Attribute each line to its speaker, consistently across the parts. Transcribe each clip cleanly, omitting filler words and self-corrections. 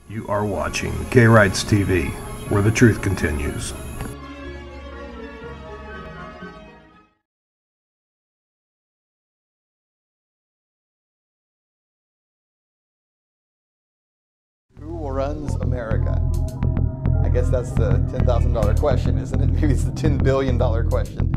Speaker 1: You are watching Krights TV, where the truth continues.
Speaker 2: Who runs America? I guess that's the $10,000 question, isn't it? Maybe it's the $10 billion question.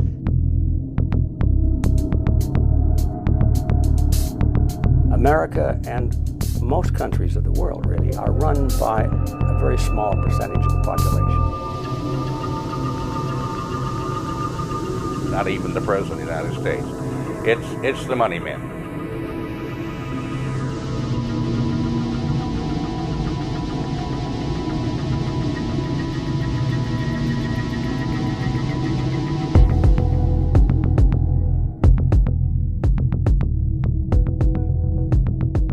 Speaker 3: America and most countries of the world really are run by a very small percentage of the population.
Speaker 4: Not even the President of the United States. It's the money men.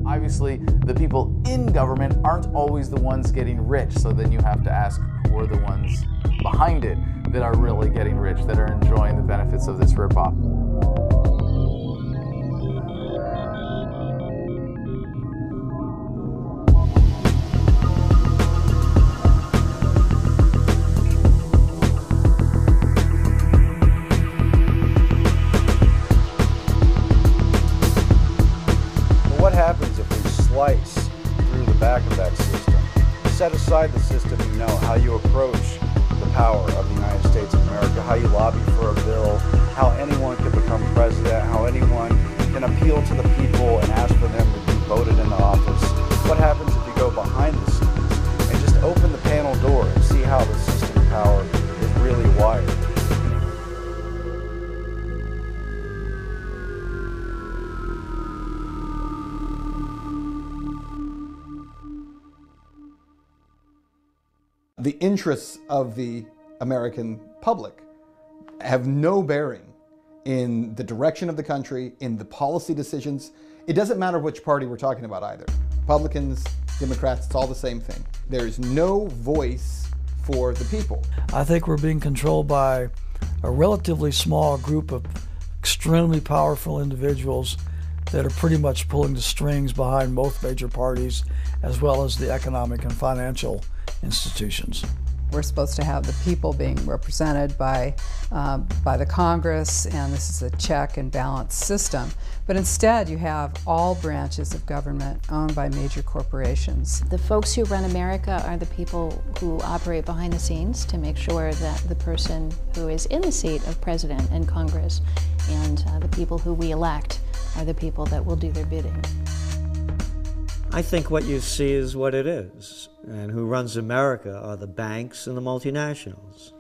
Speaker 5: Obviously, the people in government aren't always the ones getting rich, so then you have to ask who are the ones behind it that are really getting rich, that are enjoying the benefits of this ripoff.
Speaker 6: What happens if we slice through the back of that system, set aside the system, you know, how you approach the power of the United States of America, how you lobby for a bill, how anyone can become president, how anyone can appeal to the people and ask for them to be voted into office? What happens if you go behind the scenes and just open the panel door and see how the system of power is really wired?
Speaker 2: The interests of the American public have no bearing in the direction of the country, in the policy decisions. It doesn't matter which party we're talking about either. Republicans, Democrats, it's all the same thing. There's no voice for the people.
Speaker 7: I think we're being controlled by a relatively small group of extremely powerful individuals that are pretty much pulling the strings behind both major parties, as well as the economic and financial institutions.
Speaker 8: We're supposed to have the people being represented by the Congress, and this is a check and balance system. But instead, you have all branches of government owned by major corporations.
Speaker 9: The folks who run America are the people who operate behind the scenes to make sure that the person who is in the seat of president and Congress and the people who we elect are the people that will do their bidding.
Speaker 10: I think what you see is what it is, and who runs America are the banks and the multinationals.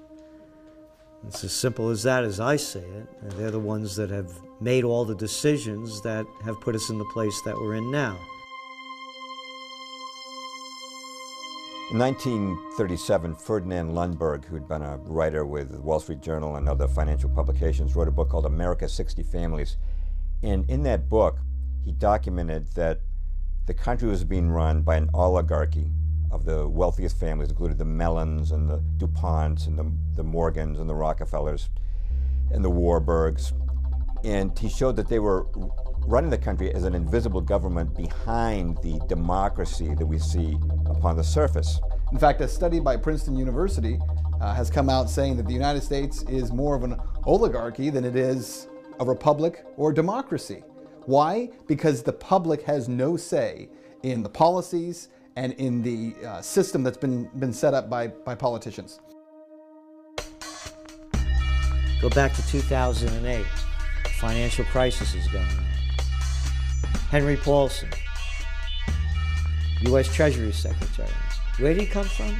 Speaker 10: It's as simple as that as I see it, and they're the ones that have made all the decisions that have put us in the place that we're in now.
Speaker 11: In 1937, Ferdinand Lundberg, who'd been a writer with the Wall Street Journal and other financial publications, wrote a book called America's 60 Families. And in that book, he documented that the country was being run by an oligarchy of the wealthiest families, including the Mellons and the DuPonts and the Morgans and the Rockefellers and the Warburgs. And he showed that they were running the country as an invisible government behind the democracy that we see upon the surface.
Speaker 2: In fact, a study by Princeton University has come out saying that the United States is more of an oligarchy than it is a republic or democracy. Why? Because the public has no say in the policies and in the system that's been set up by politicians.
Speaker 10: Go back to 2008. Financial crisis is going on. Henry Paulson, U.S. Treasury Secretary. Where did he come from?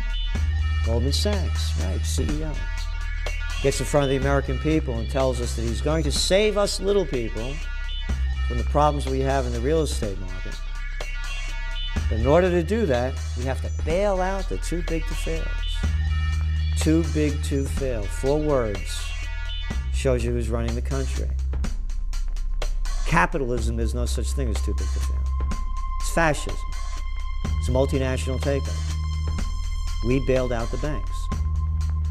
Speaker 10: Goldman Sachs, right, CEO. Gets in front of the American people and tells us that he's going to save us little people from the problems we have in the real estate market. But in order to do that, we have to bail out the too big to fails. Too big to fail. 4 words. Shows you who's running the country. Capitalism, there's no such thing as too big to fail. It's fascism. It's a multinational takeover. We bailed out the banks.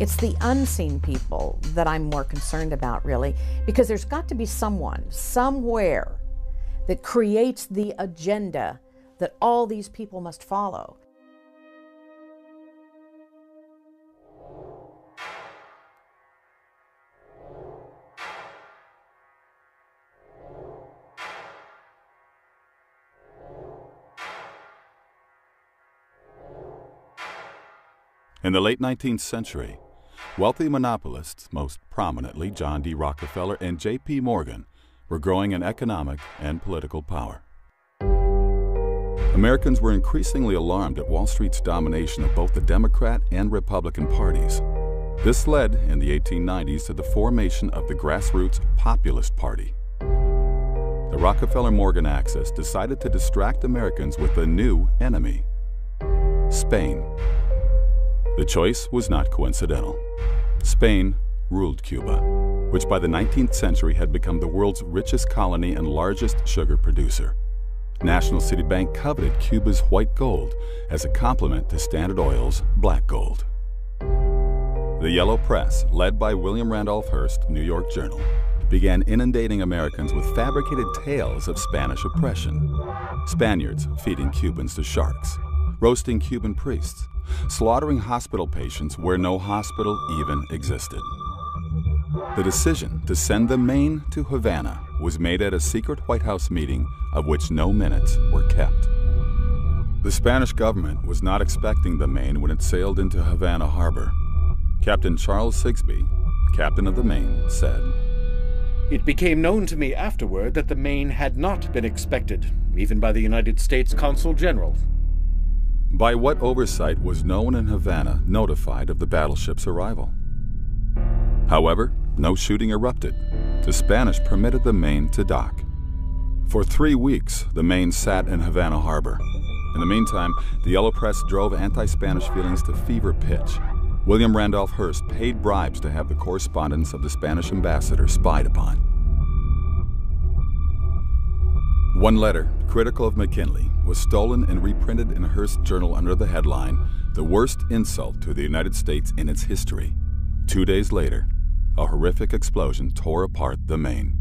Speaker 12: It's the unseen people that I'm more concerned about, really, because there's got to be someone, somewhere, that creates the agenda that all these people must follow.
Speaker 13: In the late 19th century, wealthy monopolists, most prominently John D. Rockefeller and J.P. Morgan, were growing in economic and political power. Americans were increasingly alarmed at Wall Street's domination of both the Democrat and Republican parties. This led, in the 1890s, to the formation of the grassroots Populist Party. The Rockefeller-Morgan axis decided to distract Americans with a new enemy: Spain. The choice was not coincidental. Spain ruled Cuba, which by the 19th century had become the world's richest colony and largest sugar producer. National City Bank coveted Cuba's white gold as a complement to Standard Oil's black gold. The Yellow Press, led by William Randolph Hearst, New York Journal, began inundating Americans with fabricated tales of Spanish oppression. Spaniards feeding Cubans to sharks, roasting Cuban priests, slaughtering hospital patients where no hospital even existed. The decision to send the Maine to Havana was made at a secret White House meeting of which no minutes were kept. The Spanish government was not expecting the Maine when it sailed into Havana Harbor. Captain Charles Sigsbee, captain of the Maine, said,
Speaker 14: "It became known to me afterward that the Maine had not been expected, even by the United States Consul General."
Speaker 13: By what oversight was no one in Havana notified of the battleship's arrival? However, no shooting erupted. The Spanish permitted the Maine to dock. For 3 weeks, the Maine sat in Havana Harbor. In the meantime, the Yellow Press drove anti-Spanish feelings to fever pitch. William Randolph Hearst paid bribes to have the correspondence of the Spanish ambassador spied upon. One letter, critical of McKinley, was stolen and reprinted in Hearst's journal under the headline, "The Worst Insult to the United States in Its History." 2 days later, a horrific explosion tore apart the Maine.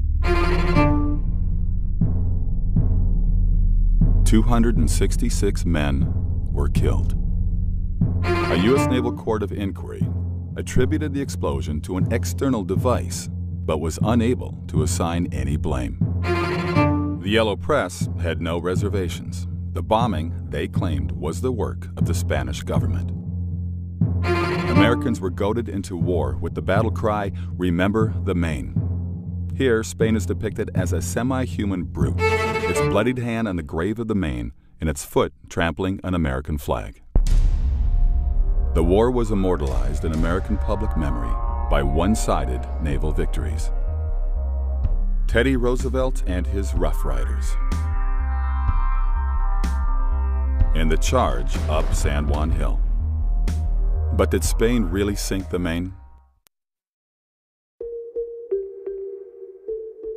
Speaker 13: 266 men were killed. A U.S. Naval Court of Inquiry attributed the explosion to an external device, but was unable to assign any blame. The Yellow Press had no reservations. The bombing, they claimed, was the work of the Spanish government. Americans were goaded into war with the battle cry, "Remember the Maine." Here, Spain is depicted as a semi-human brute, its bloodied hand on the grave of the Maine, and its foot trampling an American flag. The war was immortalized in American public memory by one-sided naval victories. Teddy Roosevelt and his Rough Riders. And the charge up San Juan Hill. But did Spain really sink the Maine?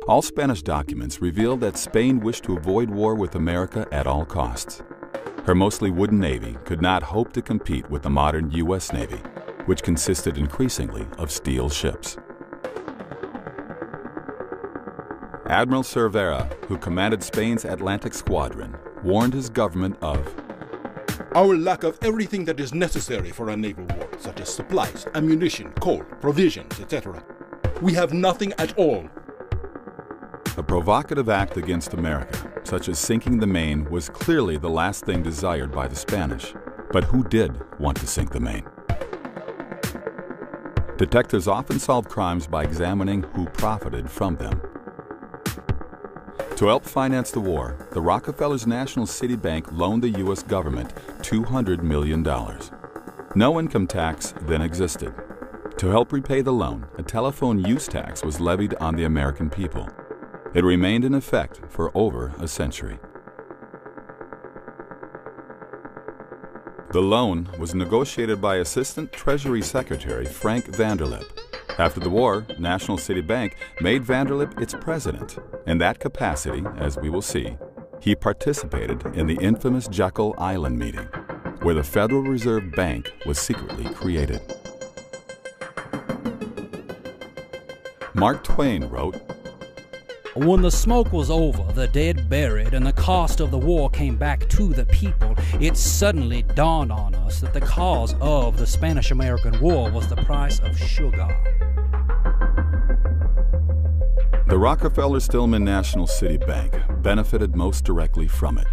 Speaker 13: All Spanish documents reveal that Spain wished to avoid war with America at all costs. Her mostly wooden navy could not hope to compete with the modern U.S. Navy, which consisted increasingly of steel ships. Admiral Cervera, who commanded Spain's Atlantic Squadron, warned his government of
Speaker 15: our lack of everything that is necessary for a naval war, such as supplies, ammunition, coal, provisions, etc. We have nothing at all.
Speaker 13: A provocative act against America, such as sinking the Maine, was clearly the last thing desired by the Spanish. But who did want to sink the Maine? Detectives often solved crimes by examining who profited from them. To help finance the war, the Rockefellers' National City Bank loaned the U.S. government $200 million. No income tax then existed. To help repay the loan, a telephone use tax was levied on the American people. It remained in effect for over a century. The loan was negotiated by Assistant Treasury Secretary Frank Vanderlip. After the war, National City Bank made Vanderlip its president. In that capacity, as we will see, he participated in the infamous Jekyll Island meeting, where the Federal Reserve Bank was secretly created. Mark Twain wrote,
Speaker 16: "When the smoke was over, the dead buried, and the cost of the war came back to the people, it suddenly dawned on us that the cause of the Spanish-American War was the price of sugar." The
Speaker 13: Rockefeller-Stillman National City Bank benefited most directly from it.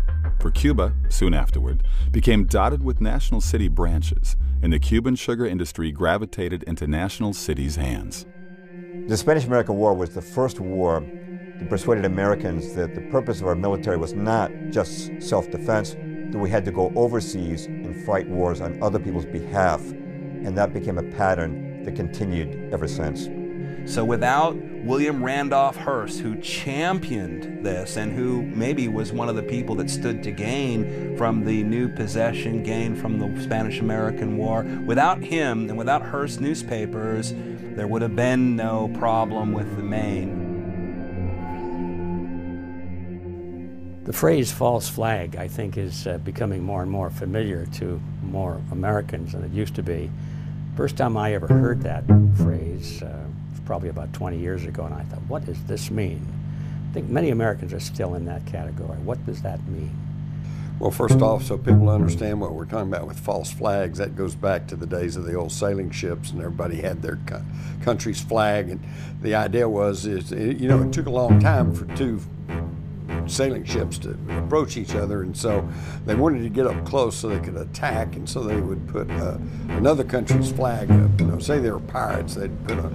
Speaker 13: for Cuba, soon afterward, became dotted with national city branches, and the Cuban sugar industry gravitated into national cities' hands.
Speaker 11: The Spanish-American War was the first war that persuaded Americans that the purpose of our military was not just self-defense, that we had to go overseas and fight wars on other people's behalf, and that became a pattern that continued ever since.
Speaker 17: So without William Randolph Hearst, who championed this and who maybe was one of the people that stood to gain from the new possession, gain from the Spanish-American War, without him and without Hearst newspapers, there would have been no problem with the Maine.
Speaker 3: The phrase false flag, I think, is becoming more and more familiar to more Americans than it used to be. First time I ever heard that phrase was probably about 20 years ago, and I thought, what does this mean? I think many Americans are still in that category. What does that mean?
Speaker 18: Well, first off, so people understand what we're talking about with false flags, that goes back to the days of the old sailing ships, and everybody had their country's flag. And the idea was, it took a long time for two sailing ships to approach each other, and so they wanted to get up close so they could attack, and so they would put another country's flag up. Say they were pirates, they'd put a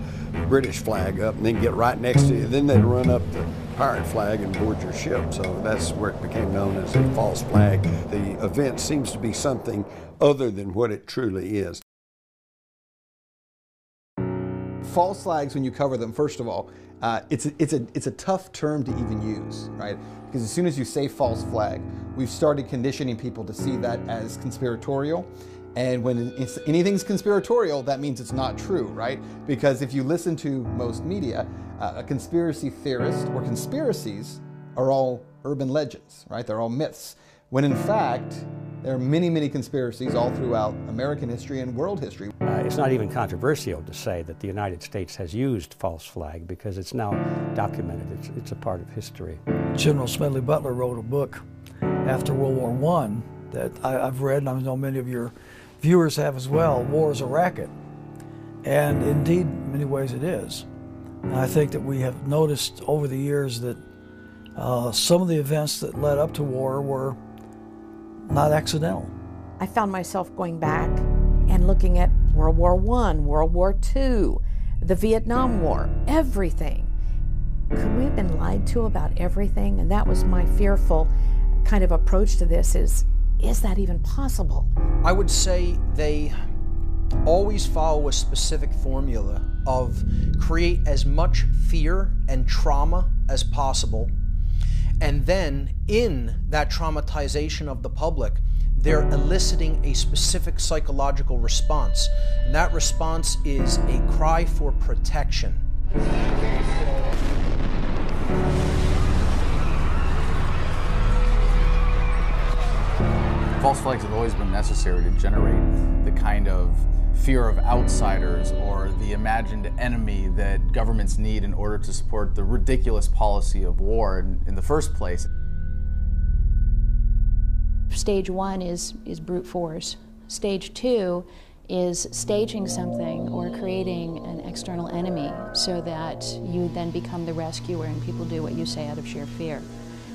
Speaker 18: British flag up and then get right next to you. Then they'd run up the pirate flag and board your ship. So that's where it became known as a false flag. The event seems to be something other than what it truly is.
Speaker 2: False flags, when you cover them, first of all, it's a tough term to even use, right? Because as soon as you say false flag, we've started conditioning people to see that as conspiratorial. And when anything's conspiratorial, that means it's not true, right? Because if you listen to most media, a conspiracy theorist or conspiracies are all urban legends, right? They're all myths. When in fact, there are many, many conspiracies all throughout American history and world history.
Speaker 3: It's not even controversial to say that the United States has used false flag because it's now documented. It's a part of history.
Speaker 7: General Smedley Butler wrote a book after World War I that I've read, and I know many of your viewers have as well. War is a racket. And indeed, in many ways it is. And I think that we have noticed over the years that some of the events that led up to war were not accidental.
Speaker 12: I found myself going back and looking at World War I, World War II, the Vietnam War, everything. Could we have been lied to about everything? And that was my fearful kind of approach to this is that even possible?
Speaker 19: I would say they always follow a specific formula of create as much fear and trauma as possible. And then in that traumatization of the public, they're eliciting a specific psychological response. And that response is a cry for protection.
Speaker 5: False flags have always been necessary to generate the kind of fear of outsiders or the imagined enemy that governments need in order to support the ridiculous policy of war in the first place.
Speaker 9: Stage one is brute force. Stage two is staging something or creating an external enemy so that you then become the rescuer and people do what you say out of sheer fear.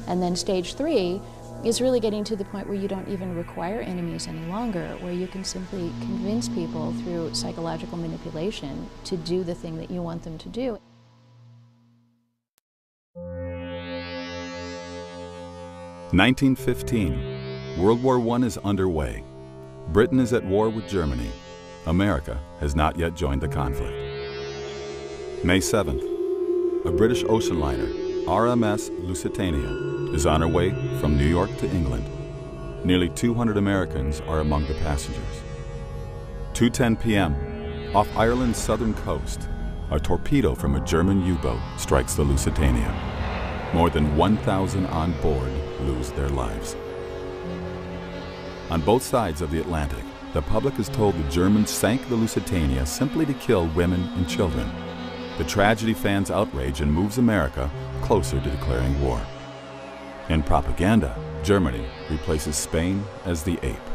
Speaker 9: And then stage three is really getting to the point where you don't even require enemies any longer, where you can simply convince people through psychological manipulation to do the thing that you want them to do.
Speaker 13: (1915). World War I is underway. Britain is at war with Germany. America has not yet joined the conflict. May 7th. A British ocean liner, RMS Lusitania, is on her way from New York to England. Nearly 200 Americans are among the passengers. 2:10 p.m., off Ireland's southern coast, a torpedo from a German U-boat strikes the Lusitania. More than 1,000 on board lose their lives. On both sides of the Atlantic, the public is told the Germans sank the Lusitania simply to kill women and children. The tragedy fans outrage and moves America closer to declaring war. In propaganda, Germany replaces Spain as the ape.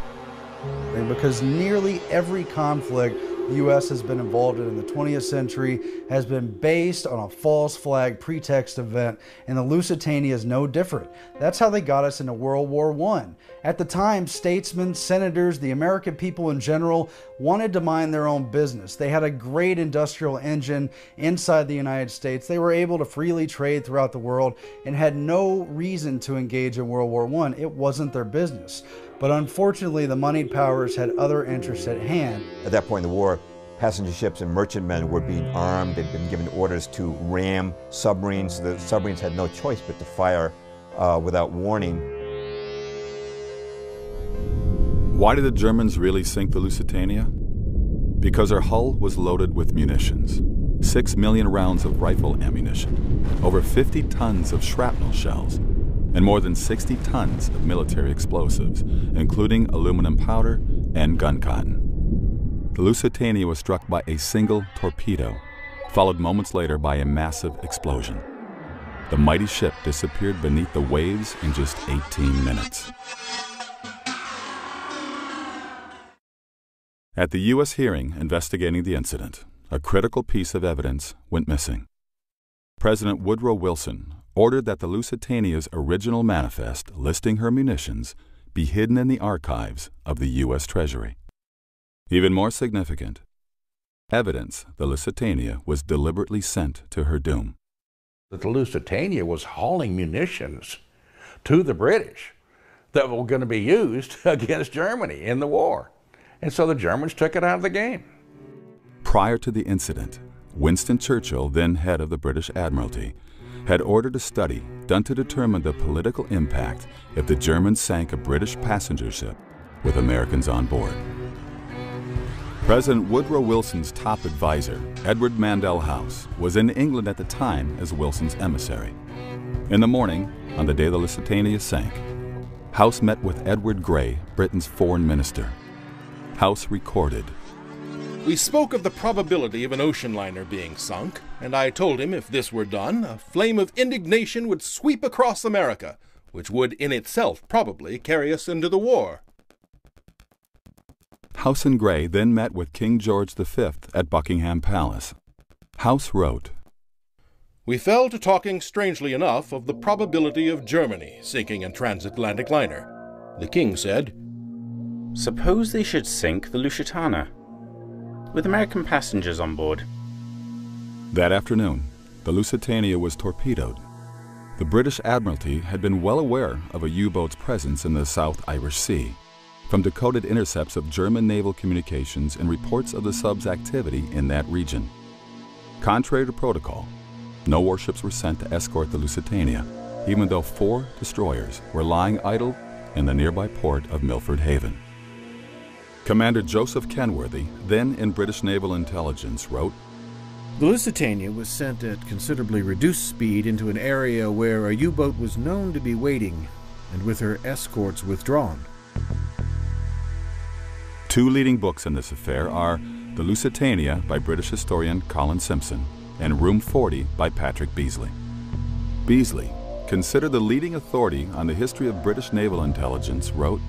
Speaker 6: Because nearly every conflict the U.S. has been involved in the 20th century has been based on a false flag pretext event, and the Lusitania is no different. That's how they got us into World War I. At the time, statesmen, senators, the American people in general wanted to mind their own business. They had a great industrial engine inside the United States. They were able to freely trade throughout the world and had no reason to engage in World War I. It wasn't their business. But unfortunately, the moneyed powers had other interests at hand.
Speaker 11: At that point in the war, passenger ships and merchantmen were being armed. They'd been given orders to ram submarines. The submarines had no choice but to fire without warning.
Speaker 13: Why did the Germans really sink the Lusitania? Because her hull was loaded with munitions. 6 million rounds of rifle ammunition, over 50 tons of shrapnel shells, and more than 60 tons of military explosives, including aluminum powder and gun cotton. The Lusitania was struck by a single torpedo, followed moments later by a massive explosion. The mighty ship disappeared beneath the waves in just 18 minutes. At the U.S. hearing investigating the incident, a critical piece of evidence went missing. President Woodrow Wilson ordered that the Lusitania's original manifest listing her munitions be hidden in the archives of the U.S. Treasury. Even more significant, evidence the Lusitania was deliberately sent to her doom.
Speaker 20: That the Lusitania was hauling munitions to the British that were going to be used against Germany in the war. And so the Germans took it out of the game.
Speaker 13: Prior to the incident, Winston Churchill, then head of the British Admiralty, had ordered a study done to determine the political impact if the Germans sank a British passenger ship with Americans on board. President Woodrow Wilson's top advisor, Edward Mandell House, was in England at the time as Wilson's emissary. In the morning, on the day the Lusitania sank, House met with Edward Grey, Britain's foreign minister. House recorded,
Speaker 15: "We spoke of the probability of an ocean liner being sunk, and I told him if this were done, a flame of indignation would sweep across America, which would in itself probably carry us into the war."
Speaker 13: House and Grey then met with King George V at Buckingham Palace. House wrote,
Speaker 15: "We fell to talking strangely enough of the probability of Germany sinking a transatlantic liner. The king said,
Speaker 21: 'Suppose they should sink the Lusitania, with American passengers on board.'"
Speaker 13: That afternoon, the Lusitania was torpedoed. The British Admiralty had been well aware of a U-boat's presence in the South Irish Sea, from decoded intercepts of German naval communications and reports of the sub's activity in that region. Contrary to protocol, no warships were sent to escort the Lusitania, even though 4 destroyers were lying idle in the nearby port of Milford Haven. Commander Joseph Kenworthy, then in British Naval Intelligence, wrote,
Speaker 14: "The Lusitania was sent at considerably reduced speed into an area where a U-boat was known to be waiting, and with her escorts withdrawn."
Speaker 13: 2 leading books in this affair are The Lusitania by British historian Colin Simpson and Room 40 by Patrick Beasley. Beasley, considered the leading authority on the history of British naval intelligence, wrote,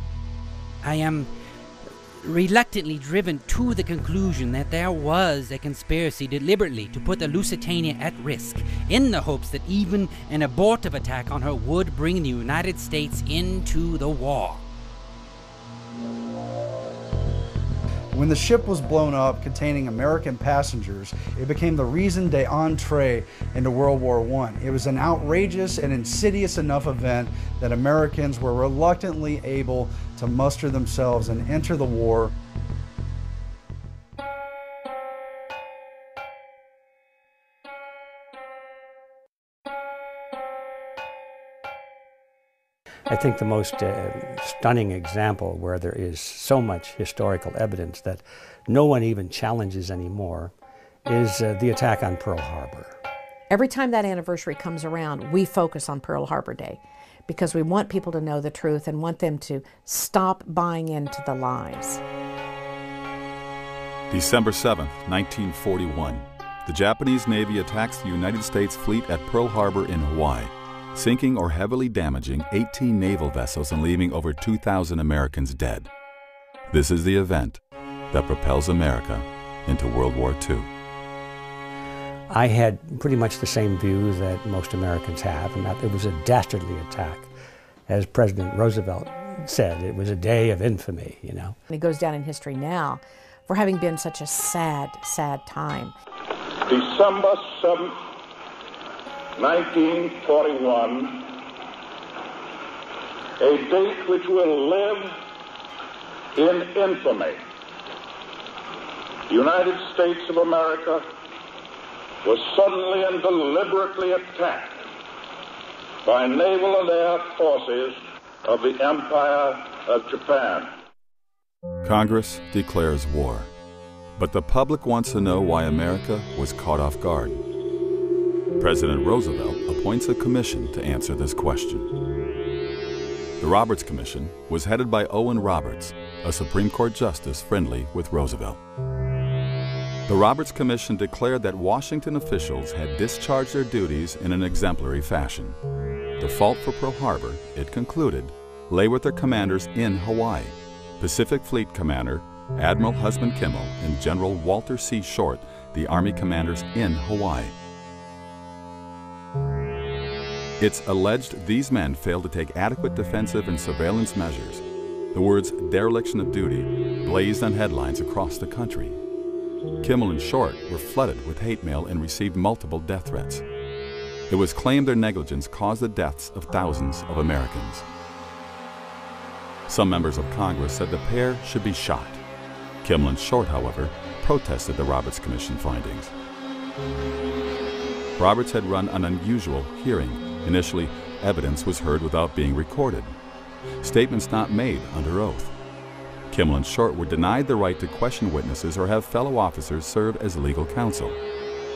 Speaker 22: "I am reluctantly driven to the conclusion that there was a conspiracy deliberately to put the Lusitania at risk, in the hopes that even an abortive attack on her would bring the United States into the war."
Speaker 6: When the ship was blown up containing American passengers, it became the raison d'entrée into World War I. It was an outrageous and insidious enough event that Americans were reluctantly able to muster themselves and enter the war.
Speaker 3: I think the most stunning example where there is so much historical evidence that no one even challenges anymore is the attack on Pearl Harbor.
Speaker 12: Every time that anniversary comes around, we focus on Pearl Harbor Day because we want people to know the truth and want them to stop buying into the lies.
Speaker 13: December 7th, 1941, the Japanese Navy attacks the United States fleet at Pearl Harbor in Hawaii, sinking or heavily damaging 18 naval vessels and leaving over 2,000 Americans dead. This is the event that propels America into World War II.
Speaker 3: I had pretty much the same view that most Americans have, and that it was a dastardly attack. As President Roosevelt said, it was a day of infamy, you know.
Speaker 12: He goes down in history now for having been such a sad, sad time.
Speaker 1: December 7th, 1941, a date which will live in infamy. The United States of America was suddenly and deliberately attacked by naval and air forces of the Empire of Japan.
Speaker 13: Congress declares war, but the public wants to know why America was caught off guard. President Roosevelt appoints a commission to answer this question. The Roberts Commission was headed by Owen Roberts, a Supreme Court justice friendly with Roosevelt. The Roberts Commission declared that Washington officials had discharged their duties in an exemplary fashion. The fault for Pearl Harbor, it concluded, lay with their commanders in Hawaii, Pacific Fleet Commander Admiral Husband Kimmel and General Walter C. Short, the Army commanders in Hawaii. It's alleged these men failed to take adequate defensive and surveillance measures. The words dereliction of duty blazed on headlines across the country. Kimmel and Short were flooded with hate mail and received multiple death threats. It was claimed their negligence caused the deaths of thousands of Americans. Some members of Congress said the pair should be shot. Kimmel and Short, however, protested the Roberts Commission findings. Roberts had run an unusual hearing. Initially, evidence was heard without being recorded. Statements not made under oath. Kimmel and Short were denied the right to question witnesses or have fellow officers serve as legal counsel.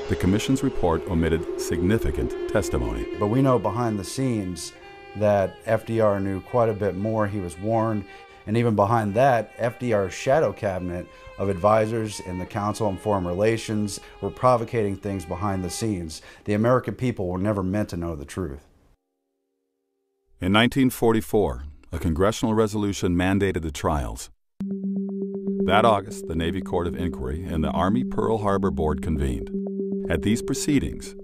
Speaker 13: The Commission's report omitted significant testimony.
Speaker 6: But we know behind the scenes that FDR knew quite a bit more. He was warned. And even behind that, FDR's shadow cabinet of advisors in the Council on Foreign Relations were provocating things behind the scenes. The American people were never meant to know the truth.
Speaker 13: In 1944, a congressional resolution mandated the trials. That August, the Navy Court of Inquiry and the Army Pearl Harbor Board convened. At these proceedings,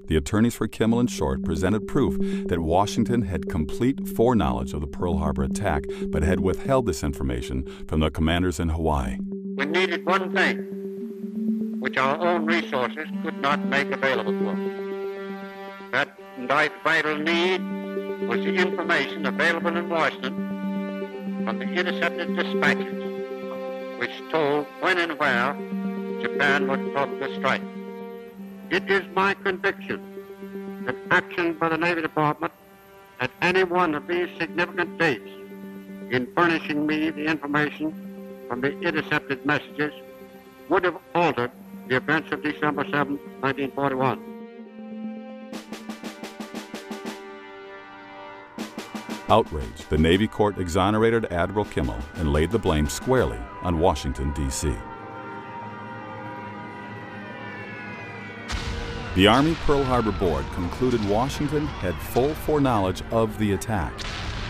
Speaker 13: the attorneys for Kimmel and Short presented proof that Washington had complete foreknowledge of the Pearl Harbor attack, but had withheld this information from the commanders in Hawaii.
Speaker 4: We needed one thing, which our own resources could not make available to us. That vital need was the information available in Washington from the intercepted dispatches, which told when and where Japan would probably strike. It is my conviction that action by the Navy Department at any one of these significant dates in furnishing me the information from the intercepted messages would have altered the events of December 7, 1941.
Speaker 13: Outraged, the Navy Court exonerated Admiral Kimmel and laid the blame squarely on Washington, D.C. The Army Pearl Harbor Board concluded Washington had full foreknowledge of the attack.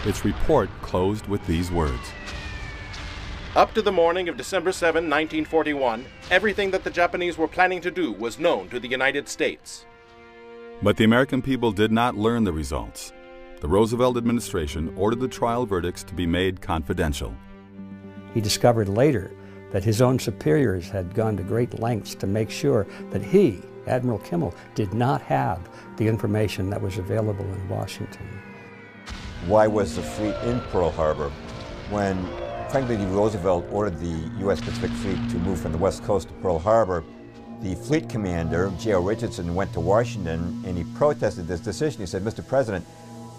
Speaker 13: Its report closed with these words.
Speaker 15: Up to the morning of December 7, 1941, everything that the Japanese were planning to do was known to the United States.
Speaker 13: But the American people did not learn the results. The Roosevelt administration ordered the trial verdicts to be made confidential.
Speaker 3: He discovered later that his own superiors had gone to great lengths to make sure that he, Admiral Kimmel, did not have the information that was available in Washington.
Speaker 11: Why was the fleet in Pearl Harbor when Franklin D. Roosevelt ordered the U.S. Pacific Fleet to move from the West Coast to Pearl Harbor? The fleet commander, J.O. Richardson, went to Washington and he protested this decision. He said, Mr. President,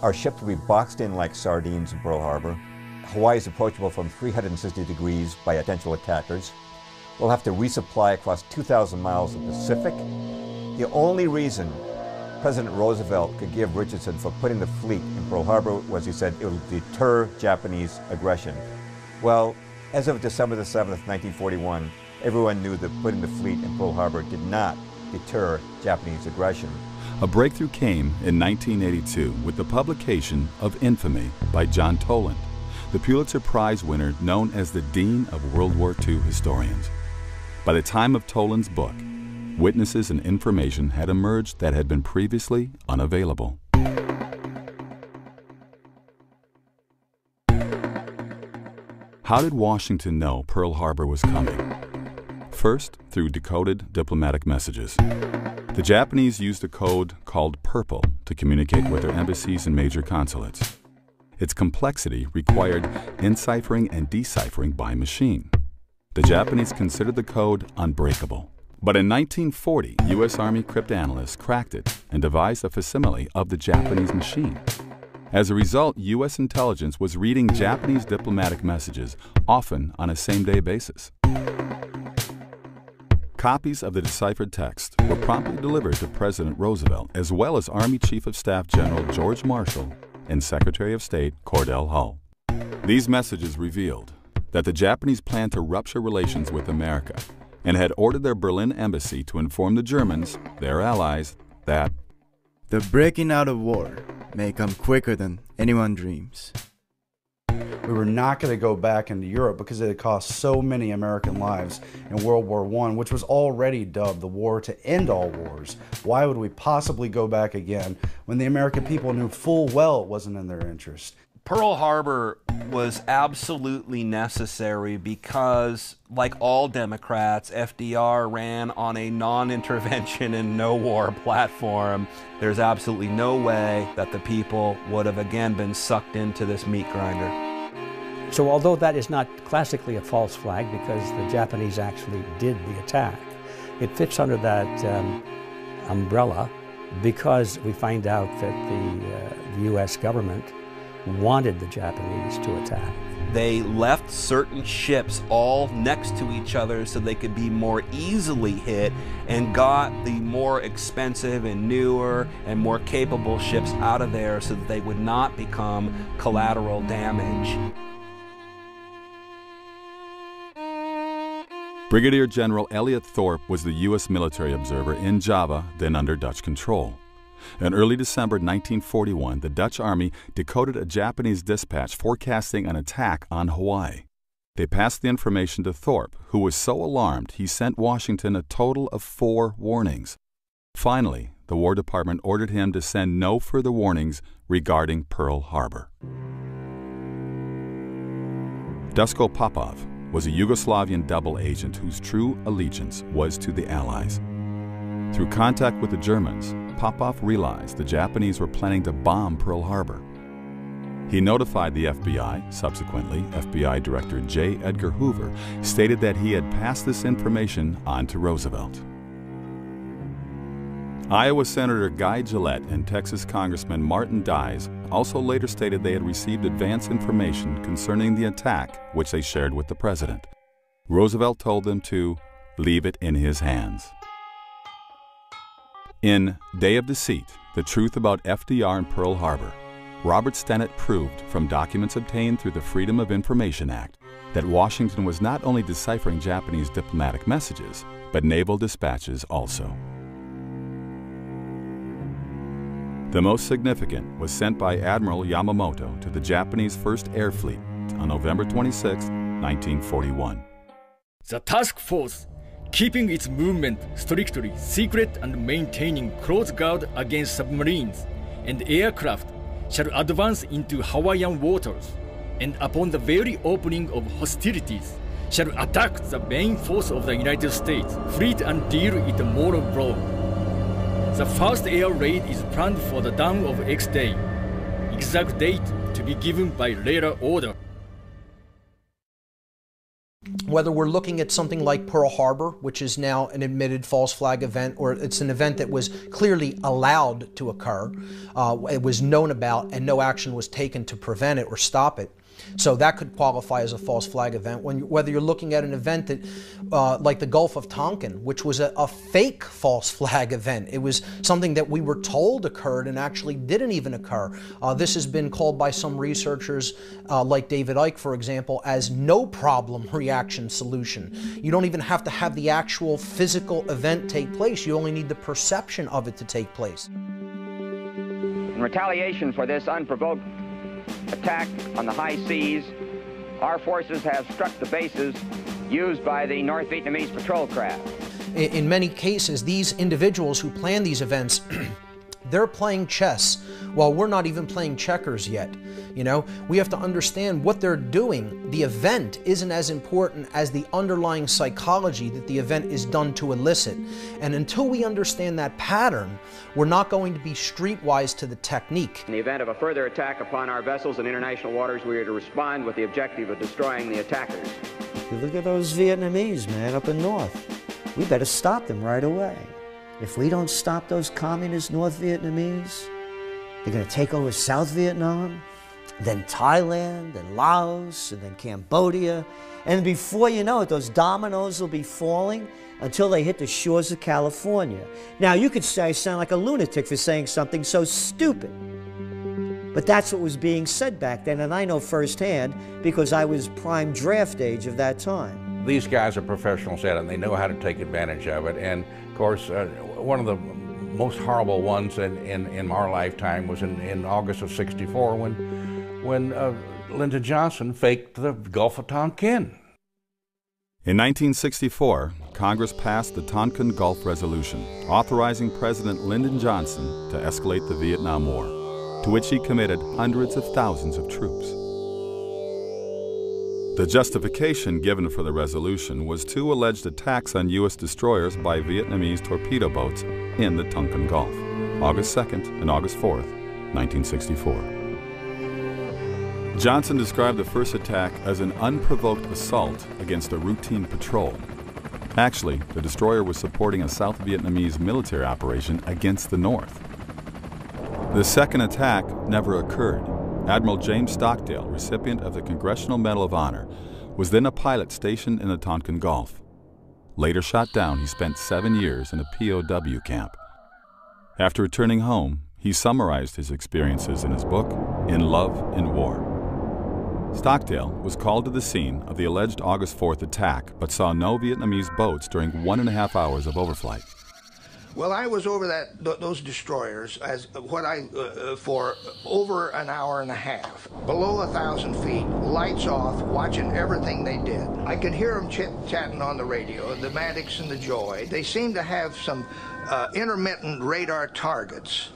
Speaker 11: our ships will be boxed in like sardines in Pearl Harbor. Hawaii is approachable from 360 degrees by potential attackers. We'll have to resupply across 2,000 miles of Pacific. The only reason President Roosevelt could give Richardson for putting the fleet in Pearl Harbor was he said it will deter Japanese aggression. Well, as of December the 7th, 1941, everyone knew that putting the fleet in Pearl Harbor did not deter Japanese aggression.
Speaker 13: A breakthrough came in 1982 with the publication of Infamy by John Toland, the Pulitzer Prize winner known as the Dean of World War II historians. By the time of Toland's book, witnesses and information had emerged that had been previously unavailable. How did Washington know Pearl Harbor was coming? First, through decoded diplomatic messages. The Japanese used a code called Purple to communicate with their embassies and major consulates. Its complexity required enciphering and deciphering by machine. The Japanese considered the code unbreakable. But in 1940, U.S. Army cryptanalysts cracked it and devised a facsimile of the Japanese machine. As a result, U.S. intelligence was reading Japanese diplomatic messages, often on a same-day basis. Copies of the deciphered text were promptly delivered to President Roosevelt, as well as Army Chief of Staff General George Marshall and Secretary of State Cordell Hull. These messages revealed that the Japanese planned to rupture relations with America and had ordered their Berlin embassy to inform the Germans, their allies, that
Speaker 8: the breaking out of war may come quicker than anyone dreams.
Speaker 6: We were not going to go back into Europe because it had cost so many American lives in World War I, which was already dubbed the war to end all wars. Why would we possibly go back again when the American people knew full well it wasn't in their interest?
Speaker 17: Pearl Harbor was absolutely necessary because, like all Democrats, FDR ran on a non-intervention and no-war platform. There's absolutely no way that the people would have again been sucked into this meat grinder.
Speaker 3: So although that is not classically a false flag because the Japanese actually did the attack, it fits under that umbrella because we find out that the U.S. government wanted the Japanese to attack.
Speaker 17: They left certain ships all next to each other so they could be more easily hit and got the more expensive and newer and more capable ships out of there so that they would not become collateral damage.
Speaker 13: Brigadier General Elliot Thorpe was the U.S. military observer in Java, then under Dutch control. In early December 1941, the Dutch Army decoded a Japanese dispatch forecasting an attack on Hawaii. They passed the information to Thorpe, who was so alarmed he sent Washington a total of 4 warnings. Finally, the War Department ordered him to send no further warnings regarding Pearl Harbor. Duško Popov was a Yugoslavian double agent whose true allegiance was to the Allies. Through contact with the Germans, Popov realized the Japanese were planning to bomb Pearl Harbor. He notified the FBI. Subsequently, FBI Director J. Edgar Hoover stated that he had passed this information on to Roosevelt. Iowa Senator Guy Gillette and Texas Congressman Martin Dies also later stated they had received advance information concerning the attack, which they shared with the president. Roosevelt told them to leave it in his hands. In Day of Deceit, The Truth About FDR and Pearl Harbor, Robert Stennett proved from documents obtained through the Freedom of Information Act that Washington was not only deciphering Japanese diplomatic messages, but naval dispatches also. The most significant was sent by Admiral Yamamoto to the Japanese First Air Fleet on November 26, 1941.
Speaker 10: The task force, keeping its movement strictly secret and maintaining close guard against submarines and aircraft, shall advance into Hawaiian waters, and upon the very opening of hostilities, shall attack the main force of the United States fleet and deal it a mortal blow. The first air raid is planned for the dawn of X day, exact date to be given by later order.
Speaker 19: Whether we're looking at something like Pearl Harbor, which is now an admitted false flag event, or it's an event that was clearly allowed to occur, it was known about and no action was taken to prevent it or stop it. So that could qualify as a false flag event. Whether you're looking at an event that, like the Gulf of Tonkin, which was a fake false flag event. It was something that we were told occurred and actually didn't even occur. This has been called by some researchers, like David Icke, for example, as no problem reaction solution. You don't even have to have the actual physical event take place. You only need the perception of it to take place.
Speaker 23: In retaliation for this unprovoked attack on the high seas, our forces have struck the bases used by the North Vietnamese patrol craft.
Speaker 19: In many cases, these individuals who plan these events, they're playing chess while we're not even playing checkers yet. You know, we have to understand what they're doing. The event isn't as important as the underlying psychology that the event is done to elicit. And until we understand that pattern, we're not going to be streetwise to the technique.
Speaker 23: In the event of a further attack upon our vessels in international waters, we are to respond with the objective of destroying the attackers.
Speaker 2: You look at those Vietnamese, man, up in north. We better stop them right away. If we don't stop those communist North Vietnamese, they're going to take over South Vietnam, then Thailand, then Laos, and then Cambodia. And before you know it, those dominoes will be falling until they hit the shores of California. Now, you could say I sound like a lunatic for saying something so stupid. But that's what was being said back then, and I know firsthand because I was prime draft age of that time.
Speaker 20: These guys are professionals at it, and they know how to take advantage of it. And, of course, one of the most horrible ones in our lifetime was in August of '64 when Lyndon Johnson faked the Gulf of Tonkin.
Speaker 13: In 1964, Congress passed the Tonkin Gulf Resolution, authorizing President Lyndon Johnson to escalate the Vietnam War, to which he committed hundreds of thousands of troops. The justification given for the resolution was two alleged attacks on U.S. destroyers by Vietnamese torpedo boats in the Tonkin Gulf, August 2nd and August 4th, 1964. Johnson described the first attack as an unprovoked assault against a routine patrol. Actually, the destroyer was supporting a South Vietnamese military operation against the North. The second attack never occurred. Admiral James Stockdale, recipient of the Congressional Medal of Honor, was then a pilot stationed in the Tonkin Gulf. Later shot down, he spent 7 years in a POW camp. After returning home, he summarized his experiences in his book, In Love and War. Stockdale was called to the scene of the alleged August 4th attack, but saw no Vietnamese boats during 1.5 hours of overflight.
Speaker 16: Well, I was over those destroyers for over an hour and a half, below 1,000 feet, lights off, watching everything they did. I could hear them chatting on the radio, the Maddox and the Joy. They seemed to have some intermittent radar targets.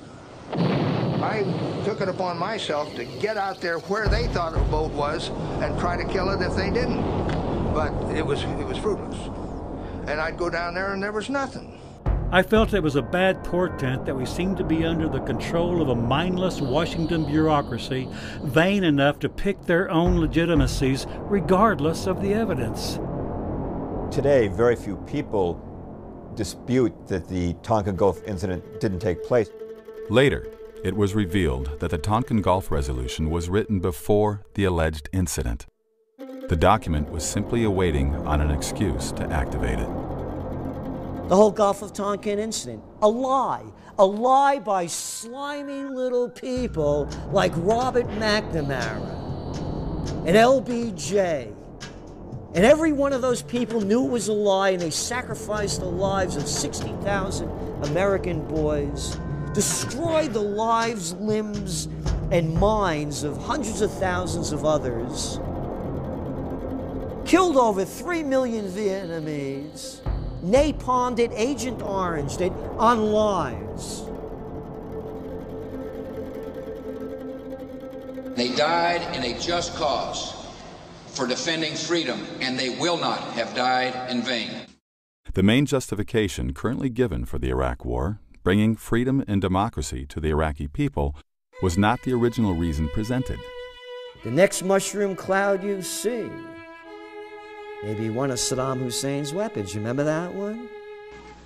Speaker 16: I took it upon myself to get out there where they thought a boat was and try to kill it if they didn't. But it was fruitless. And I'd go down there and there was nothing.
Speaker 18: I felt it was a bad portent that we seemed to be under the control of a mindless Washington bureaucracy, vain enough to pick their own legitimacies regardless of the evidence.
Speaker 11: Today, very few people dispute that the Tonkin Gulf incident didn't take place.
Speaker 13: Later, it was revealed that the Tonkin Gulf Resolution was written before the alleged incident. The document was simply awaiting on an excuse to activate it.
Speaker 2: The whole Gulf of Tonkin incident, a lie by slimy little people like Robert McNamara and LBJ. And every one of those people knew it was a lie, and they sacrificed the lives of 60,000 American boys, destroyed the lives, limbs, and minds of hundreds of thousands of others, killed over 3 million Vietnamese, napalmed it, Agent Oranged it on lies.
Speaker 24: They died in a just cause for defending freedom, and they will not have died in vain.
Speaker 13: The main justification currently given for the Iraq War, bringing freedom and democracy to the Iraqi people, was not the original reason presented.
Speaker 2: The next mushroom cloud you see, maybe one of Saddam Hussein's weapons. Remember that one?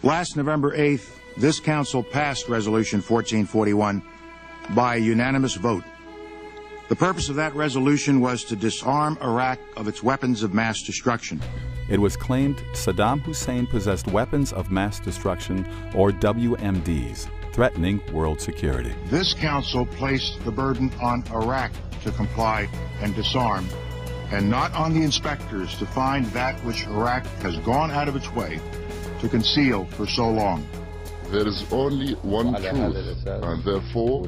Speaker 25: Last November 8th, this council passed Resolution 1441 by a unanimous vote. The purpose of that resolution was to disarm Iraq of its weapons of mass destruction.
Speaker 13: It was claimed Saddam Hussein possessed weapons of mass destruction, or WMDs, threatening world security.
Speaker 25: This council placed the burden on Iraq to comply and disarm, and not on the inspectors to find that which Iraq has gone out of its way to conceal for so long.
Speaker 26: There is only one truth, and therefore,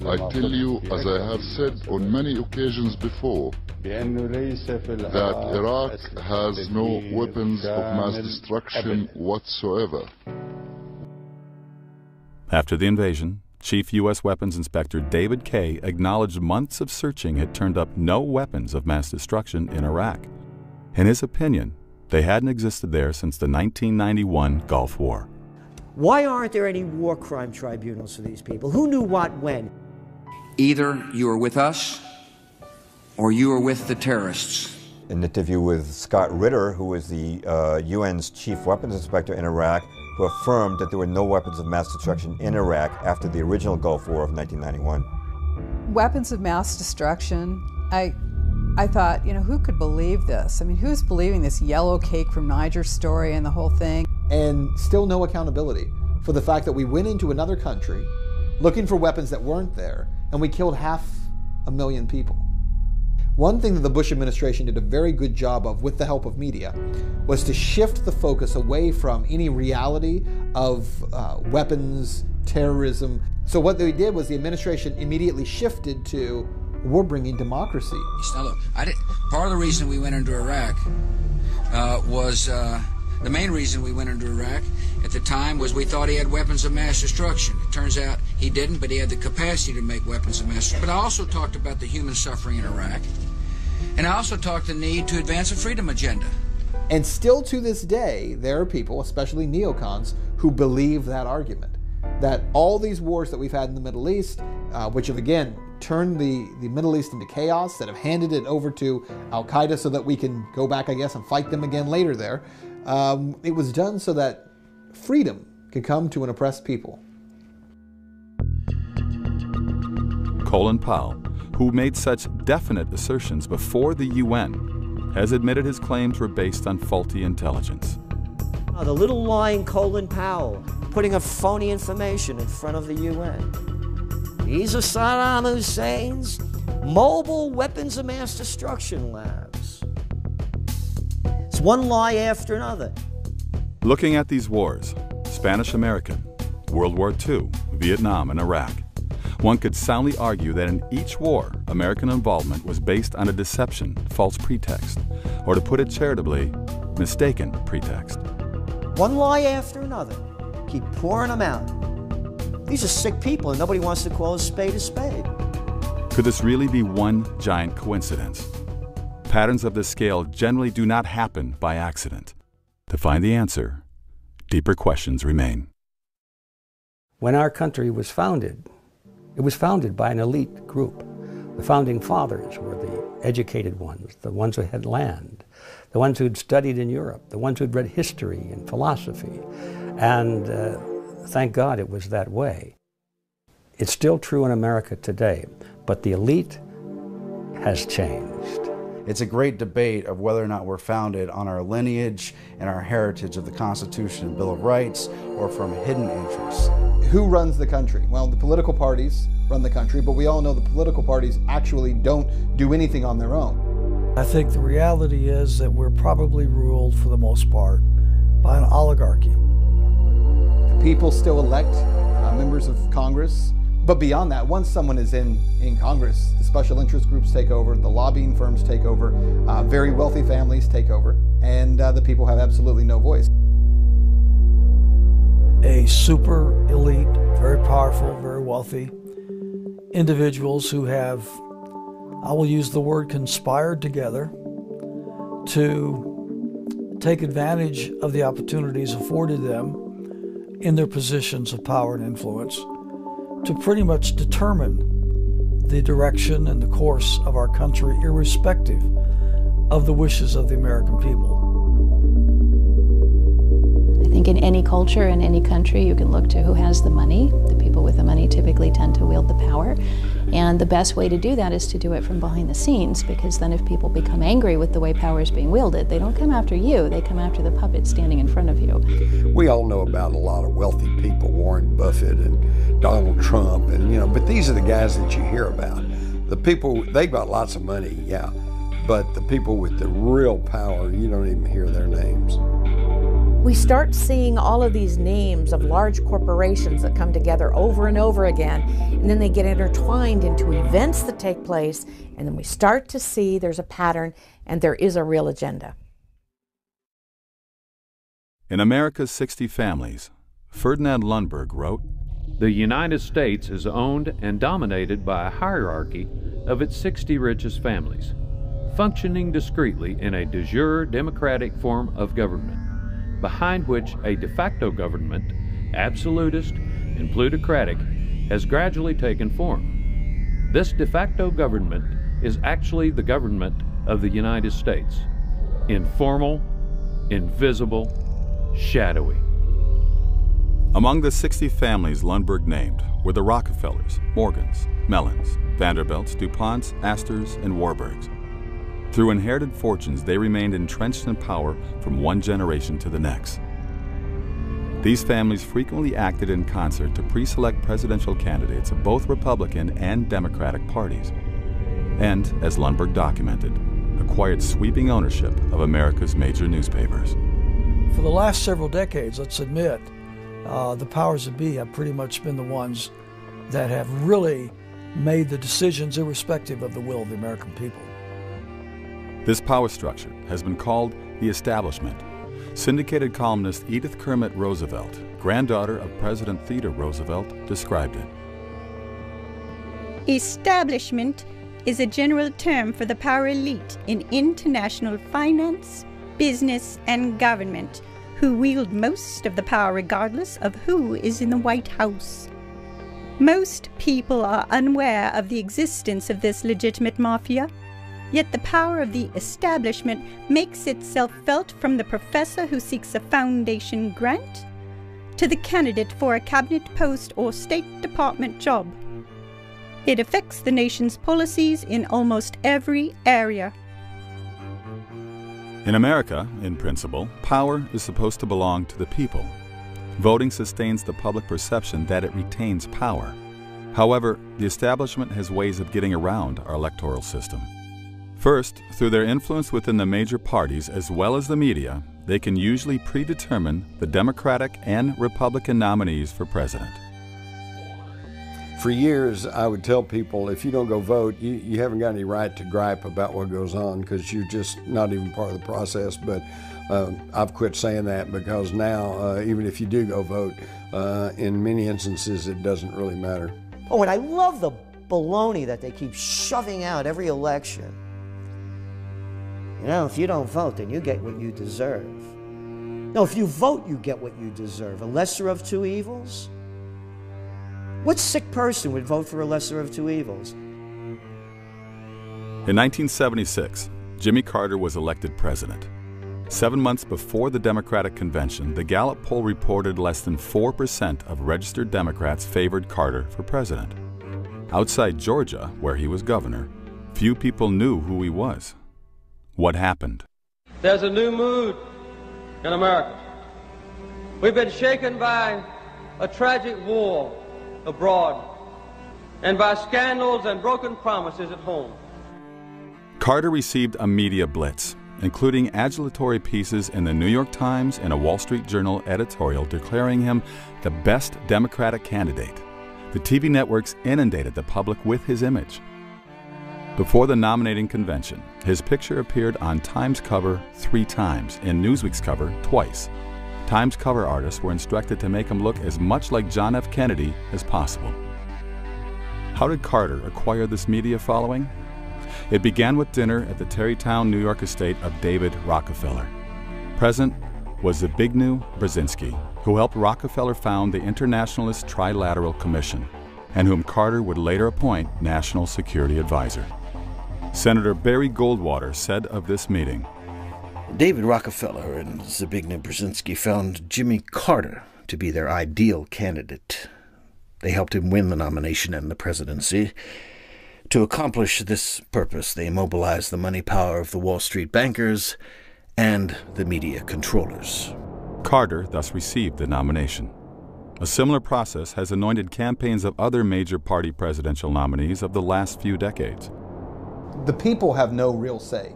Speaker 26: I tell you, as I have said on many occasions before, that Iraq has no weapons of mass destruction whatsoever.
Speaker 13: After the invasion, Chief U.S. Weapons Inspector David Kay acknowledged months of searching had turned up no weapons of mass destruction in Iraq. In his opinion, they hadn't existed there since the 1991 Gulf War.
Speaker 2: Why aren't there any war crime tribunals for these people? Who knew what when?
Speaker 24: Either you are with us or you are with the terrorists.
Speaker 11: An interview with Scott Ritter, who was the UN's chief weapons inspector in Iraq, who affirmed that there were no weapons of mass destruction in Iraq after the original Gulf War of 1991.
Speaker 5: Weapons of mass destruction, I thought, you know, who could believe this? I mean, who's believing this yellow cake from Niger story and the whole thing?
Speaker 7: And still no accountability for the fact that we went into another country looking for weapons that weren't there, and we killed 500,000 people. One thing that the Bush administration did a very good job of, with the help of media, was to shift the focus away from any reality of weapons, terrorism. So what they did was the administration immediately shifted to, we're bringing democracy.
Speaker 24: Now look, part of the reason we went into Iraq was, the main reason we went into Iraq at the time was we thought he had weapons of mass destruction. It turns out he didn't, but he had the capacity to make weapons of mass destruction. But I also talked about the human suffering in Iraq, and I also talked the need to advance a freedom agenda.
Speaker 7: And still to this day, there are people, especially neocons, who believe that argument. That all these wars that we've had in the Middle East, which have again turned the Middle East into chaos, that have handed it over to Al-Qaeda so that we can go back, I guess, and fight them again later there, it was done so that freedom could come to an oppressed people.
Speaker 13: Colin Powell, who made such definite assertions before the UN, has admitted his claims were based on faulty intelligence.
Speaker 2: The little lying Colin Powell putting a phony information in front of the UN. These are Saddam Hussein's mobile weapons of mass destruction labs. It's one lie after another.
Speaker 13: Looking at these wars, Spanish-American, World War II, Vietnam, and Iraq, one could soundly argue that in each war, American involvement was based on a deception, false pretext, or to put it charitably, mistaken pretext.
Speaker 2: One lie after another. Keep pouring them out. These are sick people and nobody wants to call a spade a spade.
Speaker 13: Could this really be one giant coincidence? Patterns of this scale generally do not happen by accident. To find the answer, deeper questions remain.
Speaker 3: When our country was founded, it was founded by an elite group. The founding fathers were the educated ones, the ones who had land, the ones who'd studied in Europe, the ones who'd read history and philosophy. And thank God it was that way. It's still true in America today, but the elite has changed.
Speaker 6: It's a great debate of whether or not we're founded on our lineage and our heritage of the Constitution and Bill of Rights or from hidden interests.
Speaker 7: Who runs the country? Well, the political parties run the country, but we all know the political parties actually don't do anything on their own.
Speaker 9: I think the reality is that we're probably ruled, for the most part, by an oligarchy.
Speaker 7: People still elect members of Congress, but beyond that, once someone is in Congress, the special interest groups take over, the lobbying firms take over, very wealthy families take over, and the people have absolutely no voice.
Speaker 9: A super elite, very powerful, very wealthy individuals who have, I will use the word, conspired together to take advantage of the opportunities afforded them in their positions of power and influence to pretty much determine the direction and the course of our country, irrespective of the wishes of the American people.
Speaker 14: I think in any culture, in any country, you can look to who has the money. The people with the money typically tend to wield the power. And the best way to do that is to do it from behind the scenes, because then if people become angry with the way power is being wielded, they don't come after you, they come after the puppet standing in front of you.
Speaker 21: We all know about a lot of wealthy people, Warren Buffett and Donald Trump, and but these are the guys that you hear about. The people, they've got lots of money, but the people with the real power, you don't even hear their names.
Speaker 1: we start seeing all of these names of large corporations that come together over and over again, and then they get intertwined into events that take place, and then we start to see there's a pattern and there is a real agenda.
Speaker 13: In America's 60 Families, Ferdinand Lundberg wrote,
Speaker 4: "The United States is owned and dominated by a hierarchy of its 60 richest families, functioning discreetly in a de jure democratic form of government, behind which a de facto government, absolutist and plutocratic, has gradually taken form. This de facto government is actually the government of the United States, informal, invisible, shadowy."
Speaker 13: Among the 60 families Lundberg named were the Rockefellers, Morgans, Mellons, Vanderbilts, DuPonts, Astors, and Warburgs. Through inherited fortunes, they remained entrenched in power from one generation to the next. These families frequently acted in concert to pre-select presidential candidates of both Republican and Democratic parties, and, as Lundberg documented, acquired sweeping ownership of America's major newspapers.
Speaker 9: For the last several decades, let's admit, the powers that be have pretty much been the ones that have really made the decisions irrespective of the will of the American people.
Speaker 13: This power structure has been called the establishment. Syndicated columnist Edith Kermit Roosevelt, granddaughter of President Theodore Roosevelt, described it.
Speaker 8: Establishment is a general term for the power elite in international finance, business, and government, who wield most of the power regardless of who is in the White House. Most people are unaware of the existence of this legitimate mafia, yet the power of the establishment makes itself felt from the professor who seeks a foundation grant to the candidate for a cabinet post or State Department job. It affects the nation's policies in almost every area.
Speaker 13: In America, in principle, power is supposed to belong to the people. Voting sustains the public perception that it retains power. However, the establishment has ways of getting around our electoral system. First, through their influence within the major parties as well as the media, they can usually predetermine the Democratic and Republican nominees for president.
Speaker 21: For years, I would tell people, if you don't go vote, you haven't got any right to gripe about what goes on because you're just not even part of the process. But I've quit saying that because now, even if you do go vote, in many instances, it doesn't really matter.
Speaker 2: Oh, and I love the baloney that they keep shoving out every election. You know, if you don't vote, then you get what you deserve. No, if you vote, you get what you deserve. A lesser of two evils? What sick person would vote for a lesser of two evils?
Speaker 13: In 1976, Jimmy Carter was elected president. 7 months before the Democratic convention, the Gallup poll reported less than 4% of registered Democrats favored Carter for president. Outside Georgia, where he was governor, few people knew who he was. What happened?
Speaker 12: There's a new mood in America. We've been shaken by a tragic war abroad and by scandals and broken promises at home.
Speaker 13: Carter received a media blitz, including adulatory pieces in the New York Times and a Wall Street Journal editorial declaring him the best Democratic candidate. The TV networks inundated the public with his image. Before the nominating convention, his picture appeared on Time's cover 3 times and Newsweek's cover twice. Time's cover artists were instructed to make him look as much like John F. Kennedy as possible. How did Carter acquire this media following? It began with dinner at the Tarrytown, New York estate of David Rockefeller. Present was Zbigniew Brzezinski, who helped Rockefeller found the Internationalist Trilateral Commission, and whom Carter would later appoint National Security Advisor. Senator Barry Goldwater said of this meeting,
Speaker 15: David Rockefeller and Zbigniew Brzezinski found Jimmy Carter to be their ideal candidate. They helped him win the nomination and the presidency. To accomplish this purpose, they mobilized the money power of the Wall Street bankers and the media controllers.
Speaker 13: Carter thus received the nomination. A similar process has anointed campaigns of other major party presidential nominees of the last few decades.
Speaker 7: The people have no real say,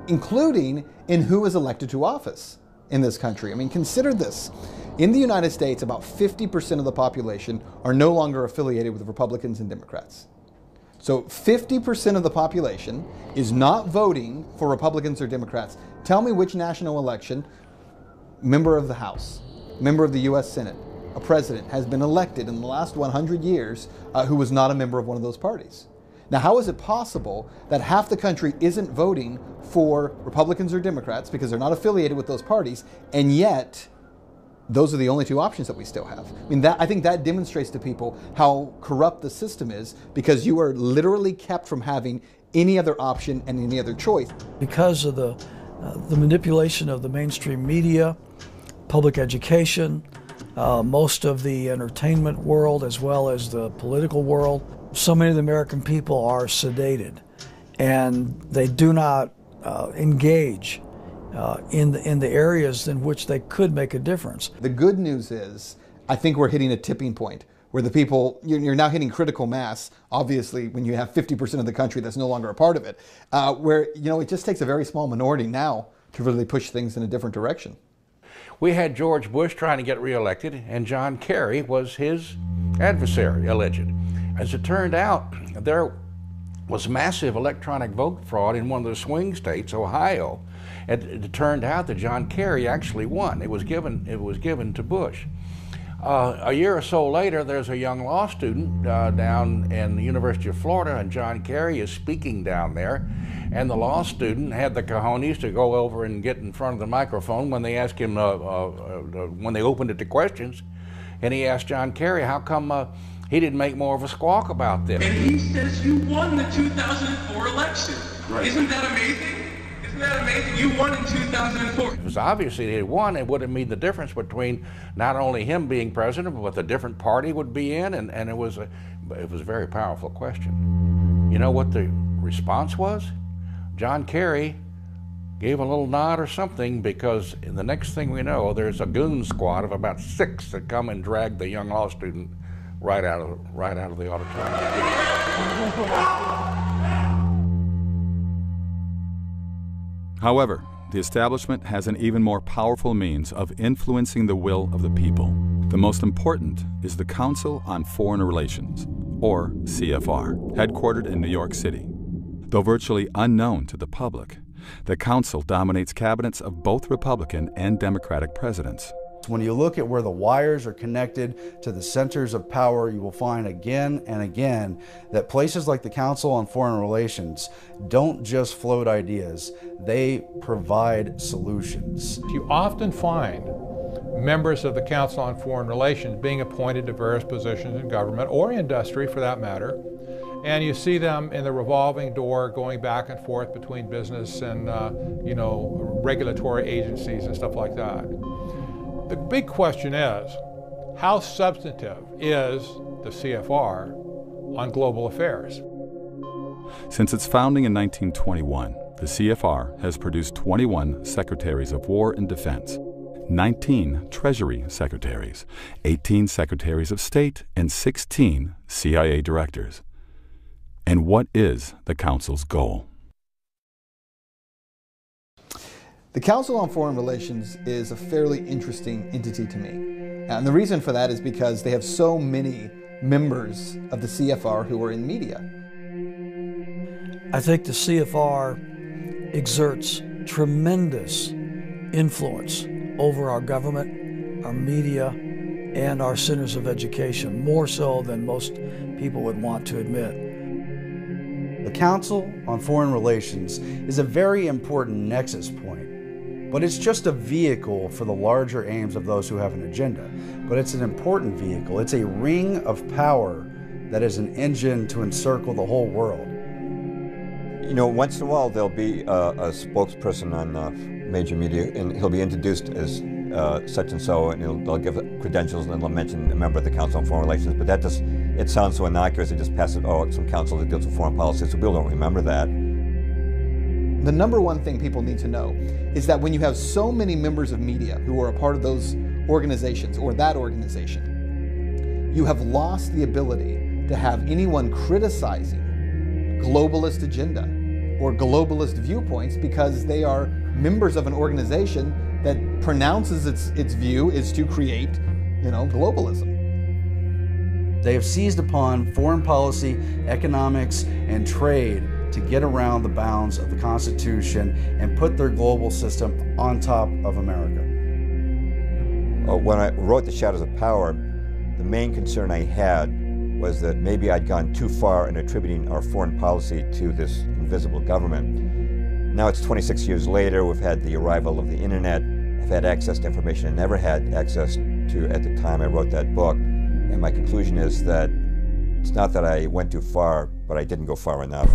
Speaker 7: including in who is elected to office. in this country. I mean, consider this. In the United States, about 50% of the population are no longer affiliated with Republicans and Democrats. So 50% of the population is not voting for Republicans or Democrats. Tell me which national election, member of the House, member of the U.S. Senate, a president has been elected in the last 100 years who was not a member of one of those parties. Now, how is it possible that half the country isn't voting for Republicans or Democrats because they're not affiliated with those parties, and yet those are the only two options that we still have? I mean, I think that demonstrates to people how corrupt the system is, because you are literally kept from having any other option and any other choice.
Speaker 9: Because of the manipulation of the mainstream media, public education, most of the entertainment world as well as the political world, so many of the American people are sedated, and they do not engage in the areas in which they could make a difference.
Speaker 7: The good news is, I think we're hitting a tipping point where the people, you're now hitting critical mass, obviously, when you have 50% of the country that's no longer a part of it, where, it just takes a very small minority now to really push things in a different direction.
Speaker 10: We had George Bush trying to get reelected, and John Kerry was his adversary, alleged. As it turned out, there was massive electronic vote fraud in one of the swing states, Ohio. It turned out that John Kerry actually won. It was given to Bush. A year or so later, there's a young law student down in the University of Florida, and John Kerry is speaking down there. And the law student had the cojones to go over and get in front of the microphone when they asked him, when they opened it to questions. And he asked John Kerry, how come he didn't make more of a squawk about this?
Speaker 17: And he says you won the 2004 election. Right. Isn't that amazing? Isn't that amazing? You won in 2004.
Speaker 10: It was obvious he had won. It would have made the difference between not only him being president, but what the different party would be in, and it was a very powerful question. You know what the response was? John Kerry gave a little nod or something, because in the next thing we know, there's a goon squad of about 6 that come and drag the young law student right out of the auditorium.
Speaker 13: However, the establishment has an even more powerful means of influencing the will of the people. The most important is the Council on Foreign Relations, or CFR, headquartered in New York City. Though virtually unknown to the public, the Council dominates cabinets of both Republican and Democratic presidents.
Speaker 6: When you look at where the wires are connected to the centers of power, you will find again and again that places like the Council on Foreign Relations don't just float ideas, they provide solutions.
Speaker 19: You often find members of the Council on Foreign Relations being appointed to various positions in government or industry for that matter, and you see them in the revolving door going back and forth between business and regulatory agencies and stuff like that. The big question is, how substantive is the CFR on global affairs?
Speaker 13: Since its founding in 1921, the CFR has produced 21 Secretaries of War and Defense, 19 Treasury Secretaries, 18 Secretaries of State, and 16 CIA Directors. And what is the Council's goal?
Speaker 7: The Council on Foreign Relations is a fairly interesting entity to me. And the reason for that is because they have so many members of the CFR who are in media.
Speaker 9: I think the CFR exerts tremendous influence over our government, our media, and our centers of education, more so than most people would want to admit.
Speaker 6: The Council on Foreign Relations is a very important nexus point, but it's just a vehicle for the larger aims of those who have an agenda. But it's an important vehicle. It's a ring of power that is an engine to encircle the whole world.
Speaker 11: Once in a while there'll be a spokesperson on major media, and he'll be introduced as such and so, and they'll give credentials, and then they'll mention a member of the Council on Foreign Relations. But that just, it sounds so innocuous. It just passes, it's some council that deals with foreign policy, so people don't remember that.
Speaker 7: The number one thing people need to know is that when you have so many members of media who are a part of those organizations or that organization, you have lost the ability to have anyone criticizing globalist agenda or globalist viewpoints, because they are members of an organization that pronounces its view is to create, globalism.
Speaker 16: They have seized upon foreign policy, economics, and trade to get around the bounds of the Constitution and put their global system on top of America.
Speaker 11: When I wrote The Shadows of Power, the main concern I had was that maybe I'd gone too far in attributing our foreign policy to this invisible government. Now it's 26 years later, we've had the arrival of the internet, I've had access to information I never had access to at the time I wrote that book, and my conclusion is that it's not that I went too far, but I didn't go far enough.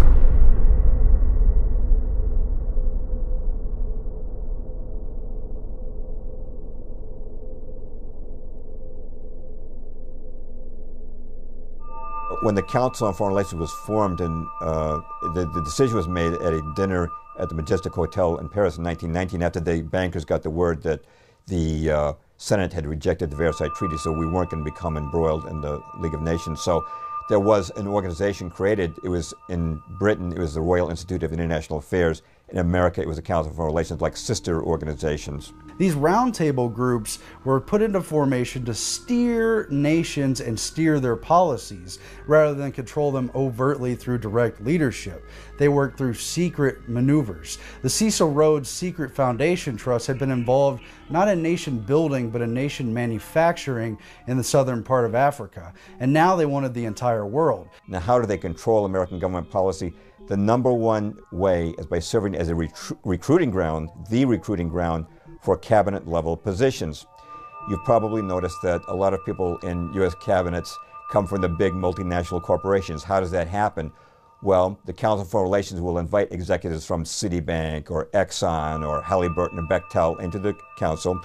Speaker 11: When the Council on Foreign Relations was formed, and the decision was made at a dinner at the Majestic Hotel in Paris in 1919, after the bankers got the word that the Senate had rejected the Versailles Treaty, so we weren't going to become embroiled in the League of Nations. So there was an organization created. It was in Britain, it was the Royal Institute of International Affairs. In America, it was the Council on Foreign Relations, like sister organizations.
Speaker 16: These roundtable groups were put into formation to steer nations and steer their policies, rather than control them overtly through direct leadership. They worked through secret maneuvers. The Cecil Rhodes Secret Foundation Trust had been involved not in nation building, but in nation manufacturing in the southern part of Africa. And now they wanted the entire world.
Speaker 11: Now, how do they control American government policy? The number one way is by serving as a recruiting ground, the recruiting ground for cabinet level positions. You've probably noticed that a lot of people in U.S. cabinets come from the big multinational corporations. How does that happen? Well, the Council on Foreign Relations will invite executives from Citibank or Exxon or Halliburton or Bechtel into the council.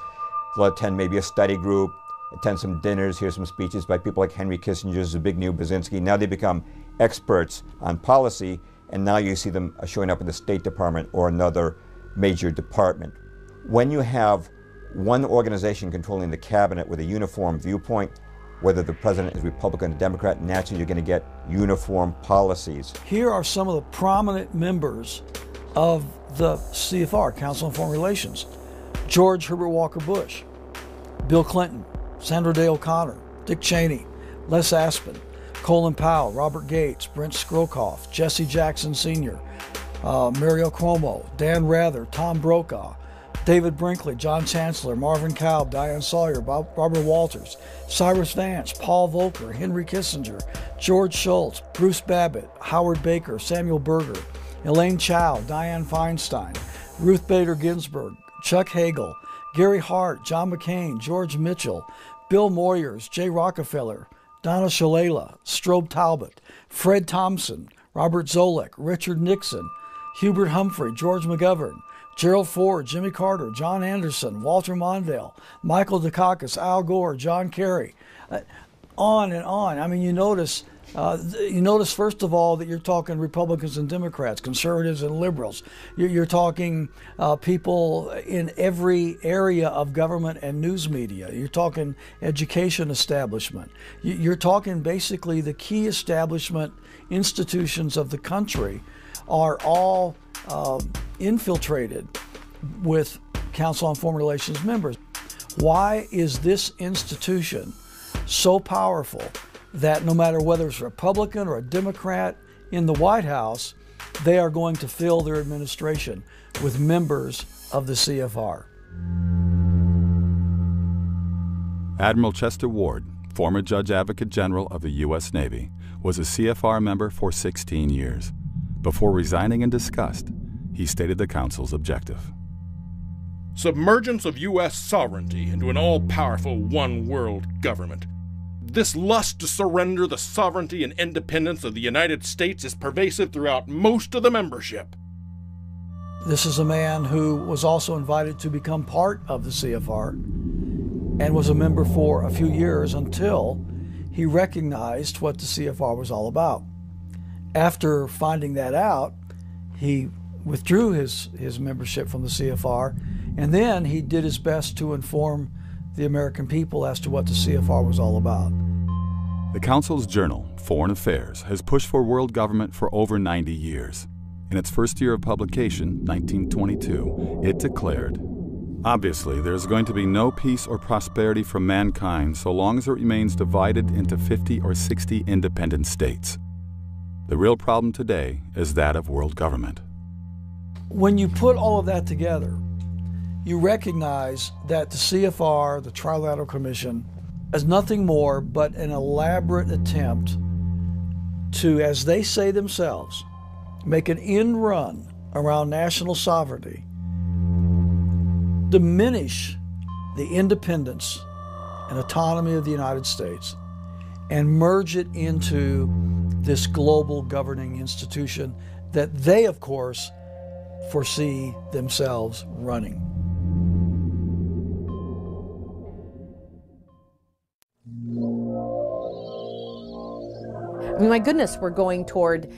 Speaker 11: They'll attend maybe a study group, attend some dinners, hear some speeches by people like Henry Kissinger, Zbigniew Brzezinski. Now they become experts on policy, and now you see them showing up in the State Department or another major department. When you have one organization controlling the cabinet with a uniform viewpoint, whether the president is Republican or Democrat, naturally you're going to get uniform policies.
Speaker 9: Here are some of the prominent members of the CFR, Council on Foreign Relations. George Herbert Walker Bush, Bill Clinton, Sandra Day O'Connor, Dick Cheney, Les Aspin, Colin Powell, Robert Gates, Brent Scowcroft, Jesse Jackson Sr., Mario Cuomo, Dan Rather, Tom Brokaw, David Brinkley, John Chancellor, Marvin Kalb, Diane Sawyer, Barbara Walters, Cyrus Vance, Paul Volcker, Henry Kissinger, George Shultz, Bruce Babbitt, Howard Baker, Samuel Berger, Elaine Chao, Dianne Feinstein, Ruth Bader Ginsburg, Chuck Hagel, Gary Hart, John McCain, George Mitchell, Bill Moyers, Jay Rockefeller, Donna Shalala, Strobe Talbot, Fred Thompson, Robert Zoellick, Richard Nixon, Hubert Humphrey, George McGovern, Gerald Ford, Jimmy Carter, John Anderson, Walter Mondale, Michael Dukakis, Al Gore, John Kerry, on and on. I mean, you notice first of all that you're talking Republicans and Democrats, conservatives and liberals. You're talking people in every area of government and news media. You're talking education establishment. You're talking basically the key establishment institutions of the country are all infiltrated with Council on Foreign Relations members. Why is this institution so powerful that no matter whether it's a Republican or a Democrat in the White House, they are going to fill their administration with members of the CFR?
Speaker 13: Admiral Chester Ward, former Judge Advocate General of the U.S. Navy, was a CFR member for 16 years. Before resigning in disgust, he stated the Council's objective.
Speaker 18: Submergence of U.S. sovereignty into an all-powerful one-world government. This lust to surrender the sovereignty and independence of the United States is pervasive throughout most of the membership.
Speaker 9: This is a man who was also invited to become part of the CFR and was a member for a few years until he recognized what the CFR was all about. After finding that out, he withdrew his membership from the CFR, and then he did his best to inform the American people as to what the CFR was all about.
Speaker 13: The Council's journal, Foreign Affairs, has pushed for world government for over 90 years. In its first year of publication, 1922, it declared, Obviously, there's going to be no peace or prosperity for mankind so long as it remains divided into 50 or 60 independent states. The real problem today is that of world government.
Speaker 9: When you put all of that together, you recognize that the CFR, the Trilateral Commission, is nothing more but an elaborate attempt to, as they say themselves, make an end run around national sovereignty, diminish the independence and autonomy of the United States, and merge it into this global governing institution that they, of course, foresee themselves running.
Speaker 1: I mean, my goodness, we're going toward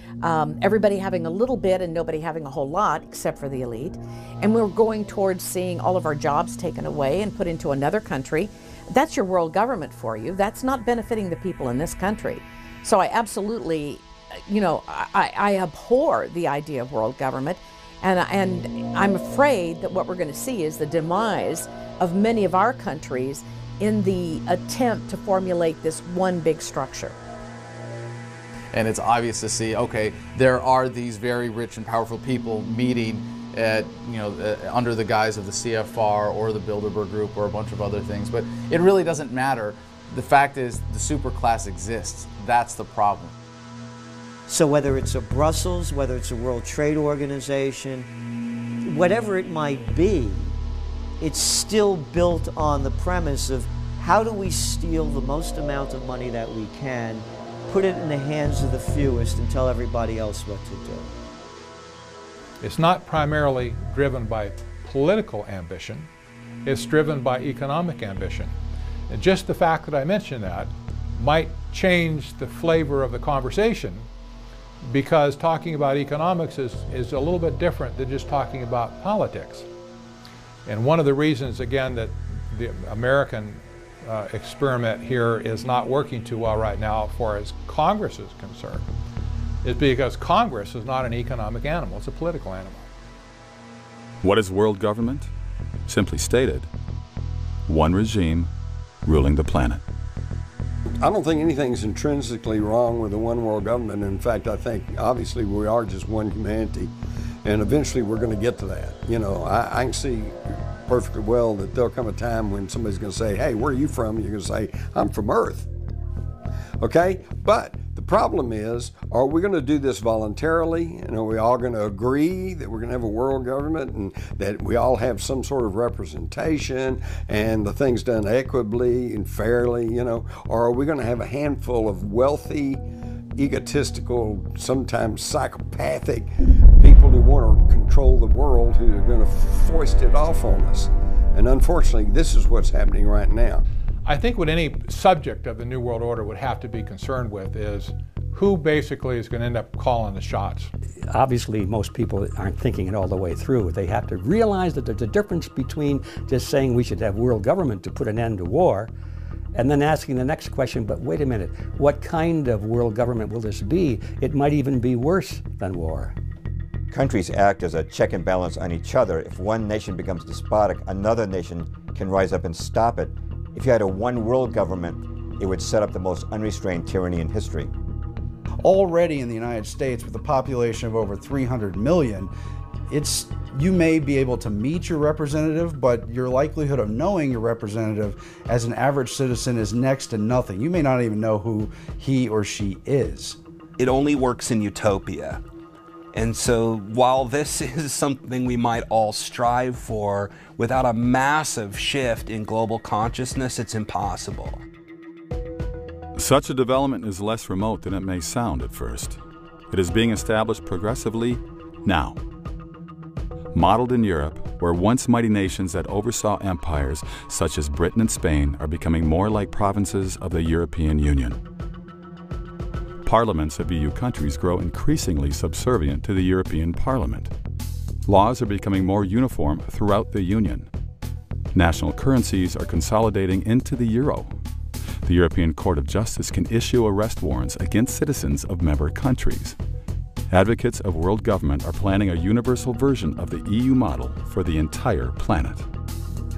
Speaker 1: everybody having a little bit and nobody having a whole lot, except for the elite. And we're going towards seeing all of our jobs taken away and put into another country. That's your world government for you. That's not benefiting the people in this country. So I absolutely, I abhor the idea of world government. And I'm afraid that what we're going to see is the demise of many of our countries in the attempt to formulate this one big structure.
Speaker 5: And it's obvious to see, okay, there are these very rich and powerful people meeting at, under the guise of the CFR or the Bilderberg Group or a bunch of other things. But it really doesn't matter. The fact is the superclass exists. That's the problem.
Speaker 2: So whether it's a Brussels, whether it's a World Trade Organization, whatever it might be, it's still built on the premise of how do we steal the most amount of money that we can, put it in the hands of the fewest, and tell everybody else what to do.
Speaker 19: It's not primarily driven by political ambition. It's driven by economic ambition. And just the fact that I mentioned that might change the flavor of the conversation, because talking about economics is a little bit different than just talking about politics. And one of the reasons, again, that the American experiment here is not working too well right now as far as Congress is concerned is because Congress is not an economic animal, it's a political animal.
Speaker 13: What is world government? Simply stated, one regime ruling the planet.
Speaker 21: I don't think anything's intrinsically wrong with the one world government. In fact, I think obviously we are just one humanity, and eventually we're going to get to that. I can see perfectly well that there'll come a time when somebody's going to say, hey, where are you from? You're going to say, I'm from Earth. Okay? But the problem is, are we going to do this voluntarily? And are we all going to agree that we're going to have a world government and that we all have some sort of representation and the thing's done equitably and fairly, Or are we going to have a handful of wealthy, egotistical, sometimes psychopathic people who want to control the world who are going to foist it off on us? And unfortunately, this is what's happening right now.
Speaker 19: I think what any subject of the New World Order would have to be concerned with is who basically is going to end up calling the shots.
Speaker 3: Obviously, most people aren't thinking it all the way through. They have to realize that there's a difference between just saying we should have world government to put an end to war and then asking the next question, but wait a minute, what kind of world government will this be? It might even be worse than war.
Speaker 11: Countries act as a check and balance on each other. If one nation becomes despotic, another nation can rise up and stop it. If you had a one world government, it would set up the most unrestrained tyranny in history.
Speaker 16: Already in the United States, with a population of over 300 million, you may be able to meet your representative, but your likelihood of knowing your representative as an average citizen is next to nothing. You may not even know who he or she is.
Speaker 20: It only works in utopia. And so while this is something we might all strive for, without a massive shift in global consciousness, it's impossible.
Speaker 13: Such a development is less remote than it may sound at first. It is being established progressively now. Modeled in Europe, where once mighty nations that oversaw empires such as Britain and Spain are becoming more like provinces of the European Union. Parliaments of EU countries grow increasingly subservient to the European Parliament. Laws are becoming more uniform throughout the Union. National currencies are consolidating into the euro. The European Court of Justice can issue arrest warrants against citizens of member countries. Advocates of world government are planning a universal version of the EU model for the entire planet.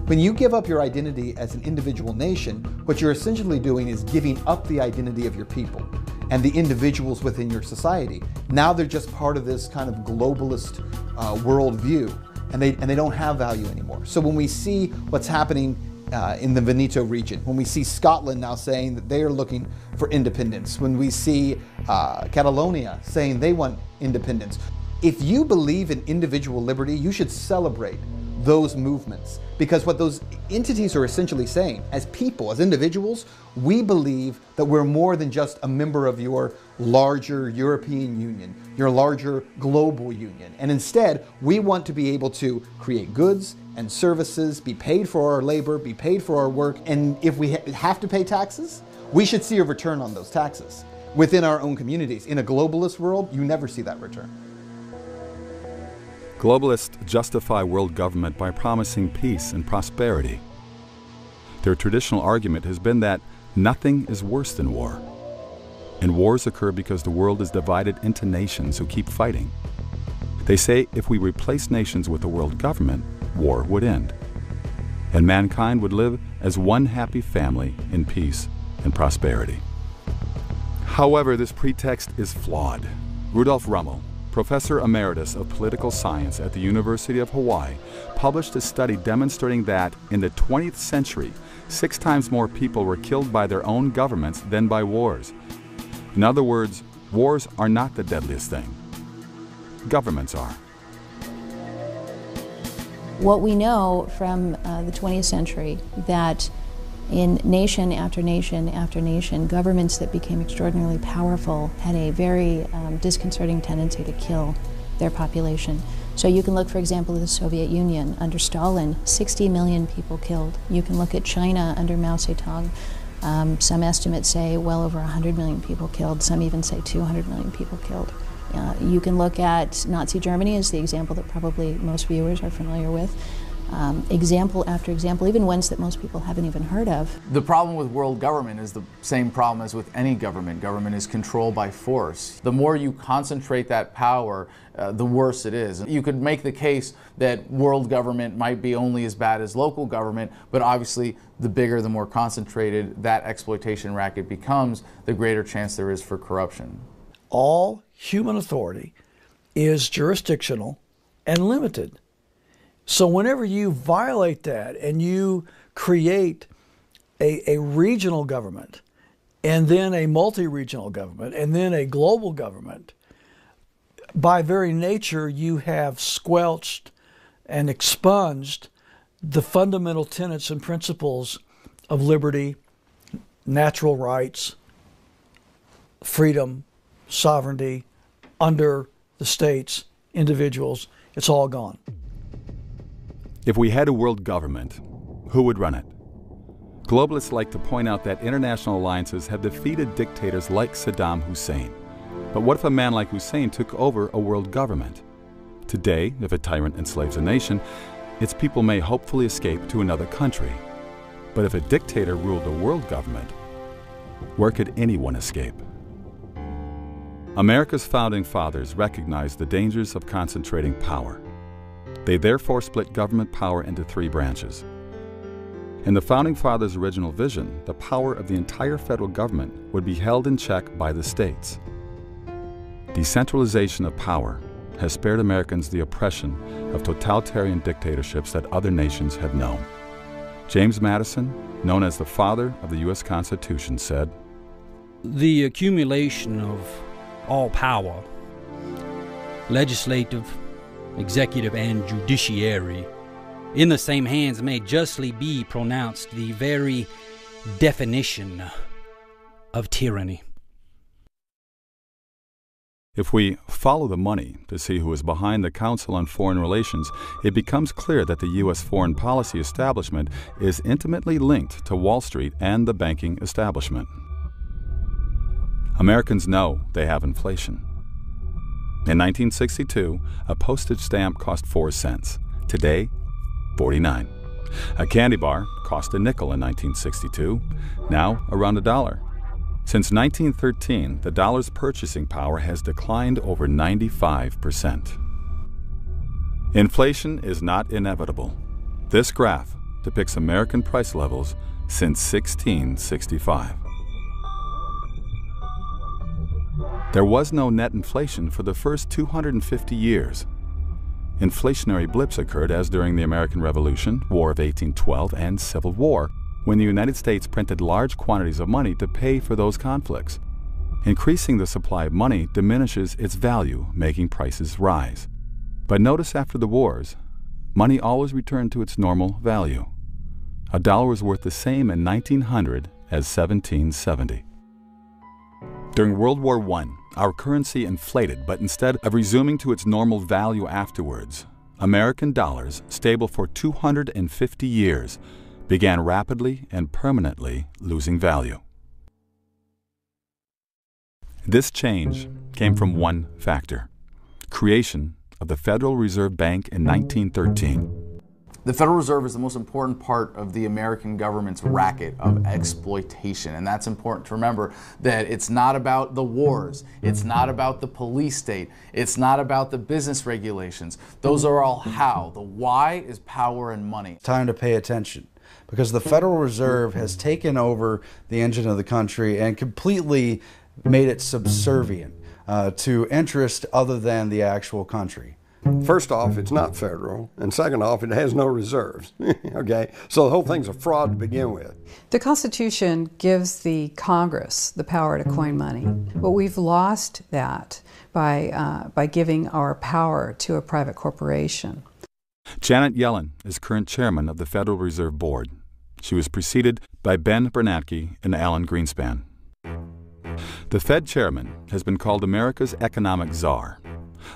Speaker 7: When you give up your identity as an individual nation, what you're essentially doing is giving up the identity of your people and the individuals within your society. Now they're just part of this kind of globalist worldview, and they don't have value anymore. So when we see what's happening in the Veneto region, when we see Scotland now saying that they are looking for independence, when we see Catalonia saying they want independence, if you believe in individual liberty, you should celebrate those movements, because what those entities are essentially saying, as people, as individuals, we believe that we're more than just a member of your larger European Union, your larger global union, and instead we want to be able to create goods and services, be paid for our labor, be paid for our work, and if we have to pay taxes, we should see a return on those taxes within our own communities. In a globalist world, you never see that return.
Speaker 13: Globalists justify world government by promising peace and prosperity. Their traditional argument has been that nothing is worse than war. And wars occur because the world is divided into nations who keep fighting. They say if we replace nations with a world government, war would end. And mankind would live as one happy family in peace and prosperity. However, this pretext is flawed. Rudolf Rummel, Professor Emeritus of Political Science at the University of Hawaii, published a study demonstrating that in the 20th century, 6 times more people were killed by their own governments than by wars. In other words, wars are not the deadliest thing. Governments are.
Speaker 14: What we know from the 20th century, that in nation after nation after nation, governments that became extraordinarily powerful had a very disconcerting tendency to kill their population. So you can look, for example, at the Soviet Union. Under Stalin, 60 million people killed. You can look at China under Mao Zedong. Some estimates say well over 100 million people killed. Some even say 200 million people killed. You can look at Nazi Germany as the example that probably most viewers are familiar with. Example after example, even ones that most people haven't even heard of.
Speaker 5: The problem with world government is the same problem as with any government. Government is control by force. The more you concentrate that power, the worse it is. You could make the case that world government might be only as bad as local government, but obviously the bigger, the more concentrated that exploitation racket becomes, the greater chance there is for corruption.
Speaker 9: All human authority is jurisdictional and limited. So whenever you violate that and you create a regional government and then a multi-regional government and then a global government, by very nature you have squelched and expunged the fundamental tenets and principles of liberty, natural rights, freedom, sovereignty under the states, individuals. It's all gone.
Speaker 13: If we had a world government, who would run it? Globalists like to point out that international alliances have defeated dictators like Saddam Hussein. But what if a man like Hussein took over a world government? Today, if a tyrant enslaves a nation, its people may hopefully escape to another country. But if a dictator ruled a world government, where could anyone escape? America's founding fathers recognized the dangers of concentrating power. They therefore split government power into 3 branches. In the Founding Fathers' original vision, the power of the entire federal government would be held in check by the states. Decentralization of power has spared Americans the oppression of totalitarian dictatorships that other nations have known. James Madison, known as the father of the U.S. Constitution, said,
Speaker 22: "The accumulation of all power, legislative, executive, and judiciary, in the same hands may justly be pronounced the very definition of tyranny."
Speaker 13: If we follow the money to see who is behind the Council on Foreign Relations, it becomes clear that the U.S. foreign policy establishment is intimately linked to Wall Street and the banking establishment. Americans know they have inflation. In 1962, a postage stamp cost 4 cents. Today, 49. A candy bar cost a nickel in 1962, now around $1. Since 1913, the dollar's purchasing power has declined over 95%. Inflation is not inevitable. This graph depicts American price levels since 1665. There was no net inflation for the first 250 years. Inflationary blips occurred as during the American Revolution, War of 1812, and Civil War, when the United States printed large quantities of money to pay for those conflicts. Increasing the supply of money diminishes its value, making prices rise. But notice after the wars, money always returned to its normal value. A dollar was worth the same in 1900 as 1770. During World War I, our currency inflated, but instead of resuming to its normal value afterwards, American dollars, stable for 250 years, began rapidly and permanently losing value. This change came from one factor: creation of the Federal Reserve Bank in 1913.
Speaker 5: The Federal Reserve is the most important part of the American government's racket of exploitation, and that's important to remember, that it's not about the wars, it's not about the police state, it's not about the business regulations. Those are all how. The why is power and money.
Speaker 16: Time to pay attention, because the Federal Reserve has taken over the engine of the country and completely made it subservient to interest other than the actual country.
Speaker 21: First off, it's not federal, and second off, it has no reserves. Okay, so the whole thing's a fraud to begin with.
Speaker 4: The Constitution gives the Congress the power to coin money, but we've lost that by giving our power to a private corporation.
Speaker 13: Janet Yellen is current chairman of the Federal Reserve Board. She was preceded by Ben Bernanke and Alan Greenspan. The Fed chairman has been called America's economic czar,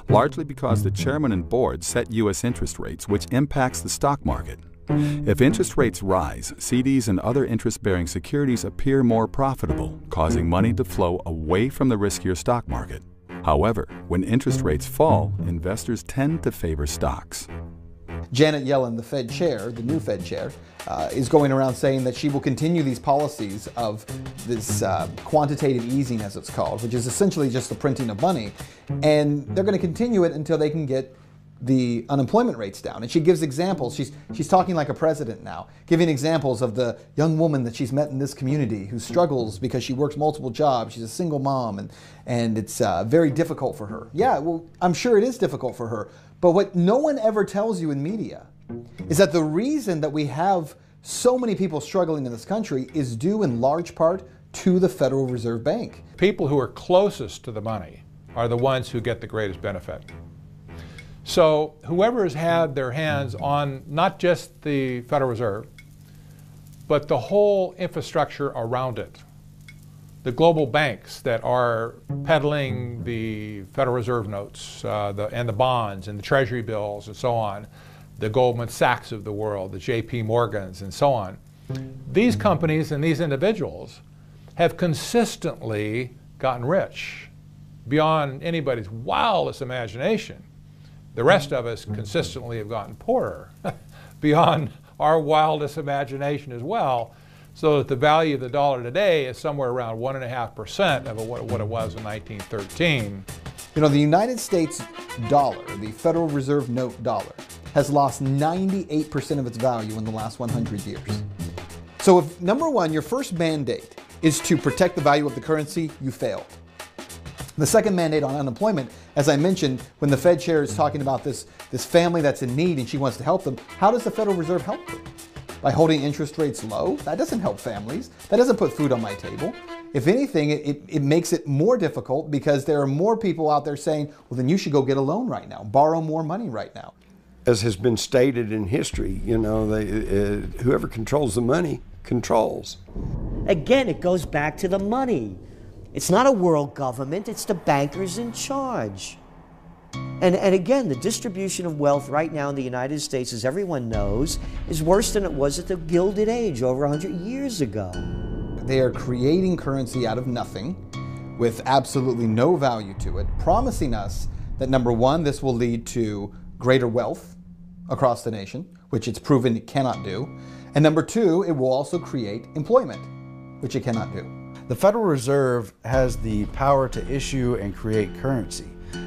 Speaker 13: largely because the chairman and board set U.S. interest rates, which impacts the stock market. If interest rates rise, CDs and other interest-bearing securities appear more profitable, causing money to flow away from the riskier stock market. However, when interest rates fall, investors tend to favor stocks.
Speaker 7: Janet Yellen, the Fed chair, the new Fed chair, is going around saying that she will continue these policies of this quantitative easing, as it's called, which is essentially just the printing of money. And they're going to continue it until they can get the unemployment rates down. And she gives examples. She's talking like a president now, giving examples of the young woman that she's met in this community who struggles because she works multiple jobs. She's a single mom, and it's very difficult for her. Yeah, well, I'm sure it is difficult for her. But what no one ever tells you in media is that the reason that we have so many people struggling in this country is due in large part to the Federal Reserve Bank.
Speaker 19: People who are closest to the money are the ones who get the greatest benefit. So whoever has had their hands on not just the Federal Reserve, but the whole infrastructure around it, the global banks that are peddling the Federal Reserve notes and the bonds and the Treasury bills and so on, the Goldman Sachs of the world, the JP Morgans and so on. These companies and these individuals have consistently gotten rich beyond anybody's wildest imagination. The rest of us consistently have gotten poorer beyond our wildest imagination as well, so that the value of the dollar today is somewhere around 1.5% of what it was in 1913.
Speaker 7: You know, the United States dollar, the Federal Reserve note dollar, has lost 98% of its value in the last 100 years. So if, number one, your first mandate is to protect the value of the currency, you failed. The second mandate on unemployment, as I mentioned, when the Fed chair is talking about this family that's in need and she wants to help them, how does the Federal Reserve help them? By holding interest rates low? That doesn't help families. That doesn't put food on my table. If anything, it makes it more difficult because there are more people out there saying, well, then you should go get a loan right now, borrow more money right now.
Speaker 21: As has been stated in history, you know, whoever controls the money controls.
Speaker 2: Again, it goes back to the money. It's not a world government, it's the bankers in charge. And again, the distribution of wealth right now in the United States, as everyone knows, is worse than it was at the Gilded Age over 100 years ago.
Speaker 7: They are creating currency out of nothing with absolutely no value to it, promising us that, number one, this will lead to greater wealth across the nation, which it's proven it cannot do. And number two, it will also create employment, which it cannot do.
Speaker 16: The Federal Reserve has the power to issue and create currency,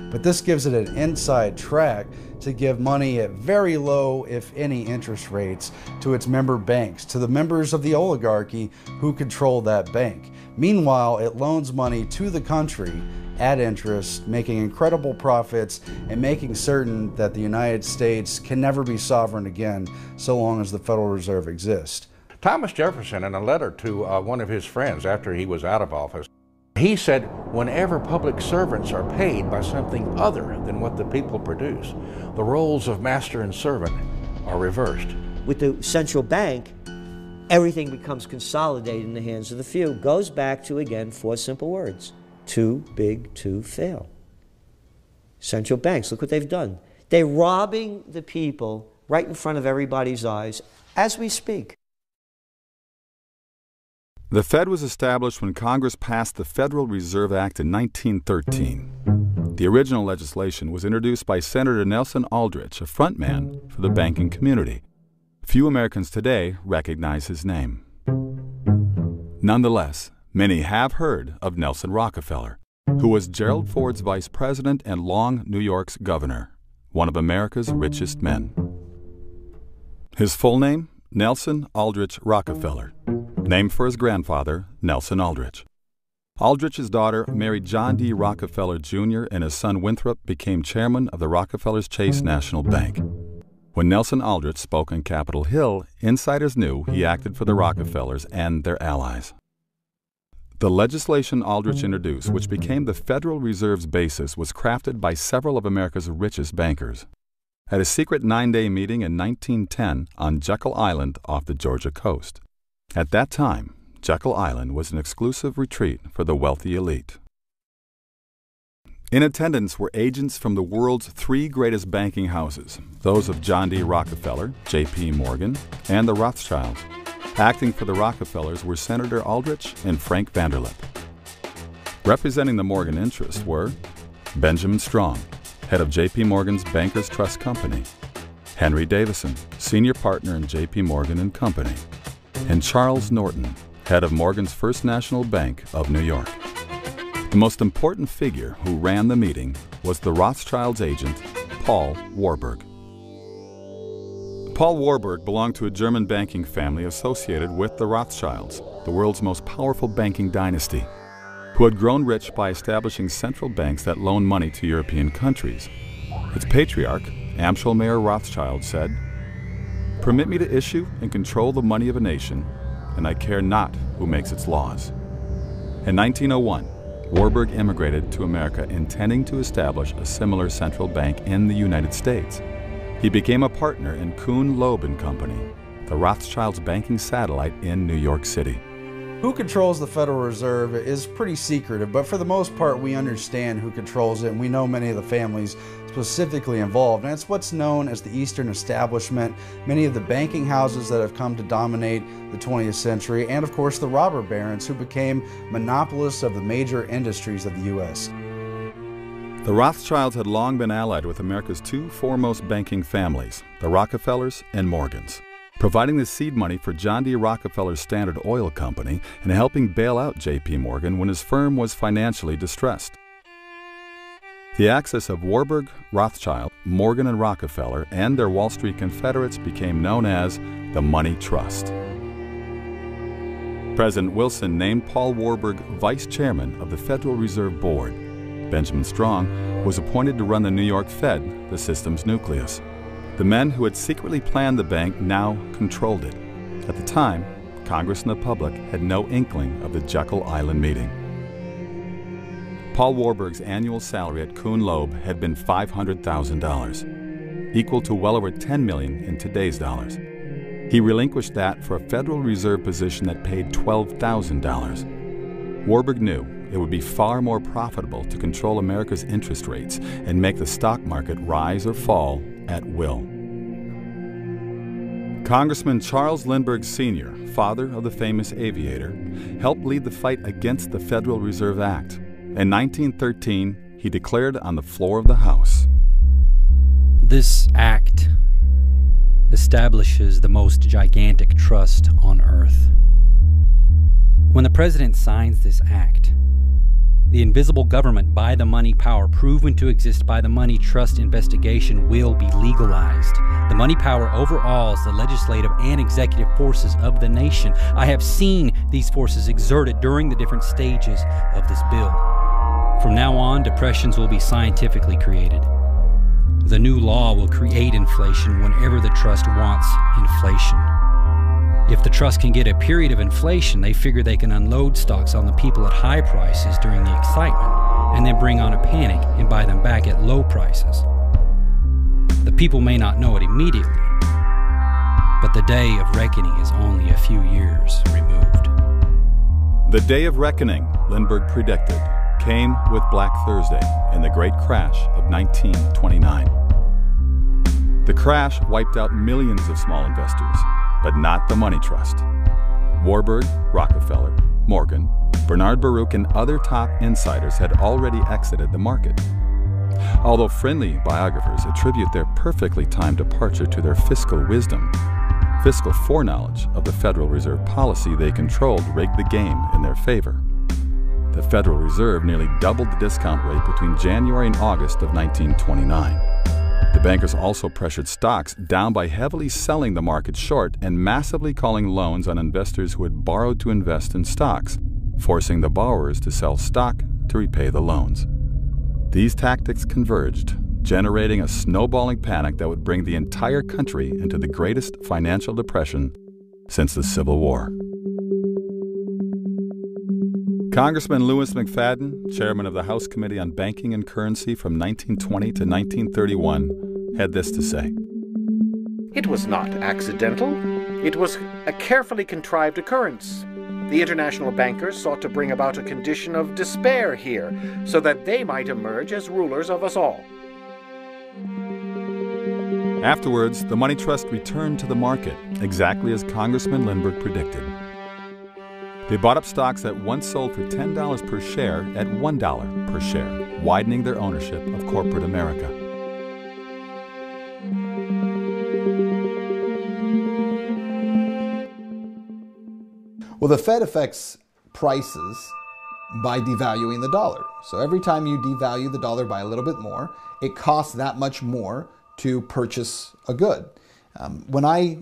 Speaker 16: But this gives it an inside track to give money at very low, if any, interest rates to its member banks, to the members of the oligarchy who control that bank. Meanwhile, it loans money to the country at interest, making incredible profits and making certain that the United States can never be sovereign again so long as the Federal Reserve exists.
Speaker 10: Thomas Jefferson, in a letter to one of his friends after he was out of office, he said, whenever public servants are paid by something other than what the people produce, the roles of master and servant are reversed.
Speaker 2: With the central bank, everything becomes consolidated in the hands of the few. Goes back to, again, 4 simple words. Too big to fail. Central banks, look what they've done. They're robbing the people right in front of everybody's eyes as we speak.
Speaker 13: The Fed was established when Congress passed the Federal Reserve Act in 1913. The original legislation was introduced by Senator Nelson Aldrich, a frontman for the banking community. Few Americans today recognize his name. Nonetheless, many have heard of Nelson Rockefeller, who was Gerald Ford's vice president and long New York's governor, one of America's richest men. His full name? Nelson Aldrich Rockefeller, named for his grandfather, Nelson Aldrich. Aldrich's daughter married John D. Rockefeller Jr., and his son Winthrop became chairman of the Rockefeller's Chase National Bank. When Nelson Aldrich spoke on Capitol Hill, insiders knew he acted for the Rockefellers and their allies. The legislation Aldrich introduced, which became the Federal Reserve's basis, was crafted by several of America's richest bankers. At a secret 9-day meeting in 1910 on Jekyll Island off the Georgia coast. At that time, Jekyll Island was an exclusive retreat for the wealthy elite. In attendance were agents from the world's 3 greatest banking houses, those of John D. Rockefeller, J.P. Morgan, and the Rothschilds. Acting for the Rockefellers were Senator Aldrich and Frank Vanderlip. Representing the Morgan interests were Benjamin Strong, head of J.P. Morgan's Bankers Trust Company, Henry Davison, senior partner in J.P. Morgan and Company, and Charles Norton, head of Morgan's First National Bank of New York. The most important figure who ran the meeting was the Rothschilds' agent, Paul Warburg. Paul Warburg belonged to a German banking family associated with the Rothschilds, the world's most powerful banking dynasty, who had grown rich by establishing central banks that loaned money to European countries. Its patriarch, Amschel Mayer Rothschild, said, "Permit me to issue and control the money of a nation, and I care not who makes its laws." In 1901, Warburg immigrated to America intending to establish a similar central bank in the United States. He became a partner in Kuhn, Loeb & Company, the Rothschilds' banking satellite in New York City.
Speaker 16: Who controls the Federal Reserve is pretty secretive, but for the most part we understand who controls it, and we know many of the families specifically involved, and it's what's known as the Eastern Establishment, many of the banking houses that have come to dominate the 20th century, and of course the robber barons who became monopolists of the major industries of the U.S.
Speaker 13: The Rothschilds had long been allied with America's 2 foremost banking families, the Rockefellers and Morgans, providing the seed money for John D. Rockefeller's Standard Oil Company and helping bail out J.P. Morgan when his firm was financially distressed. The axis of Warburg, Rothschild, Morgan, and Rockefeller and their Wall Street confederates became known as the Money Trust. President Wilson named Paul Warburg vice chairman of the Federal Reserve Board. Benjamin Strong was appointed to run the New York Fed, the system's nucleus. The men who had secretly planned the bank now controlled it. At the time, Congress and the public had no inkling of the Jekyll Island meeting. Paul Warburg's annual salary at Kuhn Loeb had been $500,000, equal to well over $10 million in today's dollars. He relinquished that for a Federal Reserve position that paid $12,000. Warburg knew it would be far more profitable to control America's interest rates and make the stock market rise or fall at will. Congressman Charles Lindbergh Sr., father of the famous aviator, helped lead the fight against the Federal Reserve Act. In 1913, he declared on the floor of the House,
Speaker 22: "This act establishes the most gigantic trust on earth. When the President signs this act, The invisible government by the money power, proven to exist by the money trust investigation, will be legalized. The money power overawes the legislative and executive forces of the nation. I have seen these forces exerted during the different stages of this bill. From now on, depressions will be scientifically created. The new law will create inflation whenever the trust wants inflation. If the trust can get a period of inflation, they figure they can unload stocks on the people at high prices during the excitement, and then bring on a panic and buy them back at low prices. The people may not know it immediately, but the day of reckoning is only a few years removed.
Speaker 13: The day of reckoning, Lindbergh predicted, came with Black Thursday and the great crash of 1929. The crash wiped out millions of small investors, but not the money trust. Warburg, Rockefeller, Morgan, Bernard Baruch, and other top insiders had already exited the market. Although friendly biographers attribute their perfectly timed departure to their fiscal wisdom, fiscal foreknowledge of the Federal Reserve policy they controlled rigged the game in their favor. The Federal Reserve nearly doubled the discount rate between January and August of 1929. The bankers also pressured stocks down by heavily selling the market short and massively calling loans on investors who had borrowed to invest in stocks, forcing the borrowers to sell stock to repay the loans. These tactics converged, generating a snowballing panic that would bring the entire country into the greatest financial depression since the Civil War. Congressman Lewis McFadden, chairman of the House Committee on Banking and Currency from 1920 to 1931, had this to say.
Speaker 15: It was not accidental. It was a carefully contrived occurrence. The international bankers sought to bring about a condition of despair here, so that they might emerge as rulers of us all.
Speaker 13: Afterwards, the money trust returned to the market, exactly as Congressman Lindbergh predicted. They bought up stocks that once sold for $10 per share at $1 per share, widening their ownership of corporate America.
Speaker 7: Well, the Fed affects prices by devaluing the dollar. So every time you devalue the dollar by a little bit more, it costs that much more to purchase a good. When I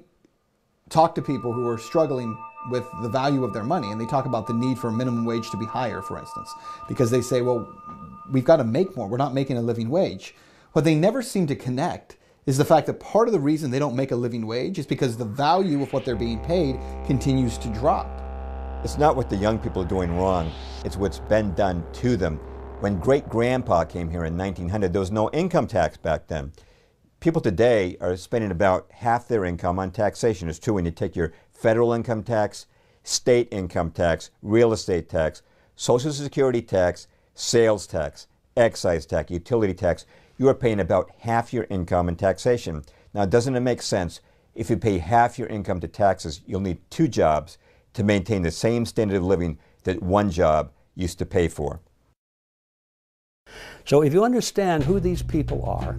Speaker 7: talk to people who are struggling with the value of their money, and they talk about the need for minimum wage to be higher, for instance, because they say, well, we've got to make more. We're not making a living wage. What they never seem to connect is the fact that part of the reason they don't make a living wage is because the value of what they're being paid continues to drop.
Speaker 11: It's not what the young people are doing wrong. It's what's been done to them. When great-grandpa came here in 1900, there was no income tax back then. People today are spending about half their income on taxation. It's true when you take your federal income tax, state income tax, real estate tax, Social Security tax, sales tax, excise tax, utility tax. You are paying about half your income in taxation. Now, doesn't it make sense? If you pay half your income to taxes, you'll need 2 jobs to maintain the same standard of living that 1 job used to pay for.
Speaker 3: So if you understand who these people are,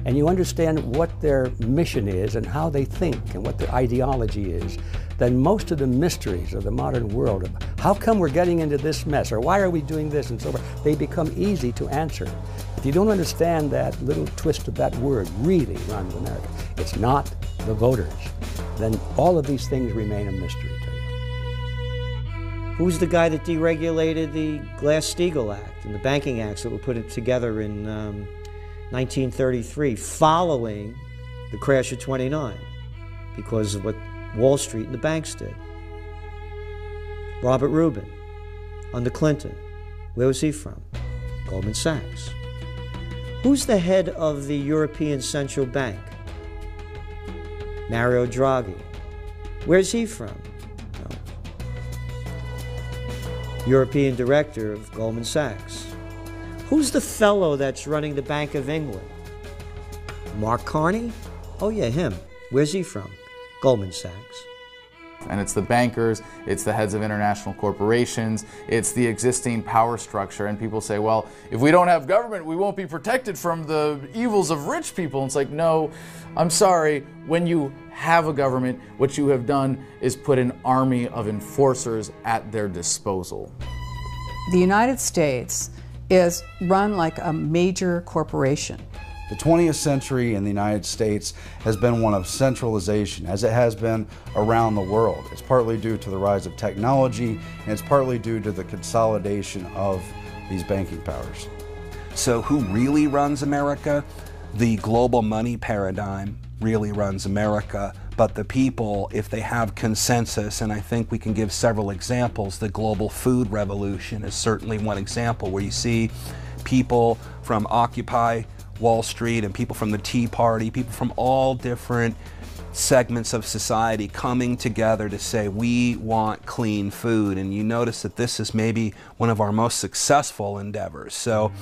Speaker 3: and you understand what their mission is and how they think and what their ideology is, then most of the mysteries of the modern world, of how come we're getting into this mess, or why are we doing this and so forth, they become easy to answer. If you don't understand that little twist of that word really runs America, it's not the voters, then all of these things remain a mystery to you.
Speaker 2: Who's the guy that deregulated the Glass-Steagall Act and the banking acts that were put together in 1933, following the crash of '29, because of what Wall Street and the banks did? Robert Rubin, under Clinton. Where was he from? Goldman Sachs. Who's the head of the European Central Bank? Mario Draghi. Where's he from? No. European director of Goldman Sachs. Who's the fellow that's running the Bank of England? Mark Carney? Oh yeah, him. Where's he from? Goldman Sachs.
Speaker 5: And it's the bankers, it's the heads of international corporations, it's the existing power structure. And people say, well, if we don't have government, we won't be protected from the evils of rich people. And it's like, no, I'm sorry. When you have a government, what you have done is put an army of enforcers at their disposal.
Speaker 4: The United States is run like a major corporation.
Speaker 16: The 20th century in the United States has been one of centralization, as it has been around the world. It's partly due to the rise of technology, and it's partly due to the consolidation of these banking powers.
Speaker 20: So who really runs America? The global money paradigm really runs America, but the people, if they have consensus, and I think we can give several examples, the global food revolution is certainly one example where you see people from Occupy Wall Street and people from the Tea Party, people from all different segments of society coming together to say we want clean food. And you notice that this is maybe one of our most successful endeavors. So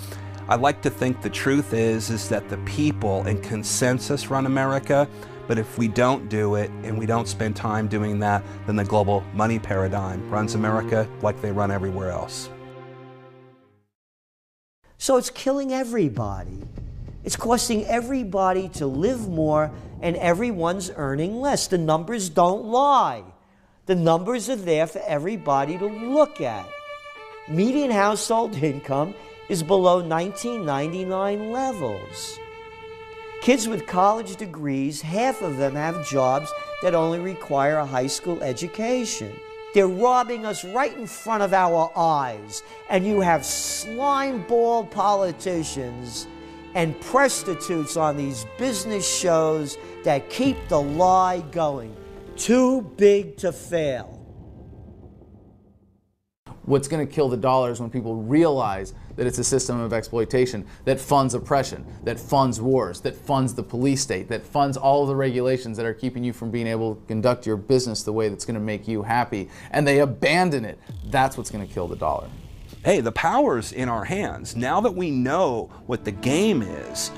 Speaker 20: I like to think the truth is that the people and consensus run America, but if we don't do it and we don't spend time doing that, then the global money paradigm runs America like they run everywhere else.
Speaker 2: So it's killing everybody. It's costing everybody to live more, and everyone's earning less. The numbers don't lie. The numbers are there for everybody to look at. Median household income is below 1999 levels. Kids with college degrees, half of them have jobs that only require a high school education. They're robbing us right in front of our eyes, and you have slime-ball politicians and prostitutes on these business shows that keep the lie going. Too big to fail.
Speaker 5: What's going to kill the dollar is when people realize that it's a system of exploitation that funds oppression, that funds wars, that funds the police state, that funds all of the regulations that are keeping you from being able to conduct your business the way that's going to make you happy, and they abandon it. That's what's going to kill the dollar.
Speaker 20: Hey, the power's in our hands. Now that we know what the game is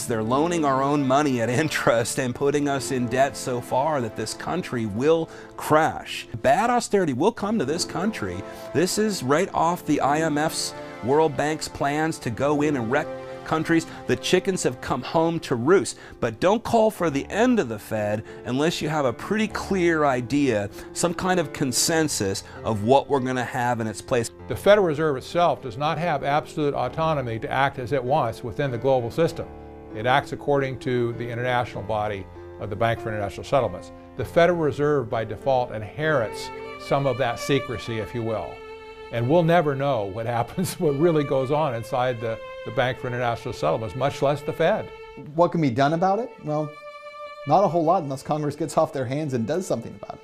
Speaker 20: they're loaning our own money at interest and putting us in debt so far that this country will crash. Bad austerity will come to this country. This is right off the IMF's, World Bank's plans to go in and wreck countries. The chickens have come home to roost. But don't call for the end of the Fed unless you have a pretty clear idea, some kind of consensus of what we're going to have in its place.
Speaker 19: The Federal Reserve itself does not have absolute autonomy to act as it wants within the global system. It acts according to the international body of the Bank for International Settlements. The Federal Reserve by default inherits some of that secrecy, if you will. And we'll never know what happens, what really goes on inside the Bank for International Settlements, much less the Fed.
Speaker 7: What can be done about it? Well, not a whole lot unless Congress gets off their hands and does something about it.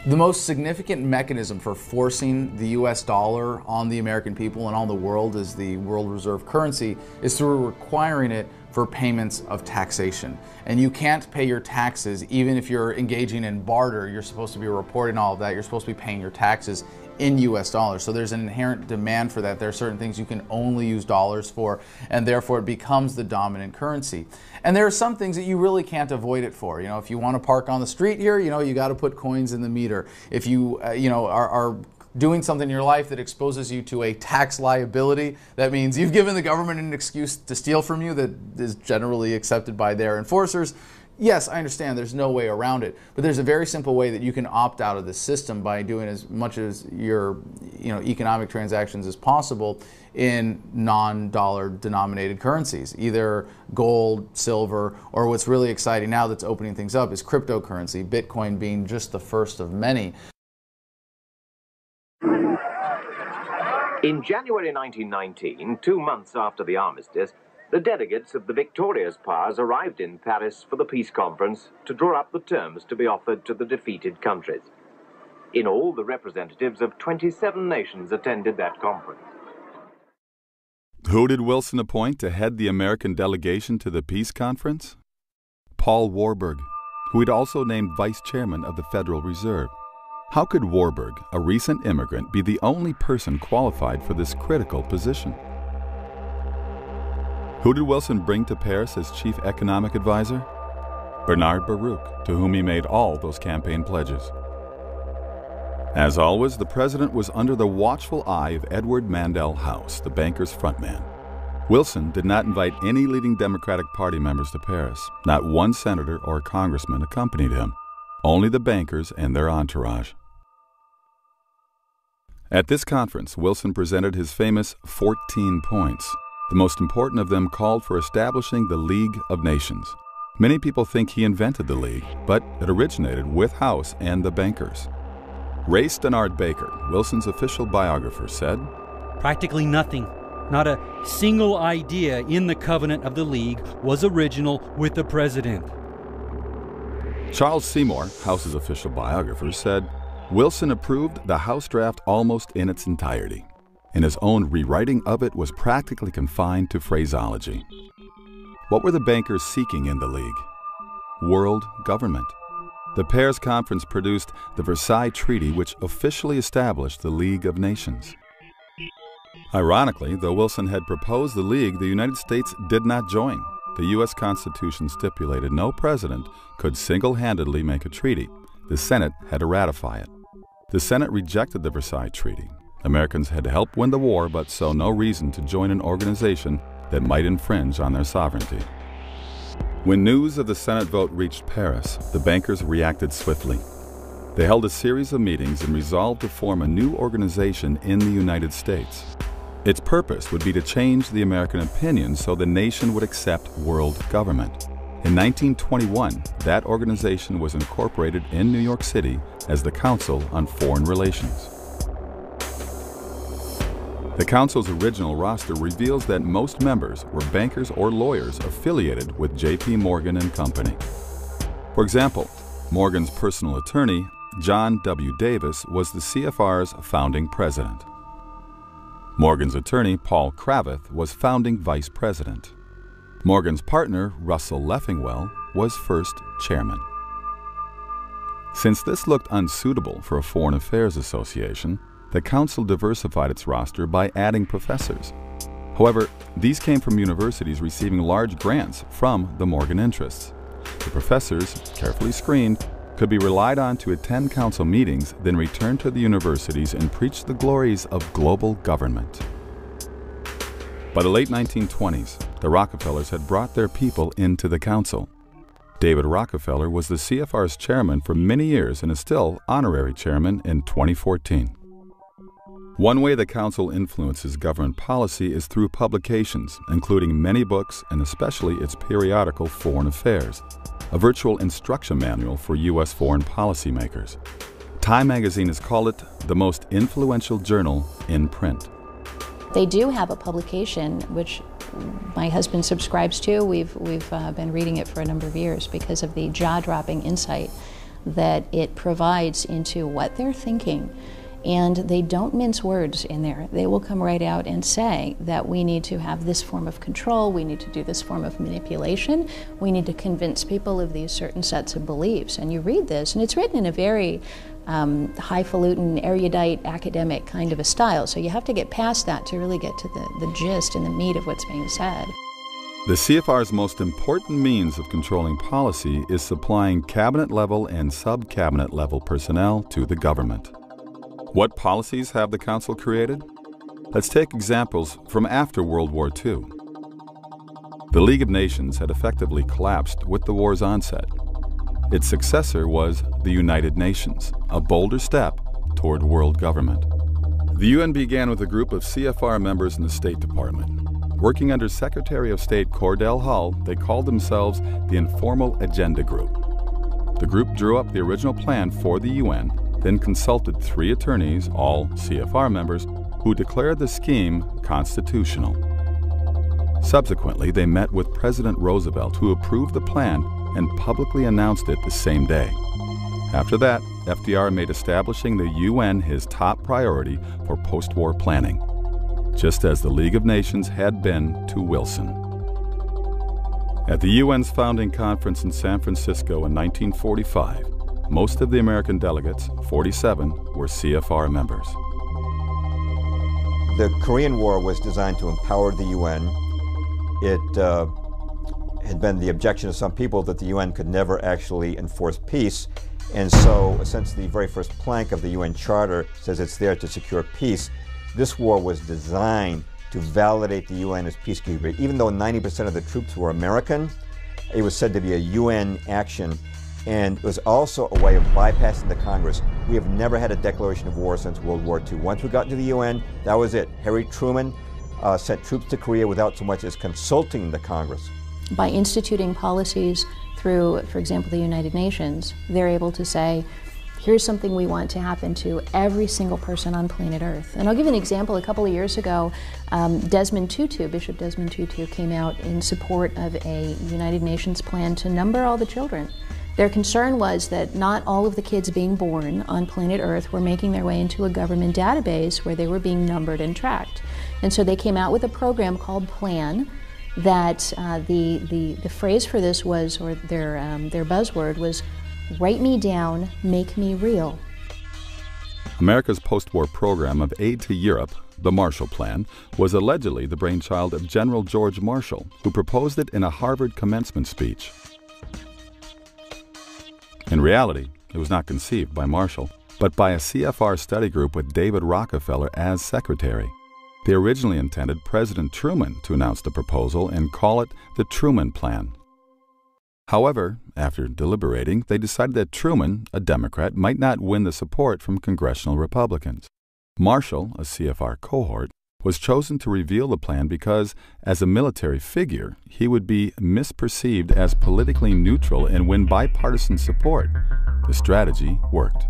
Speaker 5: The most significant mechanism for forcing the US dollar on the American people and on the world as the world reserve currency is through requiring it for payments of taxation. And you can't pay your taxes even if you're engaging in barter. You're supposed to be reporting all of that. You're supposed to be paying your taxes in US dollars. So there's an inherent demand for that. There are certain things you can only use dollars for, and therefore it becomes the dominant currency. And there are some things that you really can't avoid it for. You know, if you want to park on the street here, you got to put coins in the meter. If you, are doing something in your life that exposes you to a tax liability, that means you've given the government an excuse to steal from you that is generally accepted by their enforcers. Yes, I understand there's no way around it, but there's a very simple way that you can opt out of the system by doing as much as your economic transactions as possible in non-dollar denominated currencies, either gold, silver, or what's really exciting now that's opening things up is cryptocurrency, Bitcoin being just the first of many.
Speaker 8: In January 1919, 2 months after the armistice, the delegates of the victorious powers arrived in Paris for the peace conference to draw up the terms to be offered to the defeated countries. In all, the representatives of 27 nations attended that conference.
Speaker 13: Who did Wilson appoint to head the American delegation to the peace conference? Paul Warburg, who he'd also named vice chairman of the Federal Reserve. How could Warburg, a recent immigrant, be the only person qualified for this critical position? Who did Wilson bring to Paris as chief economic advisor? Bernard Baruch, to whom he made all those campaign pledges. As always, the president was under the watchful eye of Edward Mandell House, the banker's frontman. Wilson did not invite any leading Democratic Party members to Paris. Not one senator or congressman accompanied him. Only the bankers and their entourage. At this conference, Wilson presented his famous 14 points. The most important of them called for establishing the League of Nations. Many people think he invented the League, but it originated with House and the bankers. Ray Stannard Baker, Wilson's official biographer, said,
Speaker 22: "Practically nothing, not a single idea in the covenant of the League was original with the president."
Speaker 13: Charles Seymour, House's official biographer, said, Wilson approved the House draft almost in its entirety, and his own rewriting of it was practically confined to phraseology. What were the bankers seeking in the League? World government. The Paris Conference produced the Versailles Treaty, which officially established the League of Nations. Ironically, though Wilson had proposed the League, the United States did not join. The U.S. Constitution stipulated no president could single-handedly make a treaty. The Senate had to ratify it. The Senate rejected the Versailles Treaty. Americans had helped win the war, but saw no reason to join an organization that might infringe on their sovereignty. When news of the Senate vote reached Paris, the bankers reacted swiftly. They held a series of meetings and resolved to form a new organization in the United States. Its purpose would be to change the American opinion so the nation would accept world government. In 1921, that organization was incorporated in New York City as the Council on Foreign Relations. The Council's original roster reveals that most members were bankers or lawyers affiliated with J.P. Morgan and Company. For example, Morgan's personal attorney, John W. Davis, was the CFR's founding president. Morgan's attorney, Paul Cravath, was founding vice president. Morgan's partner, Russell Leffingwell, was first chairman. Since this looked unsuitable for a Foreign Affairs Association, the Council diversified its roster by adding professors. However, these came from universities receiving large grants from the Morgan interests. The professors, carefully screened, could be relied on to attend Council meetings, then return to the universities and preach the glories of global government. By the late 1920s, the Rockefellers had brought their people into the Council. David Rockefeller was the CFR's chairman for many years and is still honorary chairman in 2014. One way the Council influences government policy is through publications, including many books and especially its periodical Foreign Affairs, a virtual instruction manual for U.S. foreign policymakers. Time magazine has called it the most influential journal in print.
Speaker 14: They do have a publication which my husband subscribes to. We've been reading it for a number of years because of the jaw-dropping insight that it provides into what they're thinking. And they don't mince words in there. They will come right out and say that we need to have this form of control, we need to do this form of manipulation, we need to convince people of these certain sets of beliefs. And you read this, and it's written in a very highfalutin, erudite, academic kind of a style. So you have to get past that to really get to the gist and the meat of what's being said.
Speaker 13: The CFR's most important means of controlling policy is supplying cabinet-level and sub-cabinet-level personnel to the government. What policies have the Council created? Let's take examples from after World War II. The League of Nations had effectively collapsed with the war's onset. Its successor was the United Nations, a bolder step toward world government. The UN began with a group of CFR members in the State Department. Working under Secretary of State Cordell Hull, they called themselves the Informal Agenda Group. The group drew up the original plan for the UN, then consulted 3 attorneys, all CFR members, who declared the scheme constitutional. Subsequently, they met with President Roosevelt, who approved the plan and publicly announced it the same day. After that, FDR made establishing the UN his top priority for post-war planning, just as the League of Nations had been to Wilson. At the UN's founding conference in San Francisco in 1945, most of the American delegates, 47, were CFR members.
Speaker 11: The Korean War was designed to empower the UN. It had been the objection of some people that the UN could never actually enforce peace. And so, essentially, the very first plank of the UN Charter says it's there to secure peace. This war was designed to validate the UN as peacekeeper. Even though 90% of the troops were American, it was said to be a UN action And it was also a way of bypassing the Congress. We have never had a declaration of war since World War II. Once we got into the UN, that was it. Harry Truman sent troops to Korea without so much as consulting the Congress.
Speaker 14: By instituting policies through, for example, the United Nations, they're able to say, here's something we want to happen to every single person on planet Earth. And I'll give you an example. A couple of years ago, Desmond Tutu, Bishop Desmond Tutu, came out in support of a United Nations plan to number all the children. Their concern was that not all of the kids being born on planet Earth were making their way into a government database where they were being numbered and tracked. And so they came out with a program called PLAN that the phrase for this was, or their buzzword was, write me down, make me real.
Speaker 13: America's post-war program of aid to Europe, the Marshall Plan, was allegedly the brainchild of General George Marshall, who proposed it in a Harvard commencement speech. In reality, it was not conceived by Marshall, but by a CFR study group with David Rockefeller as secretary. They originally intended President Truman to announce the proposal and call it the Truman Plan. However, after deliberating, they decided that Truman, a Democrat, might not win the support from congressional Republicans. Marshall, a CFR cohort, was chosen to reveal the plan because, as a military figure, he would be misperceived as politically neutral and win bipartisan support. The strategy worked.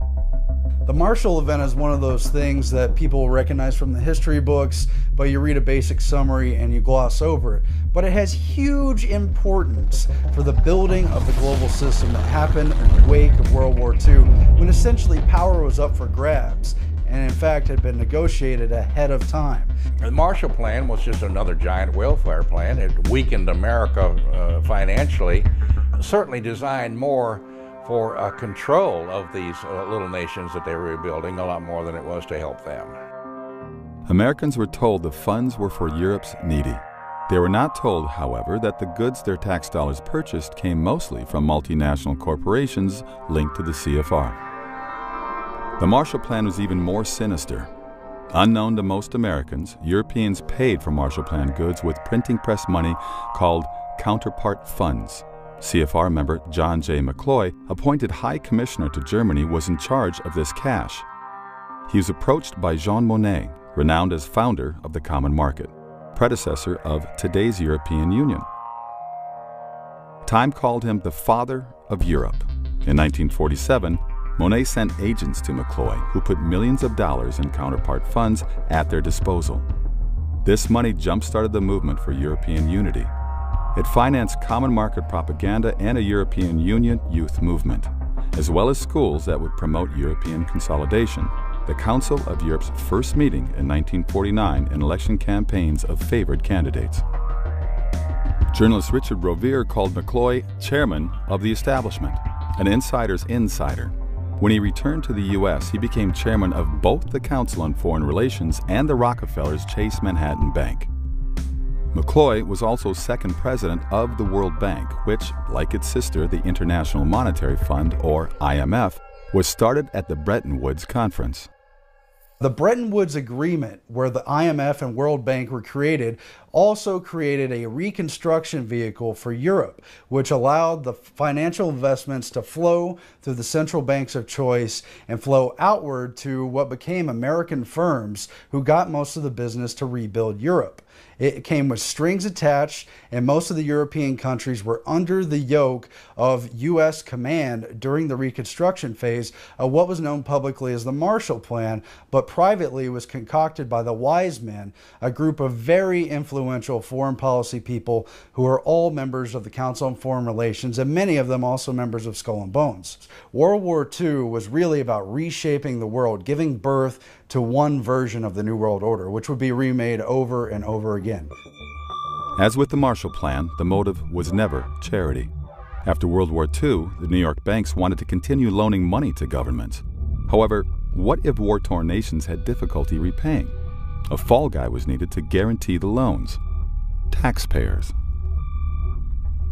Speaker 16: The Marshall Event is one of those things that people recognize from the history books, but you read a basic summary and you gloss over it. But it has huge importance for the building of the global system that happened in the wake of World War II, when essentially power was up for grabs, and in fact had been negotiated ahead of time.
Speaker 10: The Marshall Plan was just another giant welfare plan. It weakened America financially, certainly designed more for control of these little nations that they were rebuilding, a lot more than it was to help them.
Speaker 13: Americans were told the funds were for Europe's needy. They were not told, however, that the goods their tax dollars purchased came mostly from multinational corporations linked to the CFR. The Marshall Plan was even more sinister. Unknown to most Americans, Europeans paid for Marshall Plan goods with printing press money called counterpart funds. CFR member John J. McCloy, appointed High Commissioner to Germany, was in charge of this cash. He was approached by Jean Monnet, renowned as founder of the Common Market, predecessor of today's European Union. Time called him the father of Europe. In 1947, Monnet sent agents to McCloy who put millions of dollars in counterpart funds at their disposal. This money jump-started the movement for European unity. It financed common market propaganda and a European Union youth movement, as well as schools that would promote European consolidation, the Council of Europe's first meeting in 1949 and election campaigns of favored candidates. Journalist Richard Rovere called McCloy chairman of the establishment, an insider's insider. When he returned to the U.S., he became chairman of both the Council on Foreign Relations and the Rockefellers' Chase Manhattan Bank. McCloy was also second president of the World Bank, which, like its sister, the International Monetary Fund, or IMF, was started at the Bretton Woods Conference.
Speaker 16: The Bretton Woods Agreement, where the IMF and World Bank were created, also created a reconstruction vehicle for Europe, which allowed the financial investments to flow through the central banks of choice and flow outward to what became American firms who got most of the business to rebuild Europe. It came with strings attached, and most of the European countries were under the yoke of U.S. command during the Reconstruction phase of what was known publicly as the Marshall Plan, but privately was concocted by the Wise Men, a group of very influential foreign policy people who are all members of the Council on Foreign Relations, and many of them also members of Skull and Bones. World War II was really about reshaping the world, giving birth to one version of the New World Order, which would be remade over and over again.
Speaker 13: As with the Marshall Plan, the motive was never charity. After World War II, the New York banks wanted to continue loaning money to governments. However, what if war-torn nations had difficulty repaying? A fall guy was needed to guarantee the loans: taxpayers.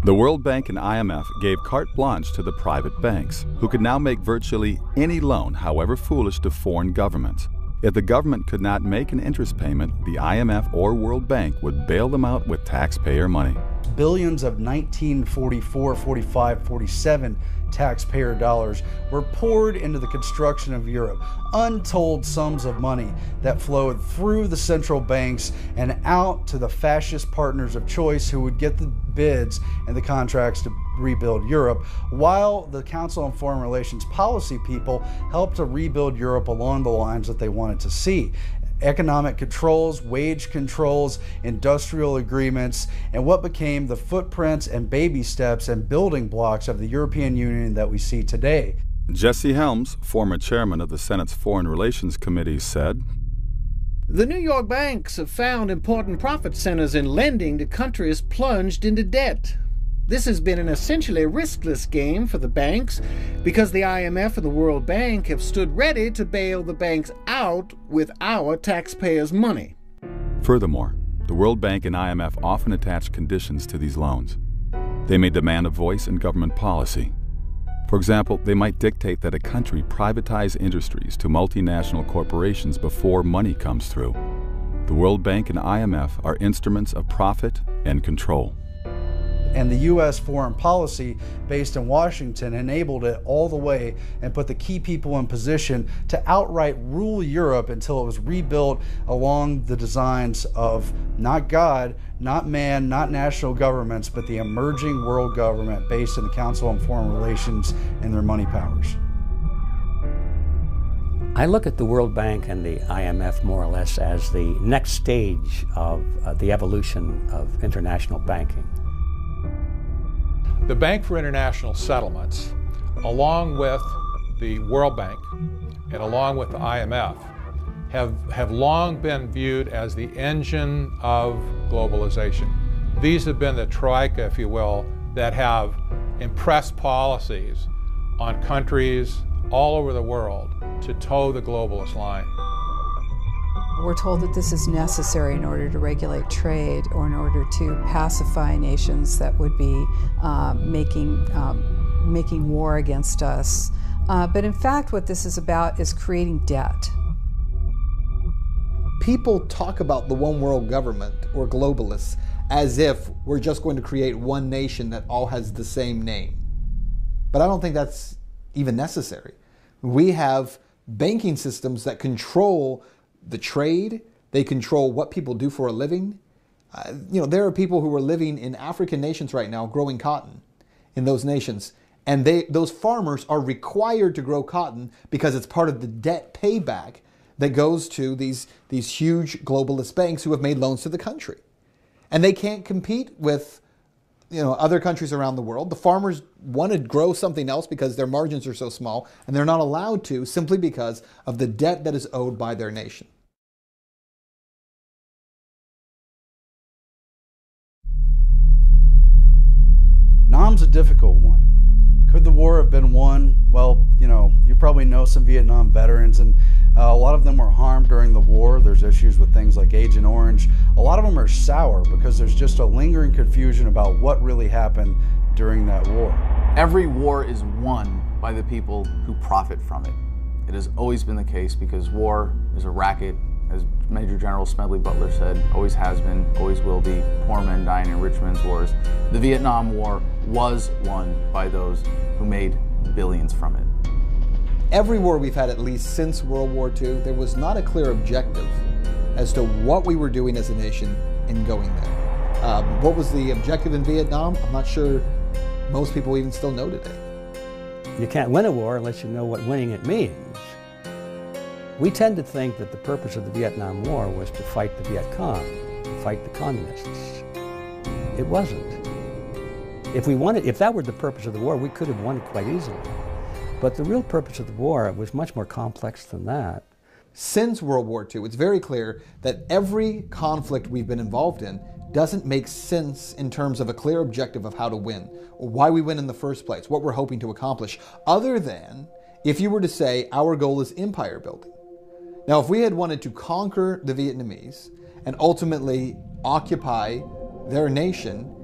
Speaker 13: The World Bank and IMF gave carte blanche to the private banks, who could now make virtually any loan, however foolish, to foreign governments. If the government could not make an interest payment, the IMF or World Bank would bail them out with taxpayer money.
Speaker 16: billions of 1944, 45, 47 taxpayer dollars were poured into the construction of Europe. Untold sums of money that flowed through the central banks and out to the fascist partners of choice who would get the bids and the contracts to rebuild Europe, while the Council on Foreign Relations policy people helped to rebuild Europe along the lines that they wanted to see. Economic controls, wage controls, industrial agreements, and what became the footprints and baby steps and building blocks of the European Union that we see today.
Speaker 13: Jesse Helms, former chairman of the Senate's Foreign Relations Committee, said,
Speaker 12: "The New York banks have found important profit centers in lending to countries plunged into debt. This has been an essentially riskless game for the banks because the IMF and the World Bank have stood ready to bail the banks out with our taxpayers' money."
Speaker 13: Furthermore, the World Bank and IMF often attach conditions to these loans. They may demand a voice in government policy. For example, they might dictate that a country privatize industries to multinational corporations before money comes through. The World Bank and IMF are instruments of profit and control.
Speaker 16: And the U.S. foreign policy based in Washington enabled it all the way and put the key people in position to outright rule Europe until it was rebuilt along the designs of not God, not man, not national governments, but the emerging world government based in the Council on Foreign Relations and their money powers.
Speaker 3: I look at the World Bank and the IMF more or less as the next stage of the evolution of international banking.
Speaker 19: The Bank for International Settlements, along with the World Bank and along with the IMF, have long been viewed as the engine of globalization. These have been the troika, if you will, that have impressed policies on countries all over the world to toe the globalist line.
Speaker 4: We're told that this is necessary in order to regulate trade or in order to pacify nations that would be making war against us. But in fact, what this is about is creating debt.
Speaker 7: People talk about the one world government or globalists as if we're just going to create one nation that all has the same name. But I don't think that's even necessary. We have banking systems that control the trade, they control what people do for a living. There are people who are living in African nations right now growing cotton in those nations. And those farmers are required to grow cotton because it's part of the debt payback that goes to these huge globalist banks who have made loans to the country. And they can't compete with other countries around the world. The farmers want to grow something else because their margins are so small, and they're not allowed to simply because of the debt that is owed by their nation.
Speaker 16: Nam's a difficult one. Could the war have been won? Well, you probably know some Vietnam veterans, and a lot of them were harmed during the war. There's issues with things like Agent Orange. A lot of them are sour because there's just a lingering confusion about what really happened during that war.
Speaker 5: Every war is won by the people who profit from it. It has always been the case because war is a racket, as Major General Smedley Butler said, always has been, always will be, poor men dying in rich men's wars. The Vietnam War was won by those who made billions from it.
Speaker 7: Every war we've had, at least since World War II, there was not a clear objective as to what we were doing as a nation in going there. What was the objective in Vietnam? I'm not sure most people even still know today.
Speaker 3: You can't win a war unless you know what winning it means. We tend to think that the purpose of the Vietnam War was to fight the Viet Cong, to fight the communists. It wasn't. If that were the purpose of the war, we could have won it quite easily. But the real purpose of the war was much more complex than that.
Speaker 7: Since World War II, it's very clear that every conflict we've been involved in doesn't make sense in terms of a clear objective of how to win, or why we win in the first place, what we're hoping to accomplish, other than if you were to say our goal is empire building. Now, if we had wanted to conquer the Vietnamese and ultimately occupy their nation,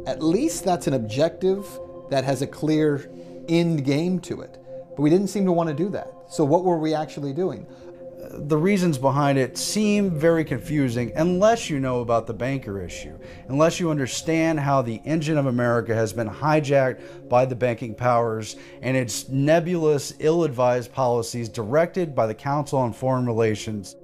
Speaker 7: at least that's an objective that has a clear end game to it. But we didn't seem to want to do that. So what were we actually doing?
Speaker 16: the reasons behind it seem very confusing unless you know about the banker issue, unless you understand how the engine of America has been hijacked by the banking powers and its nebulous, ill-advised policies directed by the Council on Foreign Relations.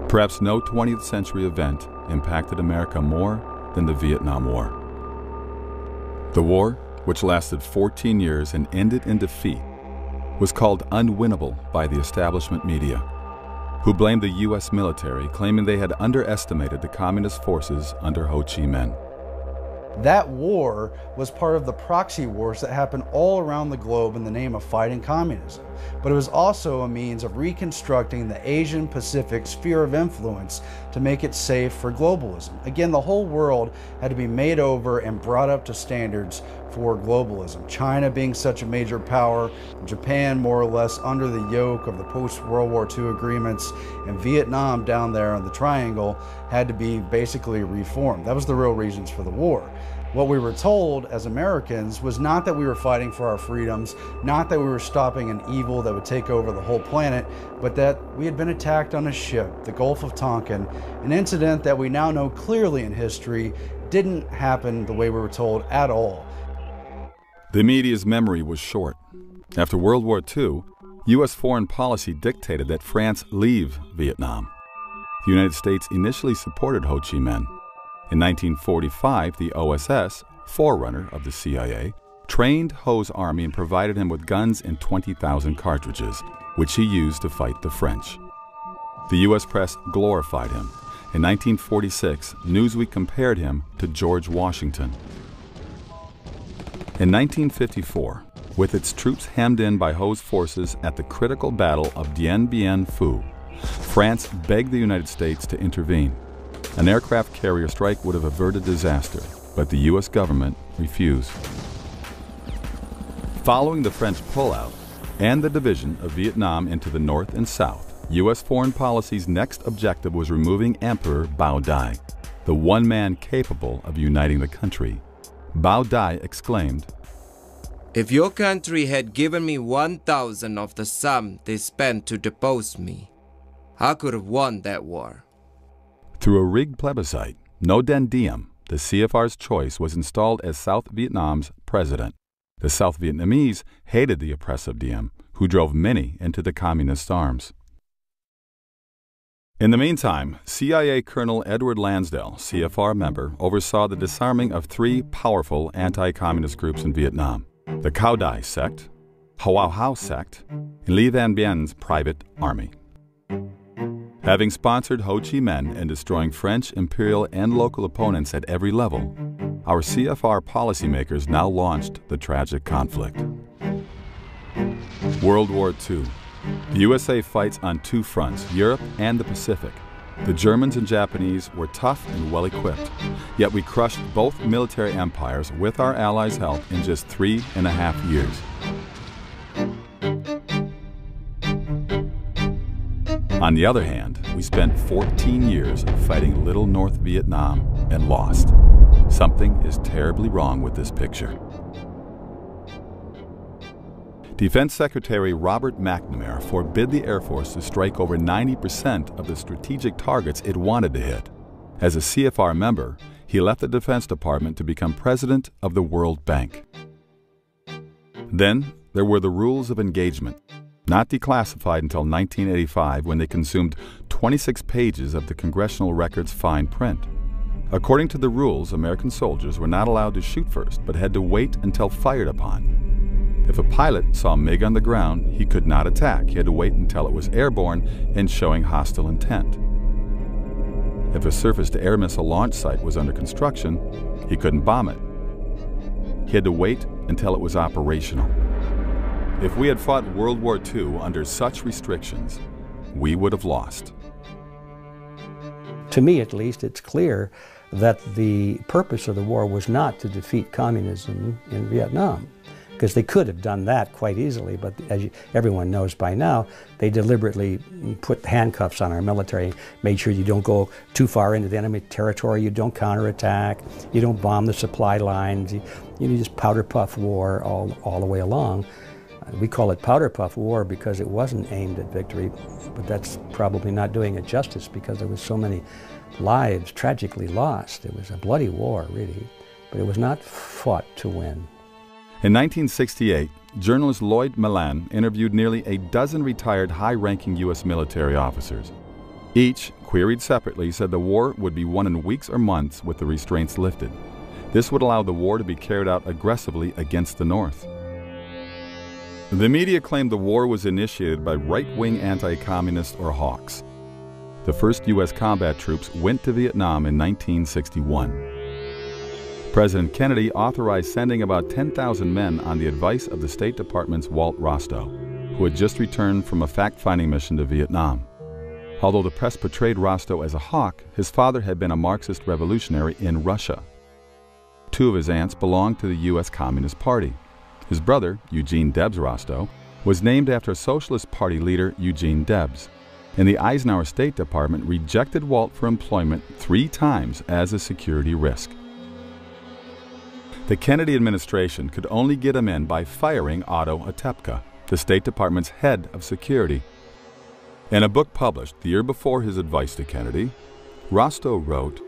Speaker 13: Perhaps no 20th century event impacted America more than the Vietnam War. The war, which lasted 14 years and ended in defeat, was called unwinnable by the establishment media, who blamed the U.S. military, claiming they had underestimated the communist forces under Ho Chi Minh.
Speaker 16: That war was part of the proxy wars that happened all around the globe in the name of fighting communism. But it was also a means of reconstructing the Asian Pacific sphere of influence to make it safe for globalism. Again, the whole world had to be made over and brought up to standards for globalism. China being such a major power, Japan more or less under the yoke of the post-World War II agreements, and Vietnam down there on the triangle had to be basically reformed. That was the real reasons for the war. What we were told as Americans was not that we were fighting for our freedoms, not that we were stopping an evil that would take over the whole planet, but that we had been attacked on a ship, the Gulf of Tonkin, an incident that we now know clearly in history didn't happen the way we were told at all.
Speaker 13: The media's memory was short. After World War II, U.S. foreign policy dictated that France leave Vietnam. The United States initially supported Ho Chi Minh. In 1945, the OSS, forerunner of the CIA, trained Ho's army and provided him with guns and 20,000 cartridges, which he used to fight the French. The U.S. press glorified him. In 1946, Newsweek compared him to George Washington. In 1954, with its troops hemmed in by Ho's forces at the critical battle of Dien Bien Phu, France begged the United States to intervene. An aircraft carrier strike would have averted disaster, but the U.S. government refused. Following the French pullout and the division of Vietnam into the North and South, U.S. foreign policy's next objective was removing Emperor Bao Dai, the one man capable of uniting the country. Bao Dai exclaimed,
Speaker 6: "If your country had given me 1,000 of the sum they spent to depose me, I could have won that war."
Speaker 13: Through a rigged plebiscite, No Den Diem, the CFR's choice, was installed as South Vietnam's president. The South Vietnamese hated the oppressive Diem, who drove many into the communist arms. In the meantime, CIA Colonel Edward Lansdale, CFR member, oversaw the disarming of three powerful anti-communist groups in Vietnam: the Cao Dai sect, Hoa Hao sect, and Li Van Bien's private army. Having sponsored Ho Chi Minh and destroying French, imperial, and local opponents at every level, our CFR policymakers now launched the tragic conflict. World War II. The USA fights on two fronts, Europe and the Pacific. The Germans and Japanese were tough and well-equipped, yet we crushed both military empires with our allies' help in just 3.5 years. On the other hand, we spent 14 years fighting Little North Vietnam and lost. Something is terribly wrong with this picture. Defense Secretary Robert McNamara forbid the Air Force to strike over 90% of the strategic targets it wanted to hit. As a CFR member, he left the Defense Department to become president of the World Bank. Then there were the rules of engagement, not declassified until 1985, when they consumed 26 pages of the Congressional Record's fine print. According to the rules, American soldiers were not allowed to shoot first, but had to wait until fired upon. If a pilot saw a MiG on the ground, he could not attack. He had to wait until it was airborne and showing hostile intent. If a surface-to-air missile launch site was under construction, he couldn't bomb it. He had to wait until it was operational. If we had fought World War II under such restrictions, we would have lost.
Speaker 3: To me, at least, it's clear that the purpose of the war was not to defeat communism in Vietnam. because they could have done that quite easily, but as everyone knows by now, they deliberately put handcuffs on our military, made sure you don't go too far into the enemy territory, you don't counterattack, you don't bomb the supply lines, you just powder puff war all the way along. We call it powder puff war because it wasn't aimed at victory, but that's probably not doing it justice because there was so many lives tragically lost. It was a bloody war, really, but it was not fought to win.
Speaker 13: In 1968, journalist Lloyd Millan interviewed nearly a dozen retired high-ranking U.S. military officers. Each, queried separately, said the war would be won in weeks or months with the restraints lifted. This would allow the war to be carried out aggressively against the North. The media claimed the war was initiated by right-wing anti-communists or hawks. The first U.S. combat troops went to Vietnam in 1961. President Kennedy authorized sending about 10,000 men on the advice of the State Department's Walt Rostow, who had just returned from a fact-finding mission to Vietnam. Although the press portrayed Rostow as a hawk, his father had been a Marxist revolutionary in Russia. Two of his aunts belonged to the U.S. Communist Party. His brother, Eugene Debs Rostow, was named after Socialist Party leader Eugene Debs, and the Eisenhower State Department rejected Walt for employment 3 times as a security risk. The Kennedy administration could only get him in by firing Otto Otepka, the State Department's head of security. In a book published the year before his advice to Kennedy, Rostow wrote,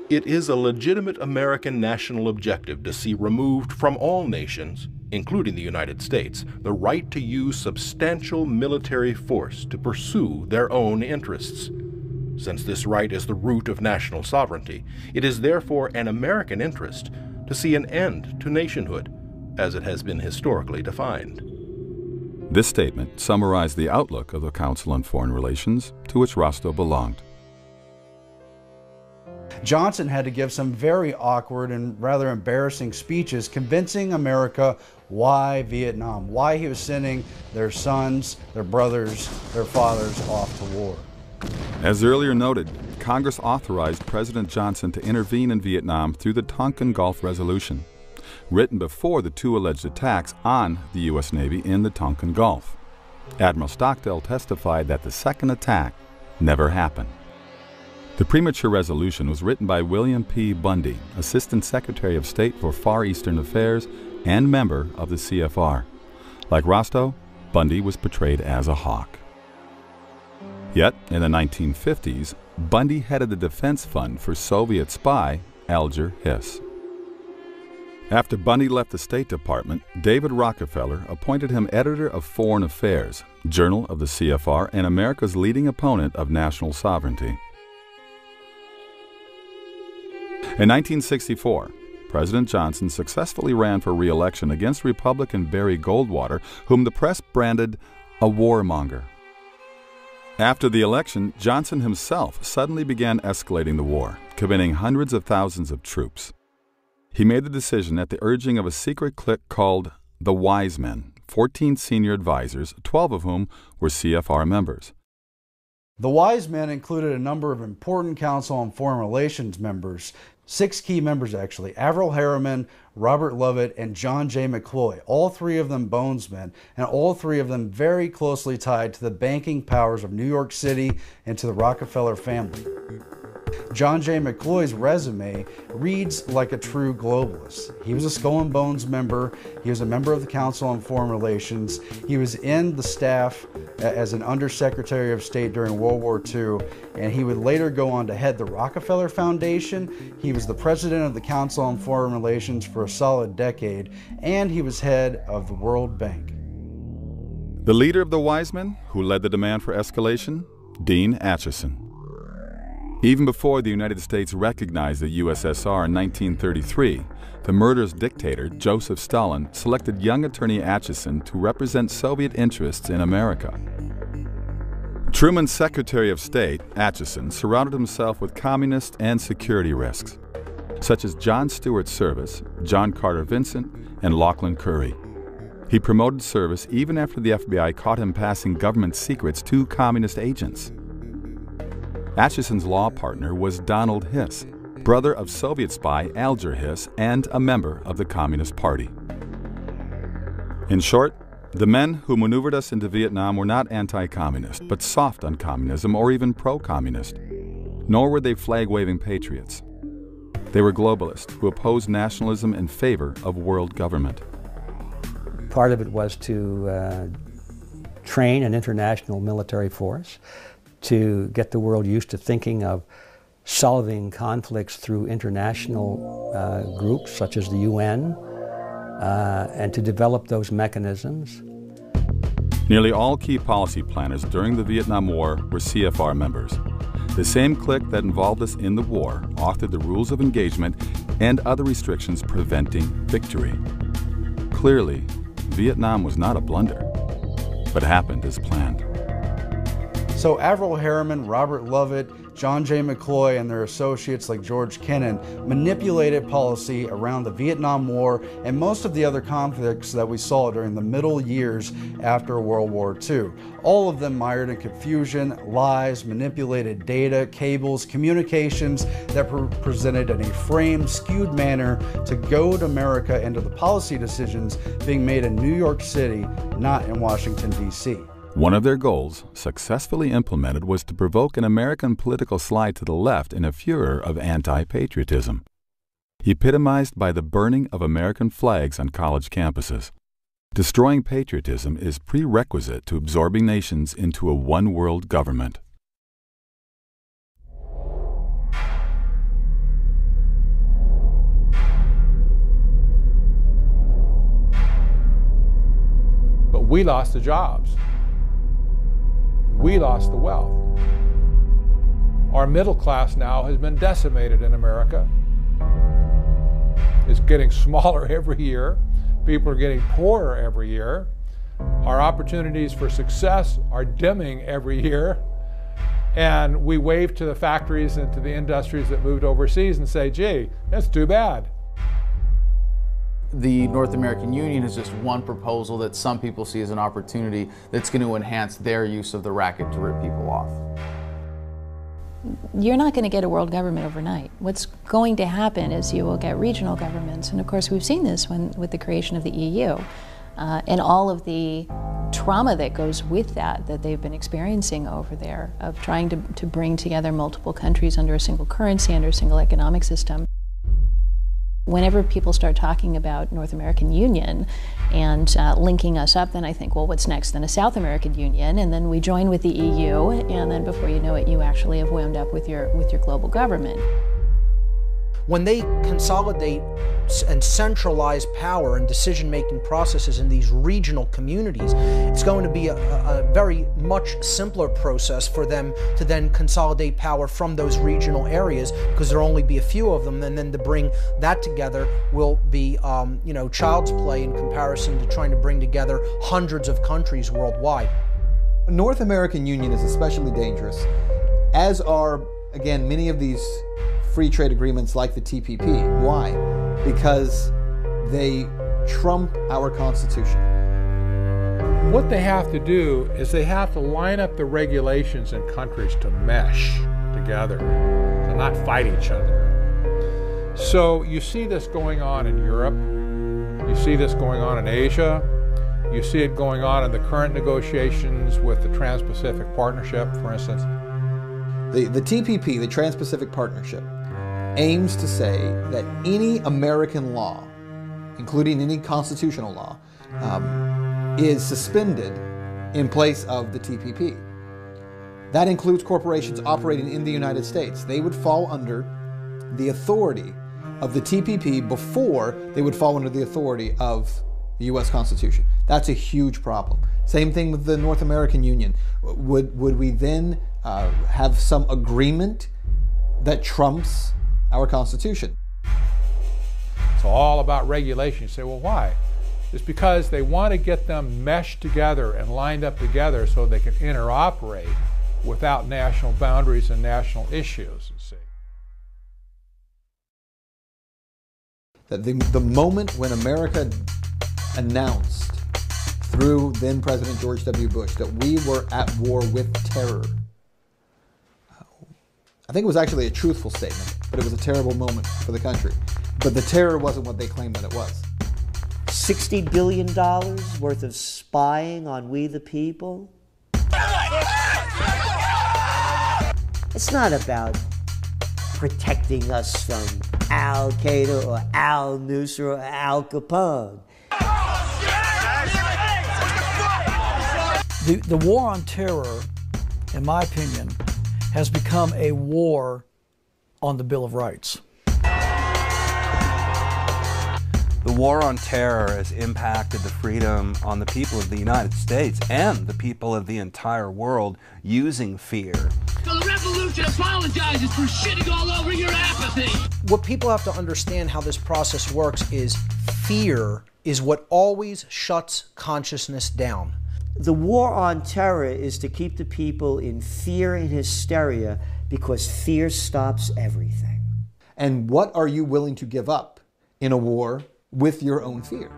Speaker 17: "It is a legitimate American national objective to see removed from all nations, including the United States, the right to use substantial military force to pursue their own interests. Since this right is the root of national sovereignty, it is therefore an American interest to see an end to nationhood, as it has been historically defined."
Speaker 13: This statement summarized the outlook of the Council on Foreign Relations, to which Rostow belonged.
Speaker 16: Johnson had to give some very awkward and rather embarrassing speeches convincing America why Vietnam, why he was sending their sons, their brothers, their fathers off to war.
Speaker 13: As earlier noted, Congress authorized President Johnson to intervene in Vietnam through the Tonkin Gulf Resolution, written before the 2 alleged attacks on the U.S. Navy in the Tonkin Gulf. Admiral Stockdale testified that the second attack never happened. The premature resolution was written by William P. Bundy, Assistant Secretary of State for Far Eastern Affairs and member of the CFR. Like Rostow, Bundy was portrayed as a hawk. Yet, in the 1950s, Bundy headed the defense fund for Soviet spy Alger Hiss. After Bundy left the State Department, David Rockefeller appointed him editor of Foreign Affairs, journal of the CFR and America's leading opponent of national sovereignty. In 1964, President Johnson successfully ran for re-election against Republican Barry Goldwater, whom the press branded a warmonger. After the election, Johnson himself suddenly began escalating the war, committing hundreds of thousands of troops. He made the decision at the urging of a secret clique called the Wise Men, 14 senior advisors, 12 of whom were CFR members.
Speaker 16: The Wise Men included a number of important Council on Foreign Relations members, 6 key members actually: Averell Harriman, Robert Lovett, and John J. McCloy, all 3 of them bonesmen, and all 3 of them very closely tied to the banking powers of New York City and to the Rockefeller family. John J. McCloy's resume reads like a true globalist. He was a Skull and Bones member. He was a member of the Council on Foreign Relations. He was in the staff as an Undersecretary of State during World War II, and he would later go on to head the Rockefeller Foundation. He was the president of the Council on Foreign Relations for a solid decade, and he was head of the World Bank.
Speaker 13: The leader of the Wise Men, who led the demand for escalation, Dean Acheson. Even before the United States recognized the USSR in 1933, the murderous dictator Joseph Stalin selected young attorney Acheson to represent Soviet interests in America. Truman's Secretary of State, Acheson, surrounded himself with communist and security risks, such as John Stewart Service, John Carter Vincent, and Lachlan Curry. He promoted Service even after the FBI caught him passing government secrets to communist agents. Acheson's law partner was Donald Hiss, brother of Soviet spy Alger Hiss and a member of the Communist Party. In short, the men who maneuvered us into Vietnam were not anti-communist, but soft on communism or even pro-communist. Nor were they flag-waving patriots. They were globalists who opposed nationalism in favor of world government.
Speaker 3: Part of it was to train an international military force, to get the world used to thinking of solving conflicts through international groups such as the UN, and to develop those mechanisms.
Speaker 13: Nearly all key policy planners during the Vietnam War were CFR members. The same clique that involved us in the war authored the rules of engagement and other restrictions preventing victory. Clearly, Vietnam was not a blunder, but happened as planned.
Speaker 16: So Averell Harriman, Robert Lovett, John J. McCloy, and their associates like George Kennan manipulated policy around the Vietnam War and most of the other conflicts that we saw during the middle years after World War II. All of them mired in confusion, lies, manipulated data, cables, communications that were presented in a framed, skewed manner to goad America into the policy decisions being made in New York City, not in Washington, D.C.
Speaker 13: One of their goals, successfully implemented, was to provoke an American political slide to the left in a furor of anti-patriotism, epitomized by the burning of American flags on college campuses. Destroying patriotism is prerequisite to absorbing nations into a one-world government.
Speaker 19: But we lost the jobs. We lost the wealth. Our middle class now has been decimated in America. It's getting smaller every year. People are getting poorer every year. Our opportunities for success are dimming every year. And we wave to the factories and to the industries that moved overseas and say, gee, that's too bad.
Speaker 5: The North American Union is just one proposal that some people see as an opportunity that's going to enhance their use of the racket to rip people off.
Speaker 14: You're not going to get a world government overnight. What's going to happen is you will get regional governments, and of course we've seen this with the creation of the EU and all of the trauma that goes with that they've been experiencing over there of trying to bring together multiple countries under a single currency, under a single economic system. Whenever people start talking about North American Union and linking us up, then I think, well, what's next? Then a South American Union, and then we join with the EU, and then before you know it, you actually have wound up with your global government.
Speaker 1: When they consolidate and centralize power and decision-making processes in these regional communities, it's going to be a very much simpler process for them to then consolidate power from those regional areas, because there'll only be a few of them, and then to bring that together will be, child's play in comparison to trying to bring together hundreds of countries worldwide.
Speaker 7: North American Union is especially dangerous, as are, again, many of these free trade agreements like the TPP. Why? Because they trump our Constitution.
Speaker 19: What they have to do is they have to line up the regulations in countries to mesh together, to not fight each other. So you see this going on in Europe, you see this going on in Asia, you see it going on in the current negotiations with the Trans-Pacific Partnership, for instance.
Speaker 7: The TPP, the Trans-Pacific Partnership, aims to say that any American law, including any constitutional law, is suspended in place of the TPP. That includes corporations operating in the United States. They would fall under the authority of the TPP before they would fall under the authority of the U.S. Constitution. That's a huge problem. Same thing with the North American Union. Would we then have some agreement that trumps our Constitution?
Speaker 19: It's all about regulation. You say, well, why? It's because they want to get them meshed together and lined up together so they can interoperate without national boundaries and national issues, you see.
Speaker 7: That the moment when America announced through then President George W. Bush that we were at war with terror, I think it was actually a truthful statement, but it was a terrible moment for the country. But the terror wasn't what they claimed that it was.
Speaker 2: $60 billion worth of spying on we the people? It's not about protecting us from Al Qaeda or Al Nusra or Al Capone.
Speaker 9: The war on terror, in my opinion, has become a war on the Bill of Rights.
Speaker 20: The war on terror has impacted the freedom on the people of the United States and the people of the entire world using fear.
Speaker 18: So the revolution apologizes for shitting all over your apathy.
Speaker 1: What people have to understand how this process works is fear is what always shuts consciousness down.
Speaker 2: The war on terror is to keep the people in fear and hysteria because fear stops everything.
Speaker 7: And what are you willing to give up in a war with your own fear?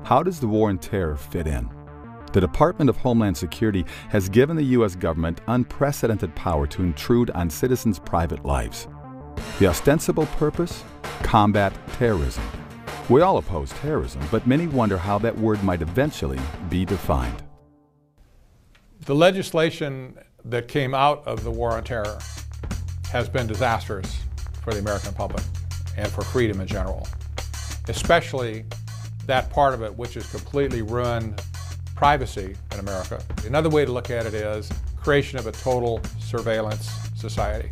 Speaker 13: How does the war on terror fit in? The Department of Homeland Security has given the U.S. government unprecedented power to intrude on citizens' private lives. The ostensible purpose? Combat terrorism. We all oppose terrorism, but many wonder how that word might eventually be defined.
Speaker 19: The legislation that came out of the war on terror has been disastrous for the American public and for freedom in general, especially that part of it which has completely ruined privacy in America. Another way to look at it is creation of a total surveillance society.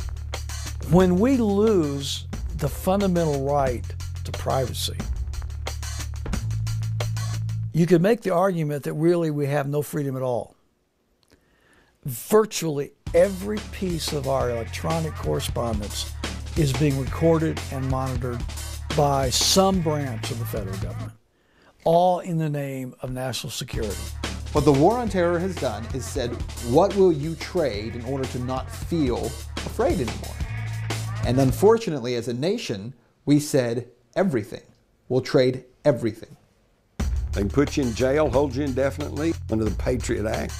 Speaker 9: When we lose the fundamental right to privacy, you could make the argument that really we have no freedom at all. Virtually every piece of our electronic correspondence is being recorded and monitored by some branch of the federal government, all in the name of national security.
Speaker 7: What the war on terror has done is said, what will you trade in order to not feel afraid anymore? And unfortunately, as a nation, we said everything. We'll trade everything.
Speaker 21: They can put you in jail, hold you indefinitely under the Patriot Act.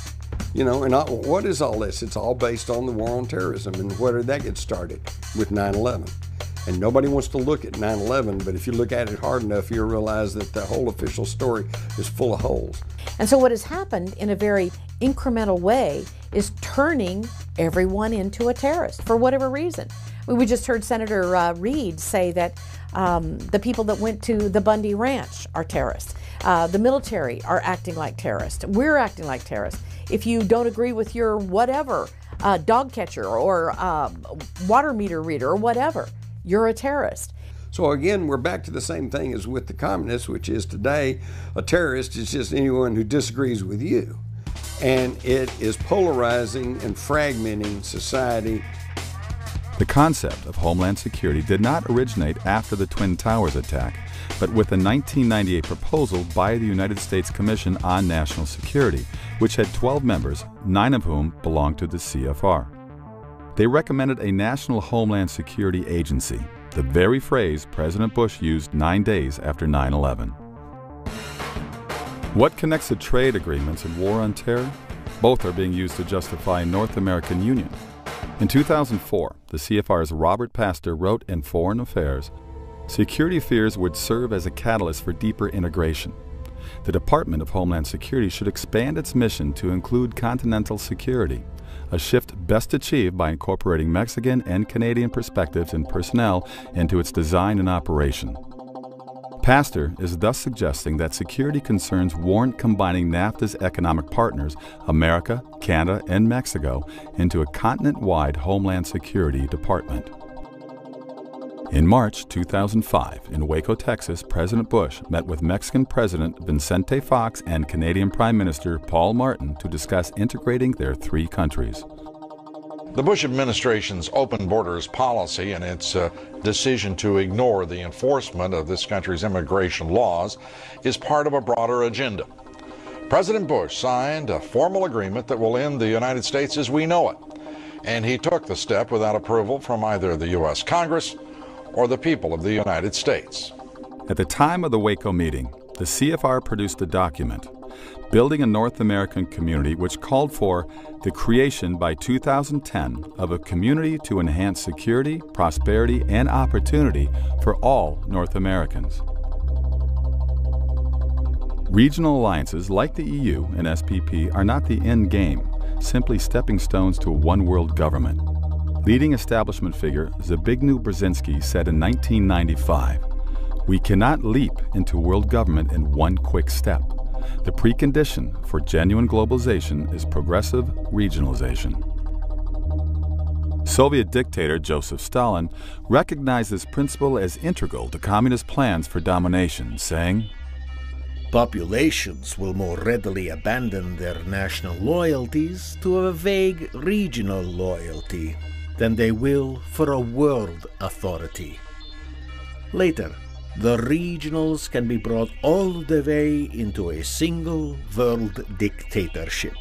Speaker 21: You know, and what is all this? It's all based on the war on terrorism. And where did that get started? With 9/11. And nobody wants to look at 9/11, but if you look at it hard enough, you'll realize that the whole official story is full of holes.
Speaker 23: And so what has happened in a very incremental way is turning everyone into a terrorist for whatever reason. We just heard Senator Reid say that the people that went to the Bundy Ranch are terrorists. The military are acting like terrorists. We're acting like terrorists. If you don't agree with your whatever, dog catcher or water meter reader or whatever, you're a terrorist.
Speaker 21: So again, we're back to the same thing as with the communists, which is today a terrorist is just anyone who disagrees with you. And it is polarizing and fragmenting society.
Speaker 13: The concept of Homeland Security did not originate after the Twin Towers attack, but with a 1998 proposal by the United States Commission on National Security, which had 12 members, 9 of whom belonged to the CFR. They recommended a National Homeland Security Agency, the very phrase President Bush used 9 days after 9/11. What connects the trade agreements and war on terror? Both are being used to justify North American Union. In 2004, the CFR's Robert Pastor wrote in Foreign Affairs, security fears would serve as a catalyst for deeper integration. The Department of Homeland Security should expand its mission to include continental security, a shift best achieved by incorporating Mexican and Canadian perspectives and personnel into its design and operation. Pastor is thus suggesting that security concerns warrant combining NAFTA's economic partners, America, Canada, and Mexico, into a continent-wide Homeland Security Department. In March 2005, in Waco, Texas, President Bush met with Mexican President Vicente Fox and Canadian Prime Minister Paul Martin to discuss integrating their 3 countries.
Speaker 24: The Bush administration's open borders policy and its decision to ignore the enforcement of this country's immigration laws is part of a broader agenda. President Bush signed a formal agreement that will end the United States as we know it, and he took the step without approval from either the U.S. Congress or the people of the United States.
Speaker 13: At the time of the Waco meeting, the CFR produced a document, Building a North American Community, which called for the creation by 2010 of a community to enhance security, prosperity, and opportunity for all North Americans. Regional alliances like the EU and SPP are not the end game, simply stepping stones to a one-world government. Leading establishment figure Zbigniew Brzezinski said in 1995, "We cannot leap into world government in one quick step. The precondition for genuine globalization is progressive regionalization." Soviet dictator Joseph Stalin recognized this principle as integral to communist plans for domination, saying,
Speaker 8: "Populations will more readily abandon their national loyalties to a vague regional loyalty than they will for a world authority. Later, the regionals can be brought all the way into a single world dictatorship."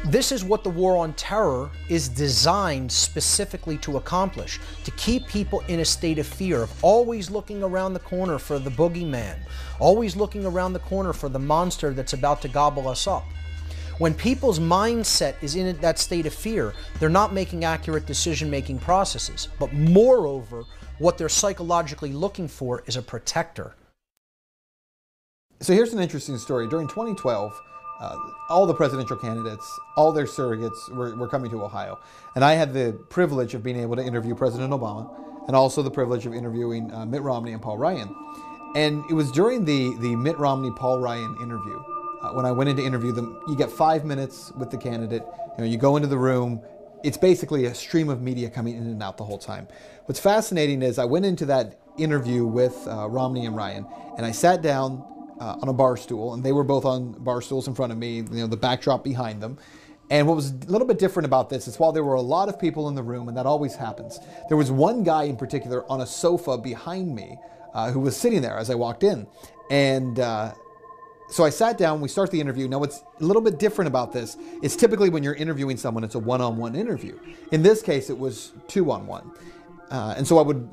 Speaker 1: This is what the war on terror is designed specifically to accomplish, to keep people in a state of fear, of always looking around the corner for the boogeyman, always looking around the corner for the monster that's about to gobble us up. When people's mindset is in that state of fear, they're not making accurate decision-making processes. But moreover, what they're psychologically looking for is a protector.
Speaker 7: So here's an interesting story. During 2012, all the presidential candidates, all their surrogates were coming to Ohio. And I had the privilege of being able to interview President Obama and also the privilege of interviewing Mitt Romney and Paul Ryan. And it was during the Mitt Romney-Paul Ryan interview, when I went in to interview them, you get 5 minutes with the candidate, you go into the room, it's basically a stream of media coming in and out the whole time. What's fascinating is I went into that interview with Romney and Ryan, and I sat down on a bar stool, and they were both on bar stools in front of me, the backdrop behind them. And what was a little bit different about this is while there were a lot of people in the room, and that always happens, there was one guy in particular on a sofa behind me who was sitting there as I walked in. And so I sat down, we start the interview. Now what's a little bit different about this is typically when you're interviewing someone, it's a one-on-one interview. In this case, it was two-on-one. And so I would,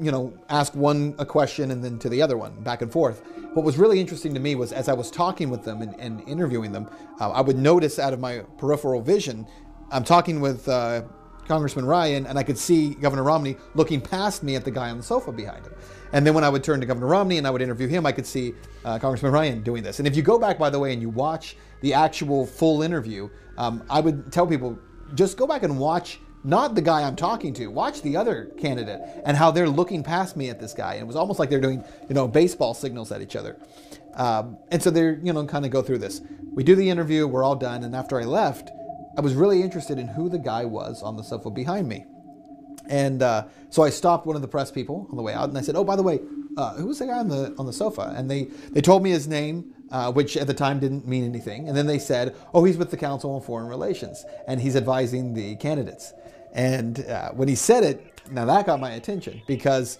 Speaker 7: ask one a question and then to the other one, back and forth. What was really interesting to me was as I was talking with them and interviewing them, I would notice out of my peripheral vision, I'm talking with Congressman Ryan, and I could see Governor Romney looking past me at the guy on the sofa behind him. And then when I would turn to Governor Romney and I would interview him, I could see Congressman Ryan doing this. And if you go back, by the way, and you watch the actual full interview, I would tell people, just go back and watch not the guy I'm talking to, watch the other candidate and how they're looking past me at this guy. And it was almost like they're doing, baseball signals at each other. And so they're, kind of go through this. We do the interview, we're all done. And after I left, I was really interested in who the guy was on the sofa behind me. And so I stopped one of the press people on the way out and I said, "Oh, by the way, who was the guy on the sofa?" And they told me his name, which at the time didn't mean anything. And then they said, "Oh, he's with the Council on Foreign Relations and he's advising the candidates." And when he said it, now that got my attention because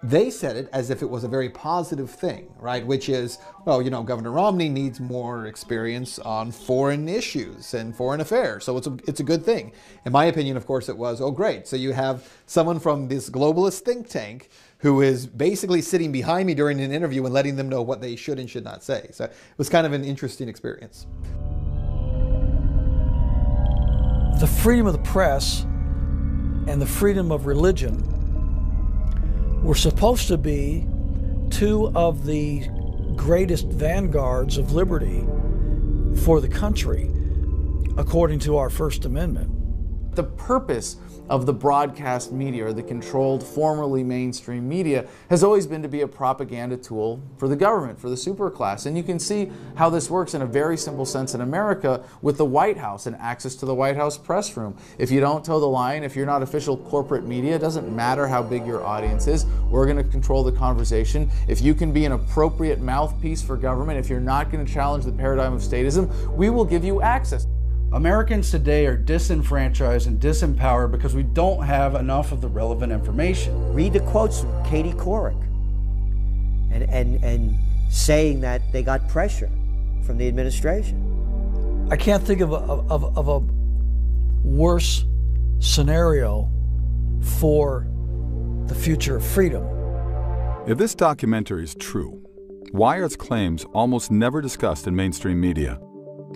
Speaker 7: they said it as if it was a very positive thing, right? Which is, well, Governor Romney needs more experience on foreign issues and foreign affairs. So it's a good thing. In my opinion, of course, it was, oh, great. So you have someone from this globalist think tank who is basically sitting behind me during an interview and letting them know what they should and should not say. So it was kind of an interesting experience.
Speaker 9: The freedom of the press and the freedom of religion were supposed to be two of the greatest vanguards of liberty for the country, according to our First Amendment.
Speaker 5: The purpose of the broadcast media, or the controlled, formerly mainstream media, has always been to be a propaganda tool for the government, for the superclass. And you can see how this works in a very simple sense in America with the White House and access to the White House press room. If you don't toe the line, if you're not official corporate media, it doesn't matter how big your audience is, we're going to control the conversation. If you can be an appropriate mouthpiece for government, if you're not going to challenge the paradigm of statism, we will give you access.
Speaker 16: Americans today are disenfranchised and disempowered because we don't have enough of the relevant information.
Speaker 2: Read the quotes from Katie Couric and saying that they got pressure from the administration.
Speaker 9: I can't think of a worse scenario for the future of freedom.
Speaker 13: If this documentary is true, why are its claims almost never discussed in mainstream media?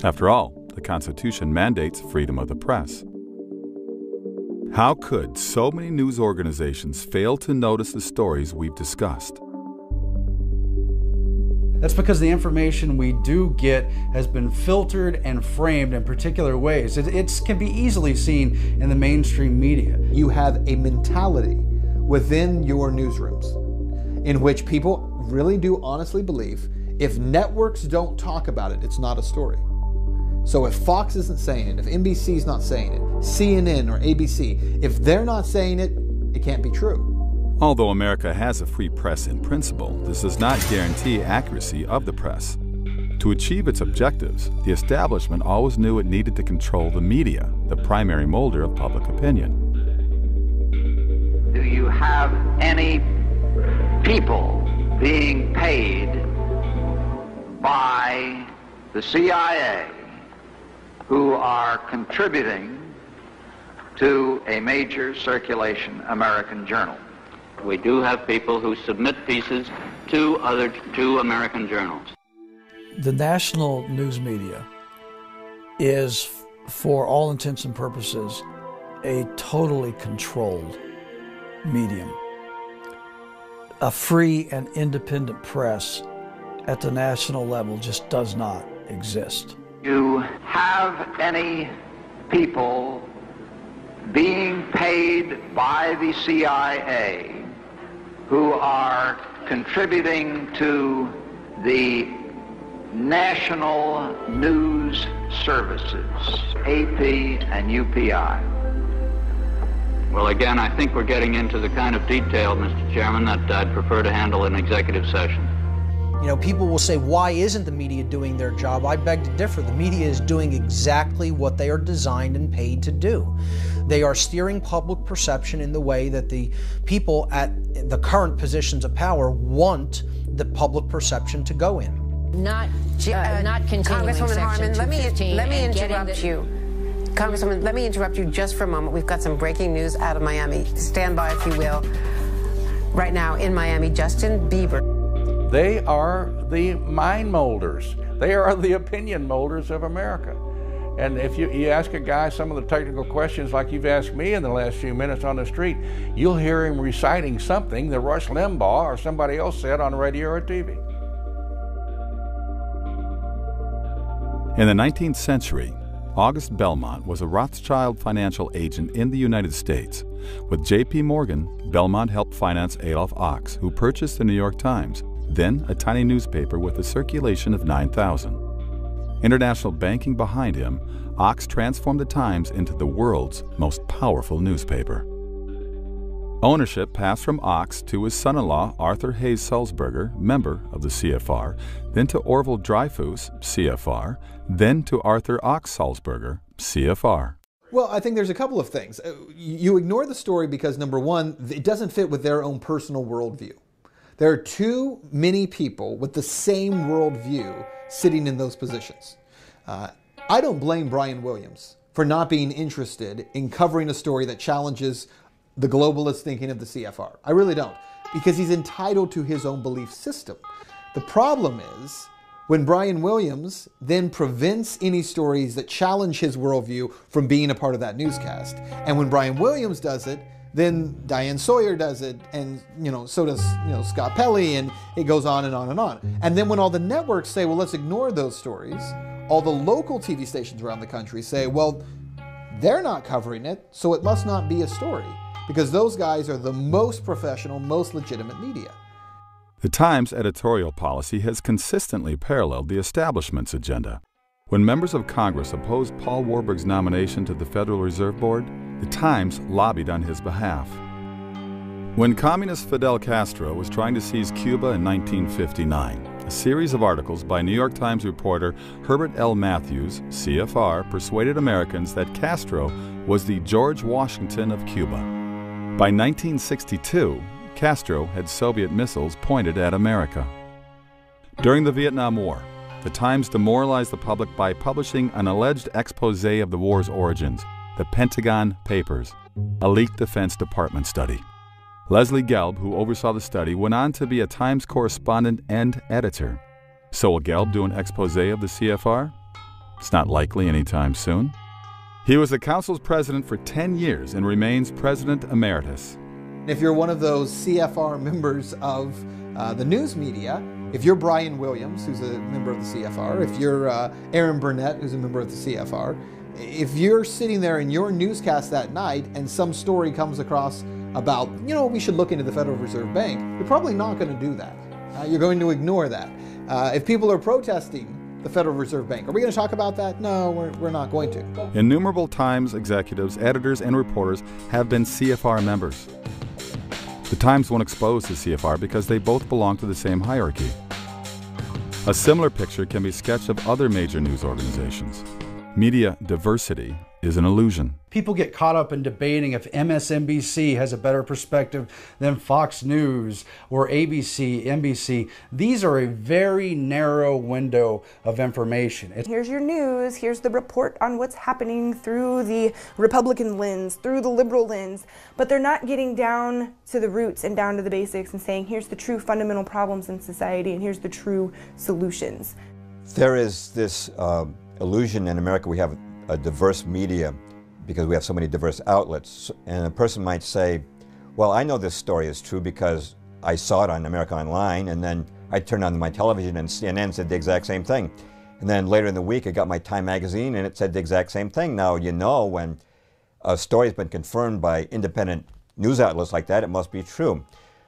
Speaker 13: After all, the Constitution mandates freedom of the press. How could so many news organizations fail to notice the stories we've discussed?
Speaker 16: That's because the information we do get has been filtered and framed in particular ways. It can be easily seen in the mainstream media.
Speaker 7: You have a mentality within your newsrooms in which people really do honestly believe if networks don't talk about it, it's not a story. So if Fox isn't saying it, if NBC's not saying it, CNN or ABC, if they're not saying it, it can't be true.
Speaker 13: Although America has a free press in principle, this does not guarantee accuracy of the press. To achieve its objectives, the establishment always knew it needed to control the media, the primary molder of public opinion.
Speaker 10: Do you have any people being paid by the CIA who are contributing to a major circulation American journal?
Speaker 11: We do have people who submit pieces to American journals.
Speaker 9: The national news media is, for all intents and purposes, a totally controlled medium. A free and independent press at the national level just does not exist.
Speaker 10: Do you have any people being paid by the CIA who are contributing to the national news services, AP and UPI?
Speaker 11: Well, again, I think we're getting into the kind of detail, Mr. Chairman, that I'd prefer to handle in executive session.
Speaker 1: You know, people will say, why isn't the media doing their job? I beg to differ. The media is doing exactly what they are designed and paid to do. They are steering public perception in the way that the people at the current positions of power want the public perception to go in.
Speaker 15: Not continuing
Speaker 22: Congresswoman
Speaker 15: Section
Speaker 22: Harman, let me interrupt you.
Speaker 15: Congresswoman,
Speaker 22: let me interrupt you just for a moment. We've got some breaking news out of Miami. Stand by, if you will. Right now in Miami, Justin Bieber.
Speaker 25: They are the mind molders. They are the opinion molders of America. And if you ask a guy some of the technical questions like you've asked me in the last few minutes on the street, you'll hear him reciting something that Rush Limbaugh or somebody else said on radio or TV.
Speaker 13: In the 19th century, August Belmont was a Rothschild financial agent in the United States. With J.P. Morgan, Belmont helped finance Adolph Ochs, who purchased the New York Times, then a tiny newspaper with a circulation of 9,000. International banking behind him, Ochs transformed the Times into the world's most powerful newspaper. Ownership passed from Ochs to his son-in-law Arthur Hayes Sulzberger, member of the CFR, then to Orville Dreyfus, CFR, then to Arthur Ochs Sulzberger, CFR.
Speaker 7: Well, I think there's a couple of things. You ignore the story because, number one, it doesn't fit with their own personal worldview. There are too many people with the same worldview sitting in those positions. I don't blame Brian Williams for not being interested in covering a story that challenges the globalist thinking of the CFR. I really don't, because he's entitled to his own belief system. The problem is when Brian Williams then prevents any stories that challenge his worldview from being a part of that newscast. And when Brian Williams does it, then Diane Sawyer does it, and so does Scott Pelley, and it goes on and on and on. And then when all the networks say, well, let's ignore those stories, all the local TV stations around the country say, well, they're not covering it, so it must not be a story, because those guys are the most professional, most legitimate media.
Speaker 13: The Times' editorial policy has consistently paralleled the establishment's agenda. When members of Congress opposed Paul Warburg's nomination to the Federal Reserve Board, the Times lobbied on his behalf. When communist Fidel Castro was trying to seize Cuba in 1959, a series of articles by New York Times reporter Herbert L. Matthews, CFR, persuaded Americans that Castro was the George Washington of Cuba. By 1962, Castro had Soviet missiles pointed at America. During the Vietnam War, the Times demoralized the public by publishing an alleged expose of the war's origins, the Pentagon Papers, a leaked Defense Department study. Leslie Gelb, who oversaw the study, went on to be a Times correspondent and editor. So will Gelb do an expose of the CFR? It's not likely anytime soon. He was the Council's president for 10 years and remains president emeritus.
Speaker 7: If you're one of those CFR members of the news media, If you're Brian Williams, who's a member of the CFR, if you're Aaron Burnett, who's a member of the CFR, if you're sitting there in your newscast that night and some story comes across about, we should look into the Federal Reserve Bank, you're probably not going to do that. You're going to ignore that. If people are protesting the Federal Reserve Bank, are we going to talk about that? No, we're not going to.
Speaker 13: Innumerable Times executives, editors, and reporters have been CFR members. The Times won't expose the CFR because they both belong to the same hierarchy. A similar picture can be sketched of other major news organizations. Media diversity is an illusion.
Speaker 16: People get caught up in debating if MSNBC has a better perspective than Fox News or ABC, NBC. These are a very narrow window of information.
Speaker 3: Here's your news, here's the report on what's happening through the Republican lens, through the liberal lens, but they're not getting down to the roots and down to the basics and saying, here's the true fundamental problems in society and here's the true solutions.
Speaker 4: There is this illusion in America we have a diverse media because we have so many diverse outlets. And a person might say, well, I know this story is true because I saw it on America Online, and then I turned on my television and CNN said the exact same thing. And then later in the week I got my Time magazine and it said the exact same thing. Now, when a story has been confirmed by independent news outlets like that, it must be true.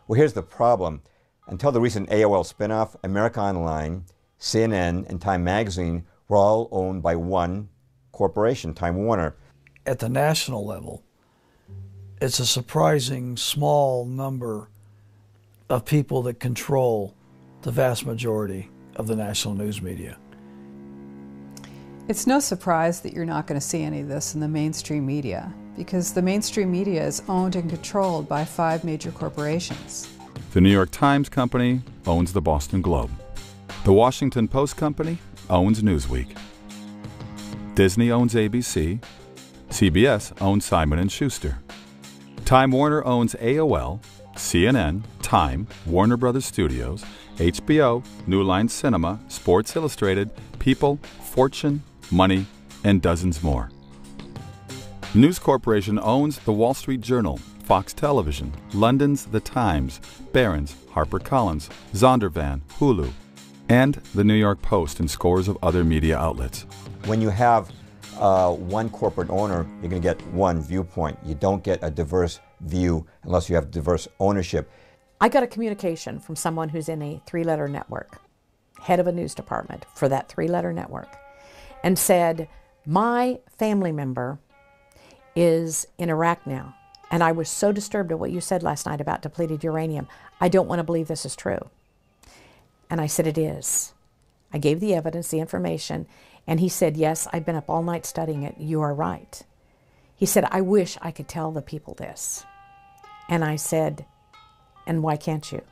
Speaker 4: Well, here's the problem. Until the recent AOL spinoff, America Online, CNN, and Time magazine were all owned by one corporation, Time Warner.
Speaker 9: At the national level, it's a surprising small number of people that control the vast majority of the national news media.
Speaker 6: It's no surprise that you're not going to see any of this in the mainstream media, because the mainstream media is owned and controlled by 5 major corporations.
Speaker 13: The New York Times Company owns the Boston Globe. The Washington Post Company owns Newsweek. Disney owns ABC. CBS owns Simon & Schuster. Time Warner owns AOL, CNN, Time, Warner Brothers Studios, HBO, New Line Cinema, Sports Illustrated, People, Fortune, Money, and dozens more. News Corporation owns the Wall Street Journal, Fox Television, London's The Times, Barron's, HarperCollins, Zondervan, Hulu, and the New York Post and scores of other media outlets.
Speaker 4: When you have one corporate owner, you're going to get one viewpoint. You don't get a diverse view unless you have diverse ownership.
Speaker 23: I got a communication from someone who's in a 3-letter network, head of a news department for that 3-letter network, and said, my family member is in Iraq now, and I was so disturbed at what you said last night about depleted uranium. I don't want to believe this is true. And I said, it is. I gave the evidence, the information, and he said, yes, I've been up all night studying it. You are right. He said, I wish I could tell the people this. And I said, and why can't you?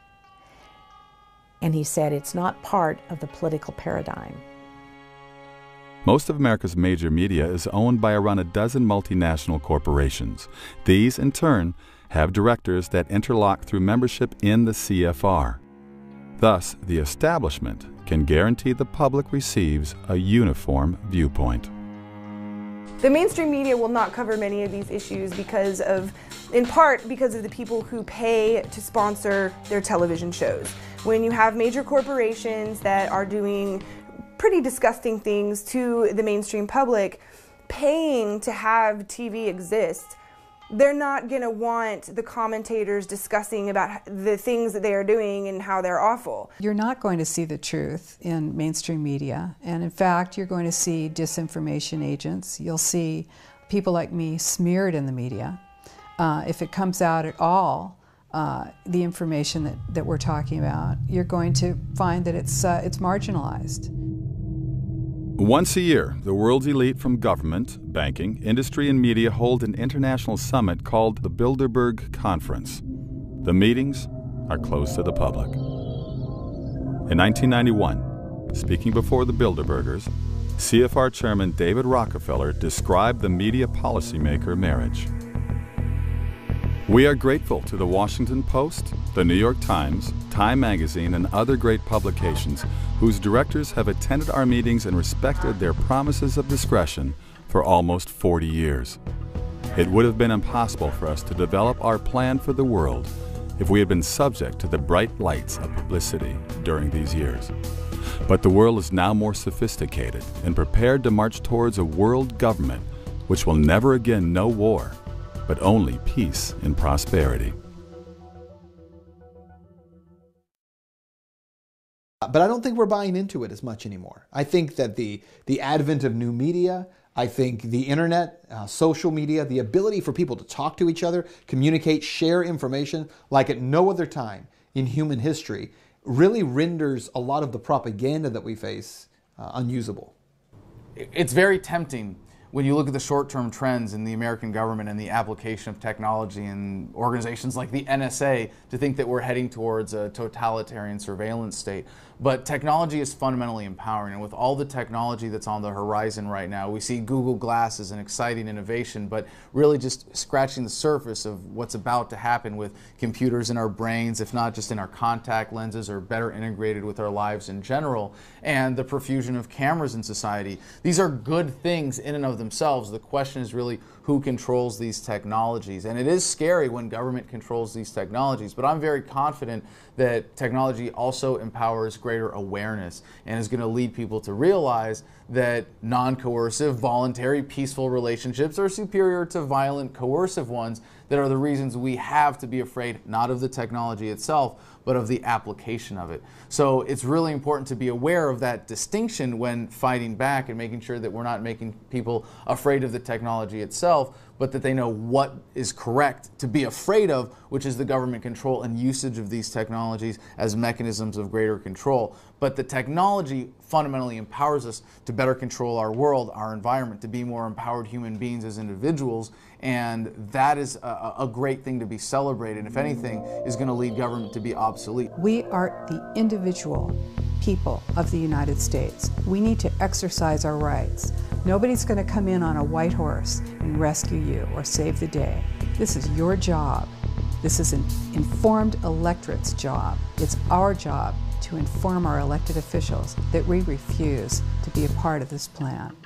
Speaker 23: And he said, it's not part of the political paradigm.
Speaker 13: Most of America's major media is owned by around a dozen multinational corporations. These, in turn, have directors that interlock through membership in the CFR. Thus, the establishment can guarantee the public receives a uniform viewpoint.
Speaker 3: The mainstream media will not cover many of these issues because of, in part, because of the people who pay to sponsor their television shows. When you have major corporations that are doing pretty disgusting things to the mainstream public, paying to have TV exist, they're not going to want the commentators discussing about the things that they are doing and how they're awful.
Speaker 6: You're not going to see the truth in mainstream media, and in fact, you're going to see disinformation agents. You'll see people like me smeared in the media. If it comes out at all, the information that we're talking about, you're going to find that it's marginalized.
Speaker 13: Once a year, the world's elite from government, banking, industry, and media hold an international summit called the Bilderberg Conference. The meetings are closed to the public. In 1991, speaking before the Bilderbergers, CFR Chairman David Rockefeller described the media policymaker marriage. We are grateful to the Washington Post, the New York Times, Time Magazine, and other great publications whose directors have attended our meetings and respected their promises of discretion for almost 40 years. It would have been impossible for us to develop our plan for the world if we had been subject to the bright lights of publicity during these years. But the world is now more sophisticated and prepared to march towards a world government which will never again know war, but only peace and prosperity.
Speaker 7: But I don't think we're buying into it as much anymore. I think that the advent of new media, I think the internet, social media, the ability for people to talk to each other, communicate, share information like at no other time in human history really renders a lot of the propaganda that we face unusable.
Speaker 5: It's very tempting when you look at the short-term trends in the American government and the application of technology in organizations like the NSA to think that we're heading towards a totalitarian surveillance state. But technology is fundamentally empowering, and with all the technology that's on the horizon right now, we see Google Glass as an exciting innovation, but really just scratching the surface of what's about to happen with computers in our brains, if not just in our contact lenses, or better integrated with our lives in general, and the profusion of cameras in society. These are good things in and of themselves. The question is really who controls these technologies. And it is scary when government controls these technologies, but I'm very confident that technology also empowers greater awareness and is going to lead people to realize that non-coercive, voluntary, peaceful relationships are superior to violent, coercive ones that are the reasons we have to be afraid not of the technology itself, but of the application of it. So it's really important to be aware of that distinction when fighting back and making sure that we're not making people afraid of the technology itself, but that they know what is correct to be afraid of, which is the government control and usage of these technologies as mechanisms of greater control. But the technology fundamentally empowers us to better control our world, our environment, to be more empowered human beings as individuals, and that is a great thing to be celebrated. If anything, is going to lead government to be obsolete.
Speaker 6: We are the individual people of the United States. We need to exercise our rights. Nobody's going to come in on a white horse and rescue you or save the day. This is your job. This is an informed electorate's job. It's our job to inform our elected officials that we refuse to be a part of this plan.